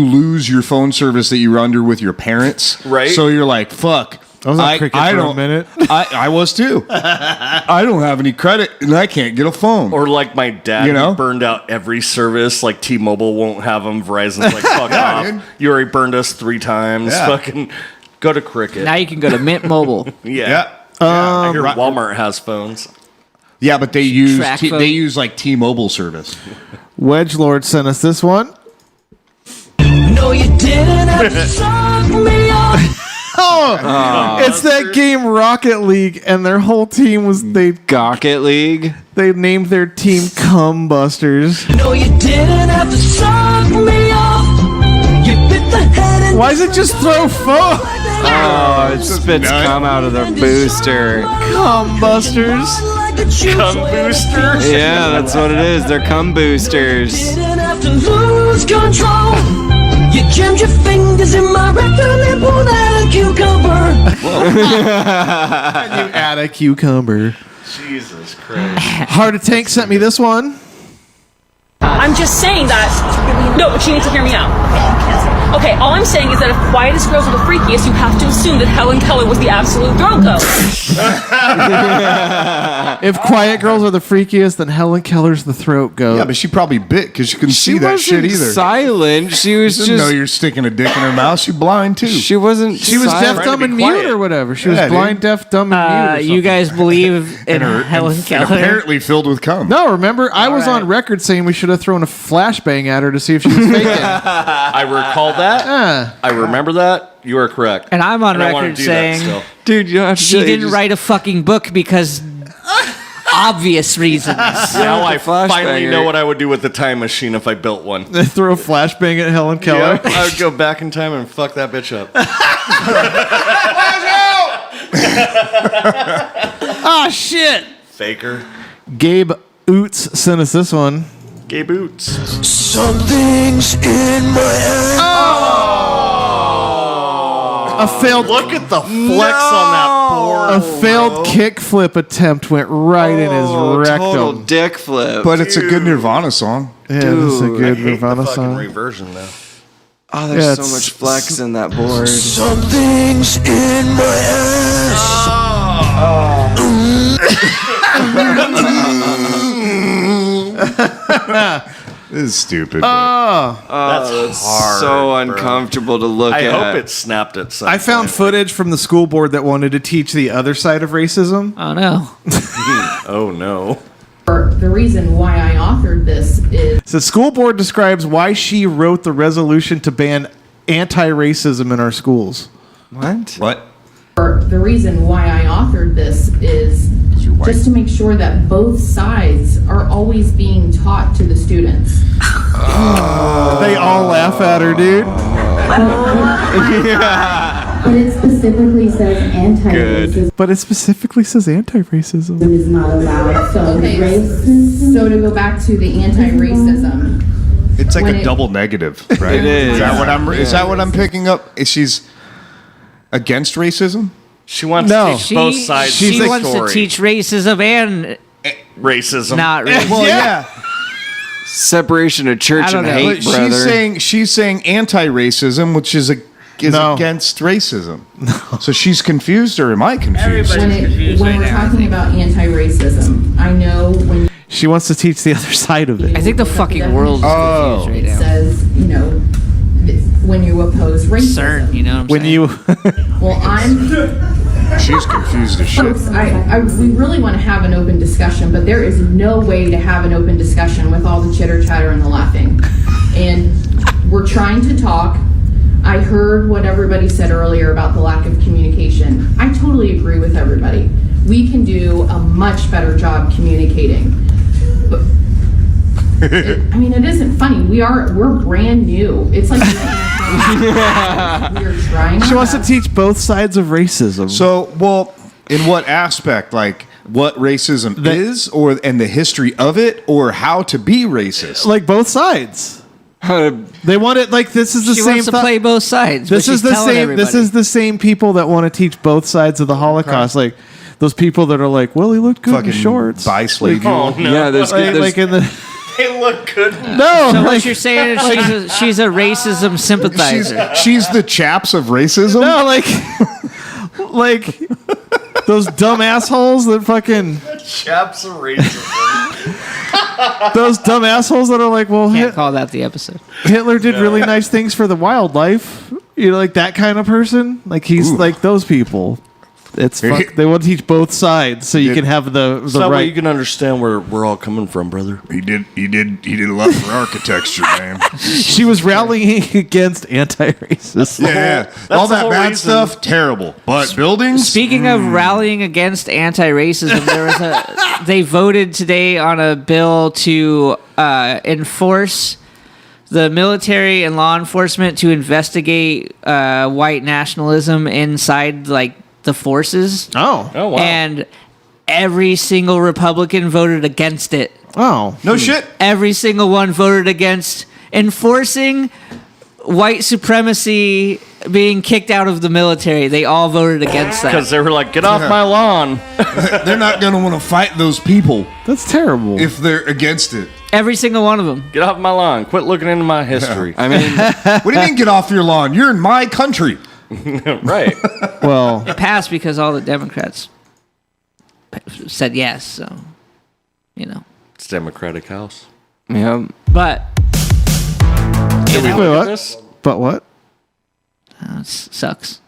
lose your phone service that you were under with your parents, Right. So you're like, fuck. I was on Cricket for a minute. I was too. I don't have any credit, and I can't get a phone. Or like my dad, You know? he burned out every service. Like T-Mobile won't have them. Verizon's like, fuck off. dude. You already burned us 3 times. Yeah. Fucking go to Cricket. Now you can go to Mint Mobile. Yeah. Yeah. I hear Walmart has phones. Yeah, but they use Track phone. they use like T-Mobile service. Wedgelord sent us this one. No, you didn't have to suck me off. It's that game Rocket League, and their whole team was Gocket League. They named their team Cumbusters. No, you didn't have to suck me off. You bit the head and Why does it just throw foam? Oh, it spits cum out of the booster. Cumbusters. Cum booster? Yeah, that's what it is. They're cum boosters. didn't have to lose control. You jammed your fingers in my rectum and pulled out a cucumber. You add a cucumber. Jesus Christ. Heart of Tank sent me this one. I'm just saying that. No, but you need to hear me out. Okay, all I'm saying is that if Quietest Girls were the freakiest, you have to assume that Helen Keller was the absolute throat goat. If Quiet Girls are the freakiest, then Helen Keller's the throat goat. Yeah, but she probably bit because you couldn't see that shit either. Silent. She was Didn't know just. you're sticking a dick in her mouth. She blind too. She wasn't. She was silent. deaf, dumb, and mute or whatever. She was Yeah, dude. blind, deaf, dumb, and mute. Or You something. guys believe in Helen and Keller? apparently filled with cum. No, remember, I was on record saying we should have thrown a flashbang at her to see if she was faking. I recall that. I remember that. You are correct. And I'm on And I wanna record do that saying, still. Dude, you don't have to she say, didn't just- write a fucking book because obvious reasons. Now I flashbang finally her. know what I would do with the time machine if I built one. They throw a flashbang at Helen Keller. Yeah, I would go back in time and fuck that bitch up. Ah, shit. Faker. Gabe Oots sent us this one. Gay boots. Something's in my head. A failed Look at the flex on that board. A failed kickflip attempt went right in his Total rectum. dick flip. But it's a good Nirvana song. Yeah, this is a Dude, good Hate the Nirvana fucking song. reversion though. Oh, there's Yeah, so it's- much flex in that board. Something's in my ass. This is stupid. That's hard, so bro. uncomfortable to look at. I hope it snapped at some I found point. footage from the school board that wanted to teach the other side of racism. Oh no. Oh no. The reason why I authored this is So the school board describes why she wrote the resolution to ban anti-racism in our schools. What? the reason why I authored this is just to make sure that both sides are always being taught to the students. They all laugh at her, dude. But it specifically says anti-racism. But it specifically says anti-racism. Is not allowed. So Okay, racism. so to go back to the anti-racism. It's like When a it- double negative, right? It is. Is that what I'm picking up? Is she's against racism? She wants No. to teach both sides. She of the wants story. to teach racism and racism. not racism. Well, yeah. Separation of church I don't and know. hate, But brother. she's saying anti-racism, which is No. against racism. So she's confused, or am I confused? When we're talking about anti-racism, I know when She wants to teach the other side of it. I think the fucking world is confused right it now. says, when you oppose racism. CERN, you know what I'm When saying? you Well, She's confused as shit. folks, we really want to have an open discussion, but there is no way to have an open discussion with all the chitter chatter and the laughing. And we're trying to talk. I heard what everybody said earlier about the lack of communication. I totally agree with everybody. We can do a much better job communicating. But it isn't funny. We're brand new. It's like we're trying. she wants to teach both sides of racism. So, well, in what aspect? Like what racism is, and the history of it, or how to be racist? like both sides. They want it like this is the She same. wants to play both sides. This but is she's the telling same. everybody. This is the same people that want to teach both sides of the Holocaust. Like those people that are like, well, he looked good Fucking in shorts. bi-slave. Oh no. Yeah, there's Like in the They look good. no. So like, what you're saying is she's a racism sympathizer. She's the chaps of racism. no, like those dumb assholes that fucking Chaps are racism. those dumb assholes that are like, well, Can't call that the episode. Hitler did really nice things for the wildlife. You know, like that kind of person. Like he's like those people. It's they want to teach both sides so you can have the It's that way you right. can understand where we're all coming from, brother. He did a lot for architecture, man. She was rallying against anti-racism. Yeah, all the that whole bad reason. stuff, terrible. But buildings. Speaking of rallying against anti-racism, they voted today on a bill to enforce the military and law enforcement to investigate white nationalism inside the forces. Oh wow. And every single Republican voted against it. Oh. No shit. Every single one voted against enforcing white supremacy being kicked out of the military. They all voted against that. Because they were like, get off my lawn. They're not going to want to fight those people That's terrible. if they're against it. Every single one of them. Get off my lawn. Quit looking into my history. I mean, What do you mean, get off your lawn? You're in my country. Right. Well, It passed because all the Democrats said yes, so, It's Democratic House. yeah. But Did we wait, look what? at this? But what? it sucks.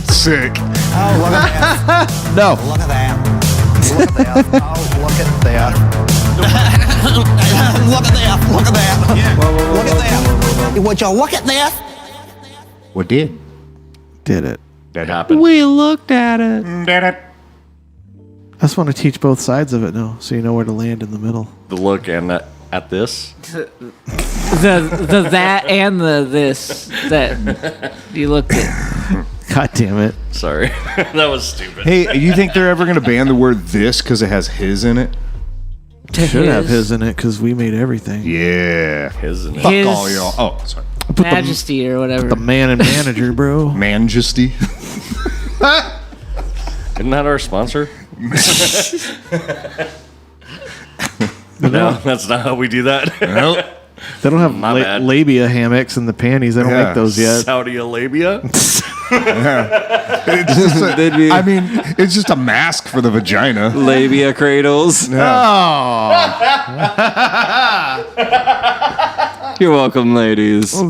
Sick. Oh, look at that. No. Look at that. Look at that. Oh, look at that. Look at that. Look at that. Look at that. Would you look at that? What did? Did it? That happened. We looked at it. Did it? I just want to teach both sides of it now, so you know where to land in the middle. The look and at this. The that and the this that you looked at. God damn it. Sorry. That was stupid. Hey, you think they're ever going to ban the word "this" because it has "his" in it? Should have his in it because we made everything. Yeah. His and Fuck His- all y'all. Oh, sorry. Majesty or whatever. The man and manager, bro. Majesty. Isn't that our sponsor? No, that's not how we do that. Nope. They don't have My bad. labia hammocks in the panties. They don't make those yet. Saudi Arabia. It's just it's just a mask for the vagina. Labia cradles. Yeah. Oh. You're welcome, ladies. It's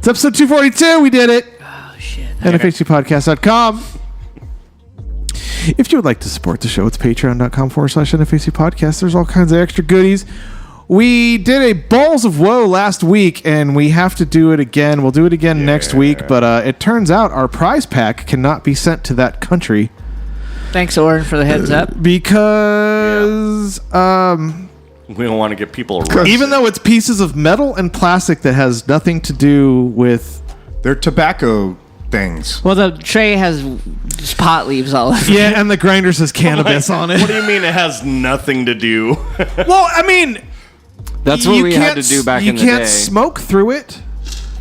episode 242. We did it. Oh, shit. NFHCpodcast.com. If you would like to support the show, it's patreon.com/NFHC podcast. There's all kinds of extra goodies. We did a Balls of Woe last week, and we have to do it again. We'll do it again next week, but it turns out our prize pack cannot be sent to that country. Thanks, Oren, for the heads up. Because we don't want to get people arrested. Even though it's pieces of metal and plastic that has nothing to do with... They're tobacco things. Well, the tray has just pot leaves all over. Yeah, and the grinder says cannabis on it. What do you mean it has nothing to do? Well, I mean... That's what we had to do back in the day. You can't smoke through it.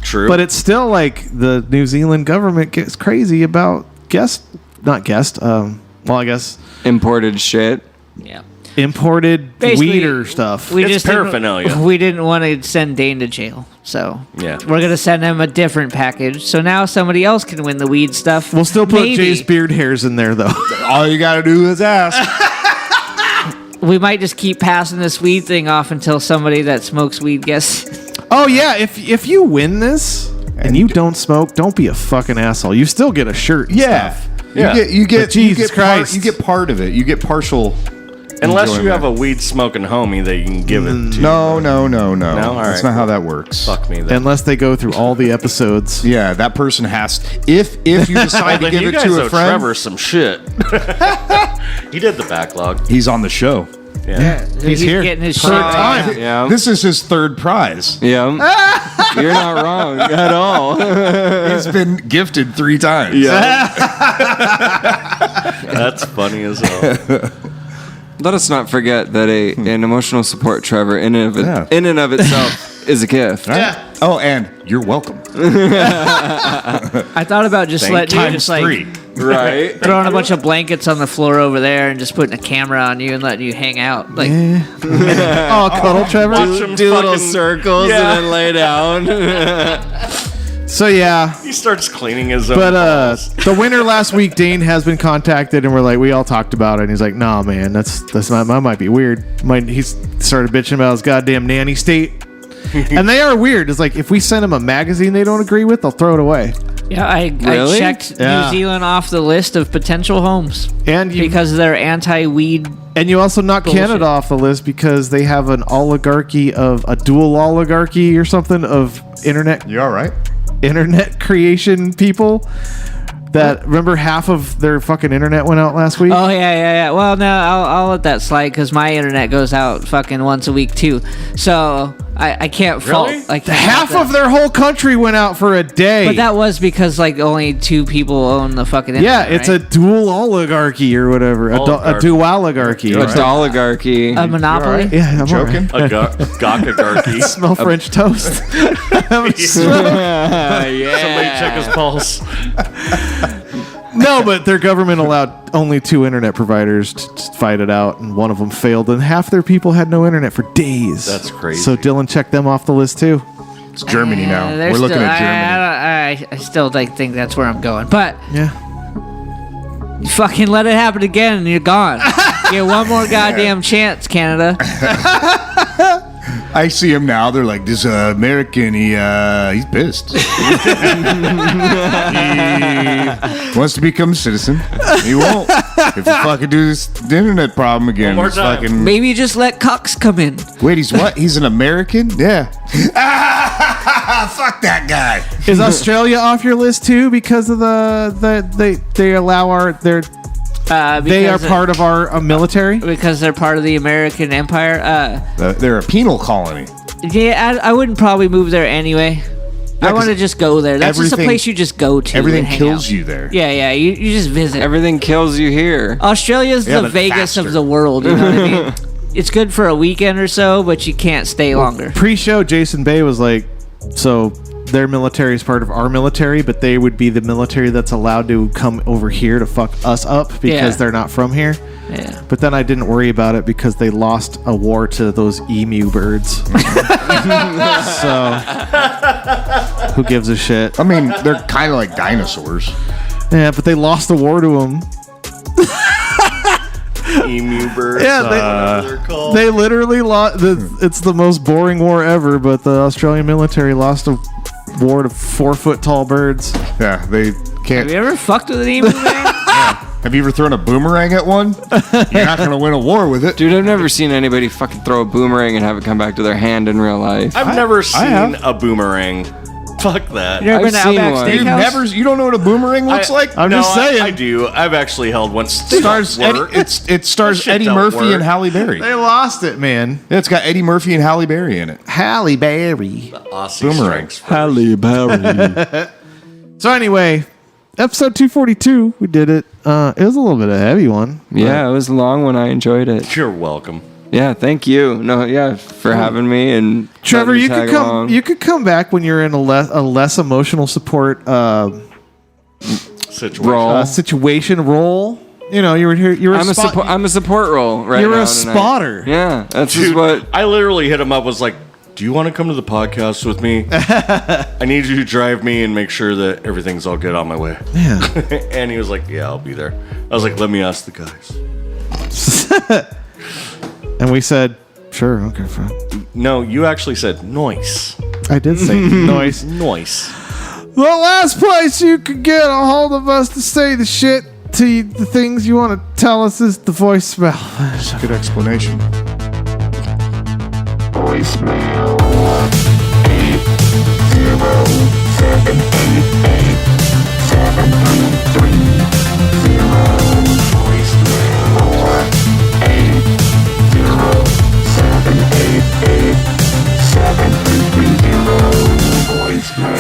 True. But it's still like the New Zealand government gets crazy about imported shit. Yeah. Imported Basically, weeder stuff. It's paraphernalia. We didn't want to send Dane to jail. So yeah, we're going to send him a different package. So now somebody else can win the weed stuff. We'll still put Jay's beard hairs in there, though. All you got to do is ask. We might just keep passing this weed thing off until somebody that smokes weed gets... Oh, yeah. If you win this and you don't smoke, don't be a fucking asshole. You still get a shirt and stuff. You get Jesus Christ. You get part of it. You get partial... Unless you have a weed smoking homie that you can give it to. No. No? All That's right. not how that works. Fuck me then. Unless they go through all the episodes. Yeah, that person has... If you decide to give it to a friend... Trevor some shit. He did the backlog. He's on the show. Yeah. He's here. Getting his Third shit. time. Yeah. This is his third prize. Yeah. You're not wrong at all. He's been gifted 3 times. Yeah. That's funny as hell. Let us not forget that an emotional support Trevor in and of itself is a gift. Right? Yeah. Oh, and you're welcome. I thought about just letting you just like... 3. Right. Throwing a bunch of blankets on the floor over there and just putting a camera on you and letting you hang out. Like, Oh, cuddle, Trevor. Do little circles and then lay down. So, yeah. He starts cleaning his own But balls. the winner last week, Dane, has been contacted, and we're like, we all talked about it, and he's like, nah, man, that's not, that might be weird. He started bitching about his goddamn nanny state. And they are weird. It's like, if we send them a magazine they don't agree with, they'll throw it away. yeah, I checked New Zealand off the list of potential homes because they're anti-weed. And you also knock bullshit. Canada off the list because they have a dual oligarchy or something of internet. You all right? Internet creation people that remember half of their fucking internet went out last week. Oh yeah. Well, no, I'll let that slide because my internet goes out fucking once a week too. So I can't fault. Like half of their whole country went out for a day. But that was because like only 2 people own the fucking internet. Yeah, it's right? a dual oligarchy or whatever. A dualigarchy. It's oligarchy. A monopoly. Yeah, I'm joking. All right. A gawkagarchy. Smell French toast. Somebody check his pulse. No, but their government allowed only 2 internet providers to fight it out, and one of them failed, and half their people had no internet for days. That's crazy. So Dylan checked them off the list too. It's Germany now. They're We're looking still- at Germany. I still think that's where I'm going. But Yeah. you fucking let it happen again and you're gone. You get one more goddamn chance, Canada. I see him now. They're like, this American, he's pissed. He wants to become a citizen. He won't. If we fucking do this internet problem again. One more time. Fucking... Maybe just let Cox come in. Wait, he's what? He's an American? Yeah. Fuck that guy. Is Australia off your list too because of they allow they are part of our military? Because they're part of the American Empire. They're a penal colony. Yeah, I wouldn't probably move there anyway. I want to just go there. That's just a place you just go to. Everything and hang kills out. you there. Yeah, you just visit. Everything kills you here. Australia's the but Vegas faster. of the world, you know what I mean? It's good for a weekend or so, but you can't stay longer. Pre-show, Jason Bay was like, so their military is part of our military, but they would be the military that's allowed to come over here to fuck us up because they're not from here. Yeah. But then I didn't worry about it because they lost a war to those emu birds. So Who gives a shit? I mean, they're kind of like dinosaurs. Yeah, but they lost the war to them. Emu birds. Yeah, they're called. they literally lost. It's the most boring war ever, but the Australian military lost a war to 4-foot tall birds. Yeah, they can't. Have you ever fucked with an emu, man? Have you ever thrown a boomerang at one? You're not going to win a war with it. Dude, I've never seen anybody fucking throw a boomerang and have it come back to their hand in real life. I've never seen a boomerang. Fuck that. You never been to Outback Steakhouse? You don't know what a boomerang looks like? I'm just saying. I do. I've actually held one. It stars Eddie Murphy and Halle Berry. They lost it, man. Yeah, it's got Eddie Murphy and Halle Berry in it. Halle Berry. Boomerang. Halle Berry. So anyway, episode 242, we did it. It was a little bit of a heavy one. Yeah, it was a long one. I enjoyed it. You're welcome. Yeah, thank you. No, yeah, for having me and Trevor, you letting me could tag come. along. You could come back when you're in a less emotional support situation role. You know, you were here. You're I'm a support role right You're now a tonight. spotter. Yeah, that's Dude, just what. I literally hit him up. Was like, "Do you want to come to the podcast with me? I need you to drive me and make sure that everything's all good on my way." Yeah. And he was like, "Yeah, I'll be there." I was like, "Let me ask the guys." And we said, "Sure, okay, fine." No, you actually said noise. I did say noise. Noise. The last place you could get a hold of us to say the shit to you, the things you want to tell us is the voicemail. That's a good explanation. Voicemail.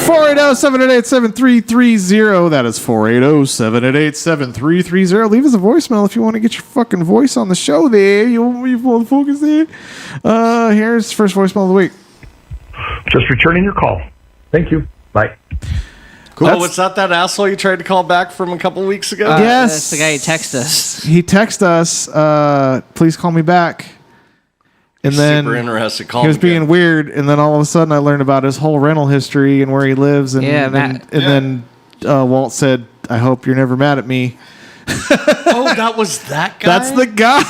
480-788-7330. That is 480-788-7330. Leave us a voicemail if you want to get your fucking voice on the show there. You want to focus there. Here's the first voicemail of the week. Just returning your call. Thank you. Bye. Cool. Oh, was that asshole you tried to call back from a couple weeks ago? Yes. That's the guy who texted us. He texted us, please call me back. And then super interested. He was being weird, and then all of a sudden I learned about his whole rental history and where he lives. And, then Walt said, I hope you're never mad at me. Oh, that was that guy? That's the guy.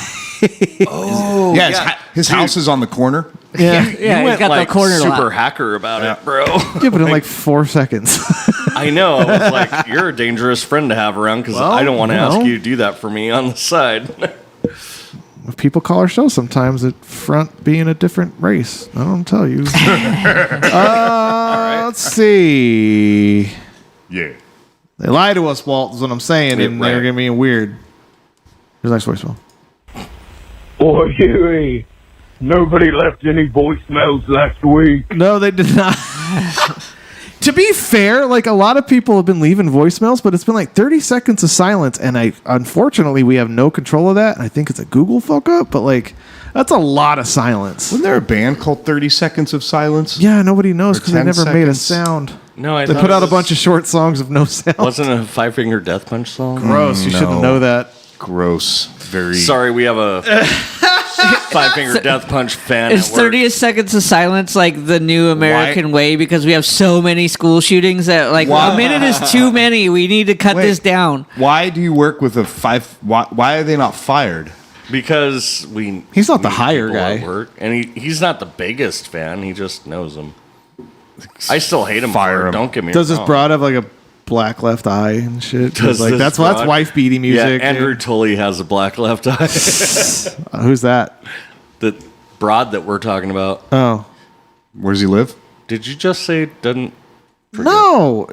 Oh, yeah. His house is on the corner. Yeah. You went got the like corner super lot. hacker about it, bro. Yeah, but in like 4 seconds. I know. I was like, you're a dangerous friend to have around because I don't want to ask you to do that for me on the side. If people call our show sometimes at front being a different race. I don't tell you. Let's see. Yeah. They lie to us, Walt, is what I'm saying, and they're getting being weird. Here's a nice voicemail. Boy, Huey, nobody left any voicemails last week. No, they did not. To be fair, like a lot of people have been leaving voicemails, but it's been like 30 seconds of silence, and unfortunately we have no control of that. I think it's a Google fuck up, but like that's a lot of silence. Wasn't there a band called 30 Seconds of Silence? Yeah, nobody knows because they 10 never made a seconds? sound. No, they put out a bunch of short songs of no sound. Wasn't it a 5-Finger Death Punch song? Gross. You shouldn't know that. Gross. Very. Sorry, we have a 5-Finger Death Punch fan. Is 30 seconds of silence like the new American way because we have so many school shootings that like a minute is too many. We need to cut this down. Why do you work with a why are they not fired? Because he's not the hire guy. At work, and he's not the biggest fan. He just knows him. I still hate him. Fire him. Don't get me Does wrong. this broad have like a black left eye and shit? 'Cause, Does like this that's broad- wife beating music. Yeah, Andrew Tully has a black left eye. Who's that? The broad that we're talking about. Oh, where does he live? Did you just say doesn't? No.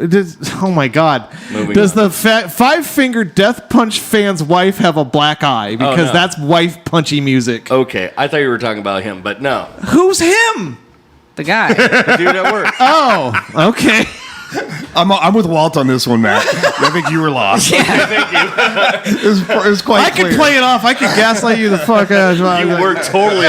Oh my God. Moving Does on. the 5-Finger Death Punch fan's wife have a black eye? Because no. that's wife punchy music. Okay, I thought you were talking about him, but no. Who's him? The guy. The dude at work. Oh, okay. I'm with Walt on this one, Matt. I think you were lost. Thank you. It was quite I clear. can play it off. I can gaslight you the fuck out. You were totally.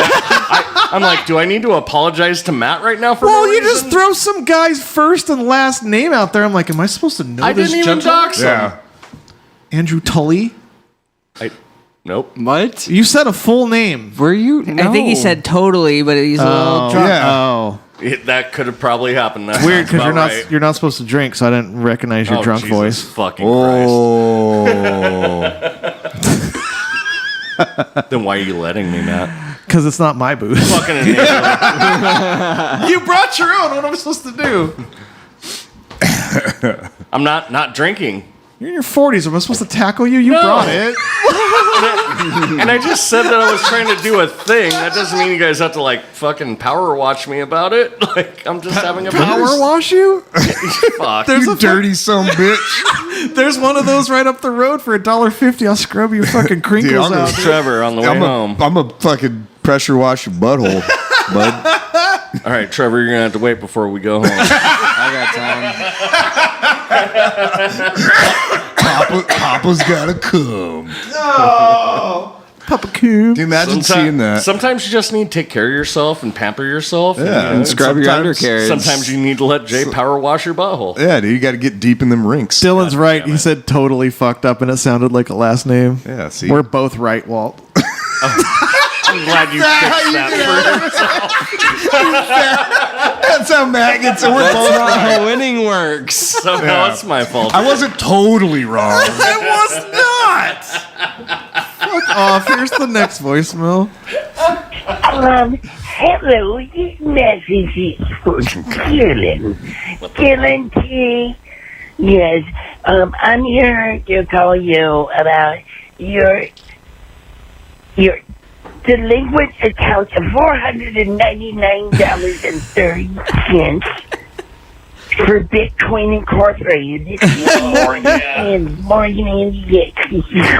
I'm like, do I need to apologize to Matt right now for? Well, no you reason? just throw some guy's first and last name out there. I'm like, am I supposed to know I this didn't even gentleman? dox him. Yeah. Andrew Tully? Nope. What? You said a full name. Were you? I think he said totally, but he's a little drunk. Yeah. Oh. That could have probably happened. That Weird, because because you're not supposed to drink, so I didn't recognize your drunk Jesus voice. Fucking Christ. Then why are you letting me, Matt? Because it's not my booth. Fucking enabler. You brought your own. What am I supposed to do? I'm not drinking. You're in your 40s. Am I supposed to tackle you? You brought it. And I just said that I was trying to do a thing. That doesn't mean you guys have to like fucking power watch me about it. Like I'm just having a Power wash you? Fuck. There's You dirty son of a bitch. There's one of those right up the road for $1.50. I'll scrub your fucking crinkles Dude, I'm out. gonna- Trevor on the way home. I'm a fucking pressure wash your butthole, bud. All right, Trevor, you're gonna have to wait before we go home. I got time. Papa's gotta come. Oh, Papa Coop. Can you imagine seeing that? Sometimes you just need to take care of yourself and pamper yourself. Yeah, and scrub your sometimes- undercarriage. Sometimes you need to let Jay power wash your butthole. Yeah, dude, you got to get deep in them rinks. Dylan's right. He said totally fucked up, and it sounded like a last name. Yeah, see? We're both right, Walt. I'm glad you fixed that for yourself. That's how Matt gets it. We're That's both not right. how winning works. Somehow Yeah. it's my fault. I wasn't totally wrong. I was not. Fuck off. Here's the next voicemail. Hello, this message is for Dylan. Dylan T. Yes, I'm here to call you about your delinquent account of $499.30 for Bitcoin Incorporated. This is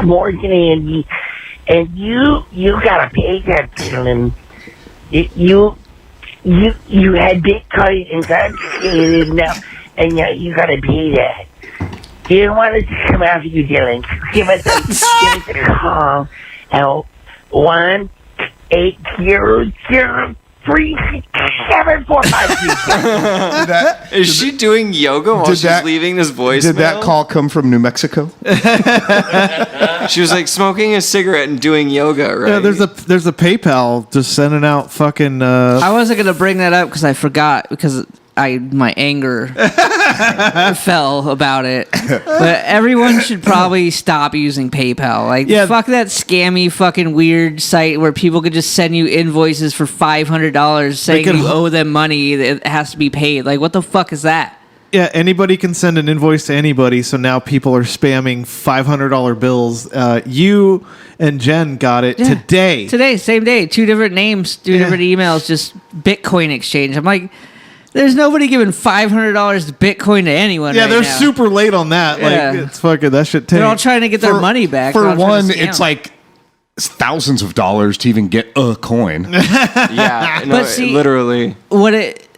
Morgan Andy, and you gotta pay that, Dylan. You had Bitcoin and confiscated now, and now you gotta pay that. Do you want us to come after you, Dylan? Give us a call at 1-800-367-452. Is she doing yoga while she's leaving this voicemail? Did that call come from New Mexico? She was like smoking a cigarette and doing yoga, right? Yeah, there's a PayPal just sending out fucking. I wasn't gonna bring that up because I forgot because my anger fell about it. But everyone should probably stop using PayPal. Like, fuck that scammy fucking weird site where people could just send you invoices for $500 saying you owe them money that has to be paid. Like, what the fuck is that? Yeah, anybody can send an invoice to anybody, so now people are spamming $500 bills. You and Jen got it today. Today, same day. 2 different names, 2 different emails, just Bitcoin exchange. I'm like, there's nobody giving $500 to Bitcoin to anyone. Yeah, right they're now. super late on that. Yeah. Like, it's fucking, that shit They're all trying to get their money back. They're For all trying one, to scam. it's like thousands of dollars to even get a coin. Yeah, no, But see, literally. What it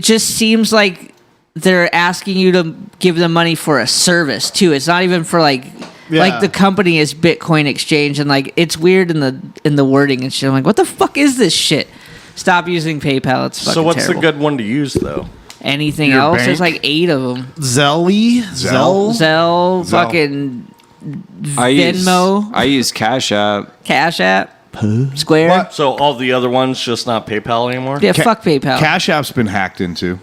just seems like they're asking you to give them money for a service too. It's not even for like the company is Bitcoin exchange, and like it's weird in the wording and shit. I'm like, what the fuck is this shit? Stop using PayPal. It's fucking So what's terrible. the good one to use though? Anything Your else? bank? There's like 8 of them. Zelle, fucking I Venmo, I use Cash App. Cash App, Square. So all the other ones just not PayPal anymore? Yeah, fuck PayPal. Cash App's been hacked into.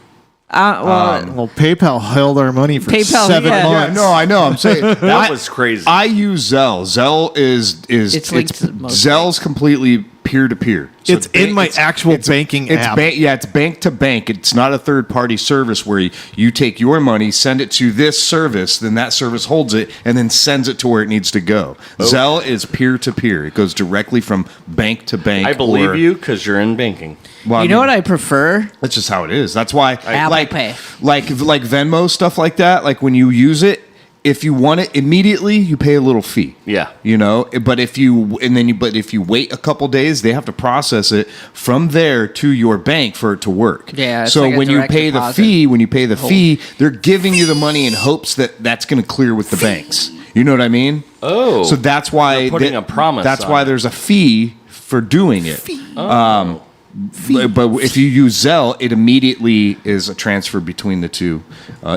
well, PayPal held our money for PayPal, 7 yeah. months. No, I know. I'm saying That was crazy. I use Zelle. Zelle is It's linked to most Zelle's completely peer to peer. It's in my actual banking app. It's bank to bank. It's not a third party service where you take your money, send it to this service, then that service holds it and then sends it to where it needs to go. Zelle is peer to peer. It goes directly from bank to bank. I believe you because you're in banking. Well, You know what I prefer? That's just how it is. That's why Apple Pay. like Venmo stuff like that. Like when you use it, if you want it immediately, you pay a little fee. Yeah. You know, but if you wait a couple days, they have to process it from there to your bank for it to work. Yeah, it's So like a when you direct pay deposit. the fee, they're giving you the money in hopes that that's going to clear with the banks. You know what I mean? Oh. So that's why They're putting a promise That's on why it. there's a fee for doing it. Oh. But if you use Zelle, it immediately is a transfer between the two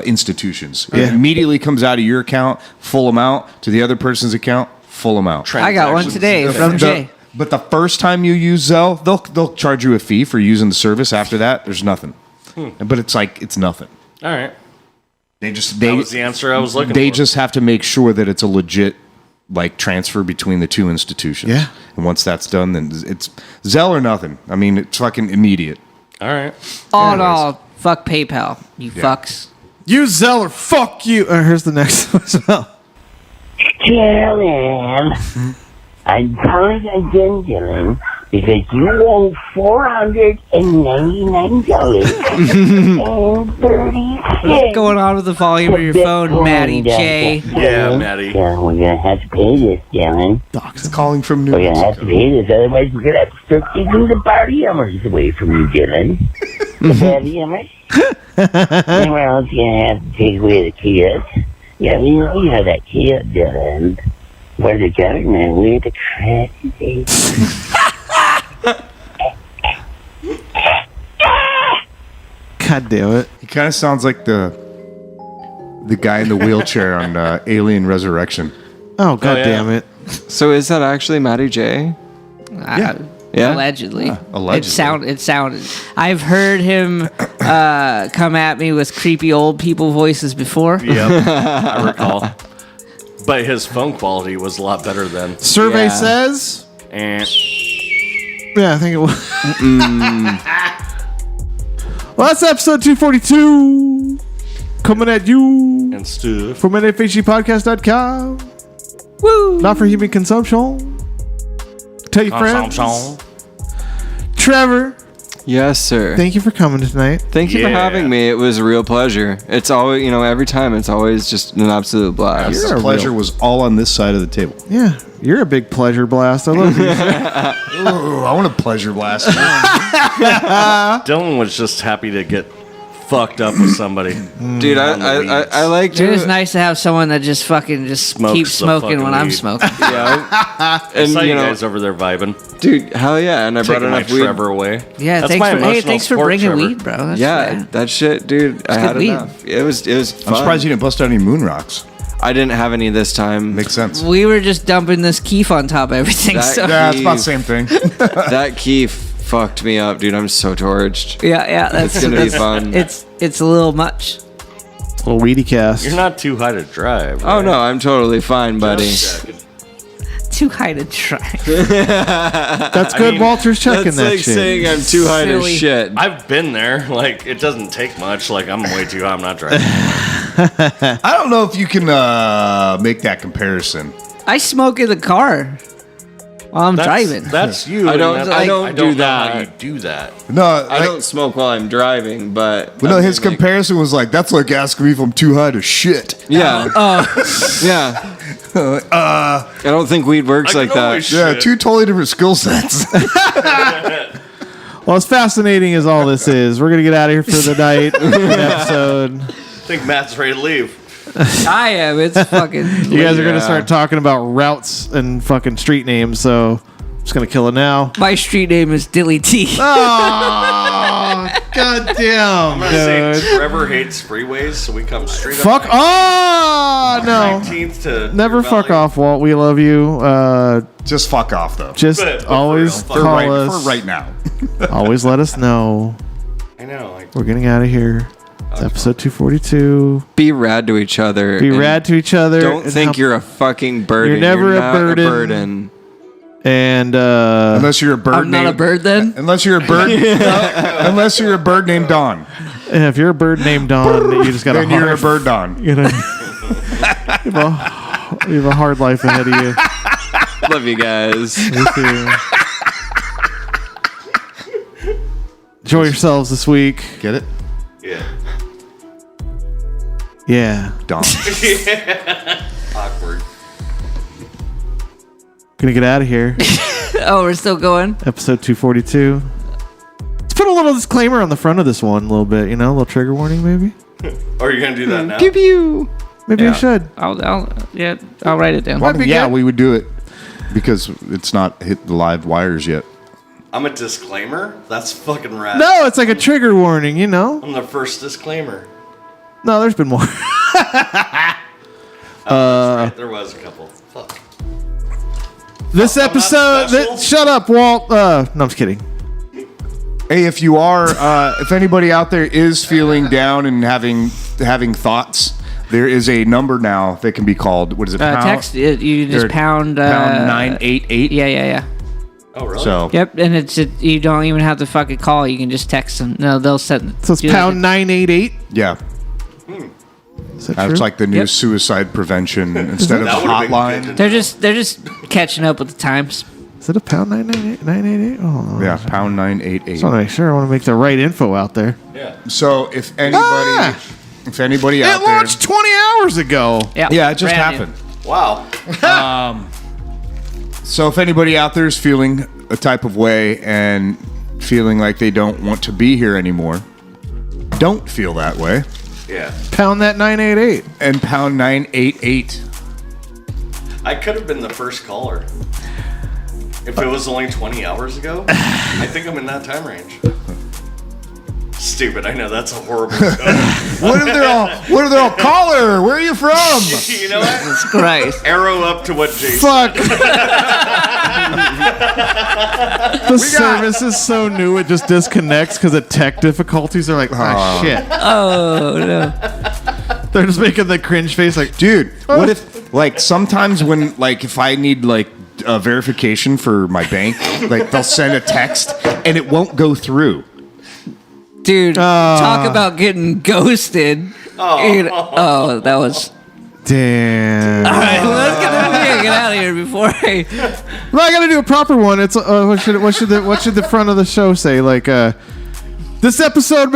institutions. It immediately comes out of your account, full amount, to the other person's account, full amount. I got one today from Jay. But the first time you use Zelle, they'll charge you a fee for using the service. After that, there's nothing. But it's like it's nothing. All right. That was the answer I was looking They for. just have to make sure that it's a legit like transfer between the two institutions. Yeah. And once that's done, then it's Zelle or nothing. I mean, it's fucking immediate. All right. All in all, fuck PayPal, you fucks. Use Zelle or fuck you. Here's the next one. Dylan, I'm calling again, Dylan, because you owe $499.30. What's going on with the volume of your phone, Maddie J? Yeah, Maddie. Dylan, we're gonna have to pay this, Dylan. Doc's calling from New We're gonna have to pay this, otherwise we're gonna have to start taking the party hummers away from you, Dylan. The party hummers. Anyone else gonna have to take away the kids? Yeah, we know you have that kid, Dylan. Where the government, we're the crazy. God damn it. He kind of sounds like the guy in the wheelchair on Alien Resurrection. Oh, god damn it. So is that actually Matty J? Yeah. Yeah? Allegedly. Allegedly. It sounded. I've heard him come at me with creepy old people voices before. Yep, I recall. But his phone quality was a lot better then. Survey says. And Yeah, I think it was. Well, that's episode 242. Coming at you. And stuff. From NFHCpodcast.com. Woo! Not for human consumption. Tell your friends. Trevor. Yes, sir. Thank you for coming tonight. Thank you for having me. It was a real pleasure. It's always, every time it's always just an absolute blast. The pleasure was all on this side of the table. Yeah, you're a big pleasure blast. I love you. Ooh, I want a pleasure blast. Dylan was just happy to get fucked up with somebody. Dude, I like Dude, it's nice to have someone that just keeps smoking when I'm smoking. Yeah. And saw you guys over there vibing. Dude, hell yeah. And I brought Taking enough my weed. Trevor away. Yeah, That's thanks for bringing Trevor. weed, bro. That's That shit, dude. I good had weed. enough. It was fun. I'm surprised you didn't bust out any moon rocks. I didn't have any this time. Makes sense. We were just dumping this keef on top of everything. Yeah, it's about the same thing. That keef fucked me up, dude. I'm so torched. Yeah, It's gonna be fun. It's a little much. A little weedy cast. You're not too high to drive. Oh no, I'm totally fine, buddy. Too high to drive. That's good. Walter's checking That's that like shit. saying I'm too high to shit. I've been there. Like, it doesn't take much. Like, I'm way too high. I'm not driving. I don't know if you can make that comparison. I smoke in the car while I'm driving. That's you. I don't do know that. how you do that. No, I don't smoke while I'm driving, but no, his comparison was like, that's like asking me if I'm too high to shit. Yeah. Yeah. I don't think weed works like that. Yeah, two totally different skill sets. Well, as fascinating as all this is, we're going to get out of here for the night. Episode. I think Matt's ready to leave. I am. It's fucking. You guys are going to start talking about routes and fucking street names, so I'm just going to kill it now. My street name is Dilly T. Oh, god damn. I'm going to say Trevor hates freeways, so we come straight Fuck up. off! No. 19th to Never Deer fuck Valley. off, Walt. We love you. Just fuck off, though. Just But for always real, call us. For right now. Always let us know. I know. Like, We're getting out of here. It's episode 242. Be rad to each other. Be and rad to each other. Don't and think you're a fucking burden. You're never a not burden. And unless you're a bird I'm not a bird then? Unless you're a bird unless you're a bird named Don. And if you're a bird named Don, you just got Then you're a bird Don. You know, you have a hard life ahead of you. Love you guys. Me too. Enjoy yourselves this week. Get it? yeah. Yeah. Don. Awkward. Gonna get out of here. Oh, we're still going? Episode 242. Let's put a little disclaimer on the front of this one a little bit, a little trigger warning maybe. Are you going to do that now? Pew pew. Maybe I should. I'll write it down. Yeah, we would do it because it's not hit the live wires yet. I'm a disclaimer? That's fucking rad. No, it's like a trigger warning, I'm the first disclaimer. No, there's been more. Right, there was a couple. Fuck. This episode... special? shut up, Walt. No, I'm just kidding. Hey, if you are, if anybody out there is feeling down and having thoughts, there is a number now that can be called. What is it? Text. You just pound 988. Yeah. Oh, really? So Yep, and you don't even have to fucking call. You can just text them. No, they'll send. So it's pound 988. Yeah. That's like the new suicide prevention instead of a hotline. They're just catching up with the times. Is it a pound 988? Oh, no. Yeah, pound 988. Just want to make sure. I want to make the right info out there. Yeah. So if anybody out it launched 20 hours ago. Yeah, it just happened. Wow. So if anybody out there is feeling a type of way and feeling like they don't want to be here anymore, don't feel that way. Yeah. Pound that 988 and pound 988. I could have been the first caller. If it was only 20 hours ago, I think I'm in that time range. Stupid. I know that's a horrible joke. What if they're all caller? Where are you from? You know what? Jesus Christ. Arrow up to what Jason. Fuck. The service is so new it just disconnects because of tech difficulties. They're like, oh shit. Oh no. They're just making the cringe face like, dude, what if like sometimes when like if I need like verification for my bank, like they'll send a text and it won't go through. Dude, talk about getting ghosted. Oh, that was. Damn. All right, let's get out of here before I. Well, I gotta do a proper one. It's what should the front of the show say? Like, this episode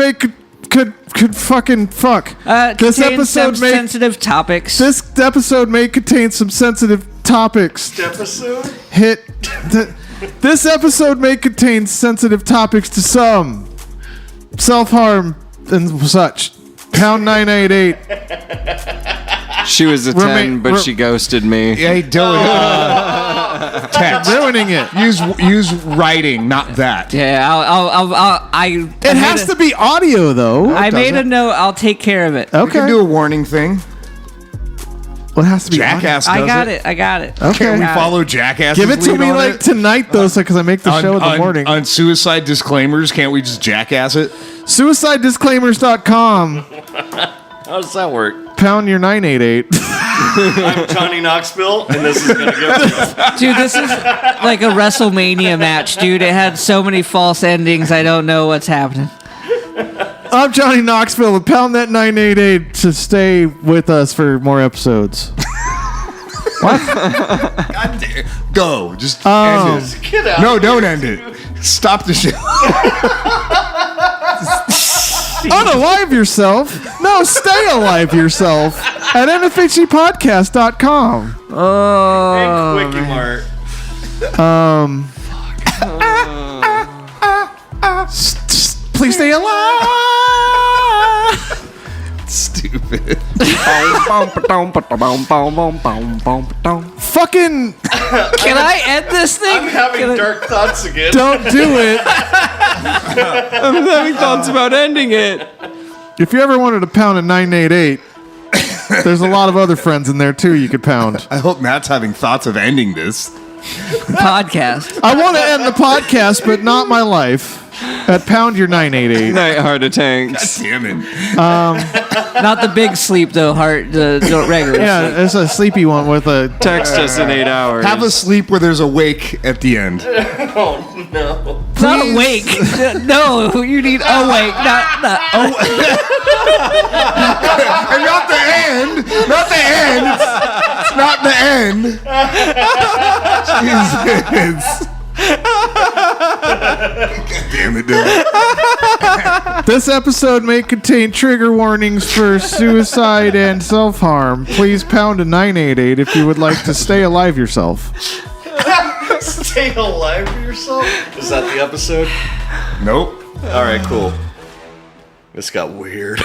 could fucking fuck. This episode may sensitive topics. This episode may contain some sensitive topics. Episode? This episode may contain sensitive topics to some. Self-harm and such. Pound 988. She was a 10, but she ghosted me. Hey, Dylan. Text. Ruining it. Use writing, not that. Yeah, It has to be audio, though. I made a note. I'll take care of it. We can do a warning thing. Well, it has to be Jackass audio. does I got it. Okay. Can we follow Jackass? Give it to me like tonight, though, because I make the show in the morning. On suicide disclaimers, can't we just Jackass it? SuicideDisclaimers.com. How does that work? Pound your 988. I'm Johnny Knoxville, and this is gonna go. Dude, this is like a WrestleMania match, dude. It had so many false endings. I don't know what's happening. I'm Johnny Knoxville, and pound that 988 to stay with us for more episodes. What? God damn. Go. Just end it. Get out. No, don't end it. Stop the show. Unalive yourself? No, stay alive yourself at NFHCpodcast.com. Oh. And Quickie Mart. Please stay alive. Stupid. Fucking. Can I end this thing? I'm having dark thoughts again. Don't do it. I'm having thoughts about ending it. If you ever wanted to pound a 988, there's a lot of other friends in there too you could pound. I hope Matt's having thoughts of ending this podcast. I want to end the podcast, but not my life. At pound your 988. Night heart attacks. God damn it. Not the big sleep though, the regular. Yeah, sleep. it's a sleepy one with a text us in 8 hours. Have a sleep where there's a wake at the end. Oh no! Not awake. No, you need awake, not and not the end. Not the end. It's not the end. Jesus. God damn it, Dylan. This episode may contain trigger warnings for suicide and self-harm. Please pound a 988 if you would like to stay alive yourself. Stay alive for yourself? Is that the episode? Nope. All right, cool. This got weird.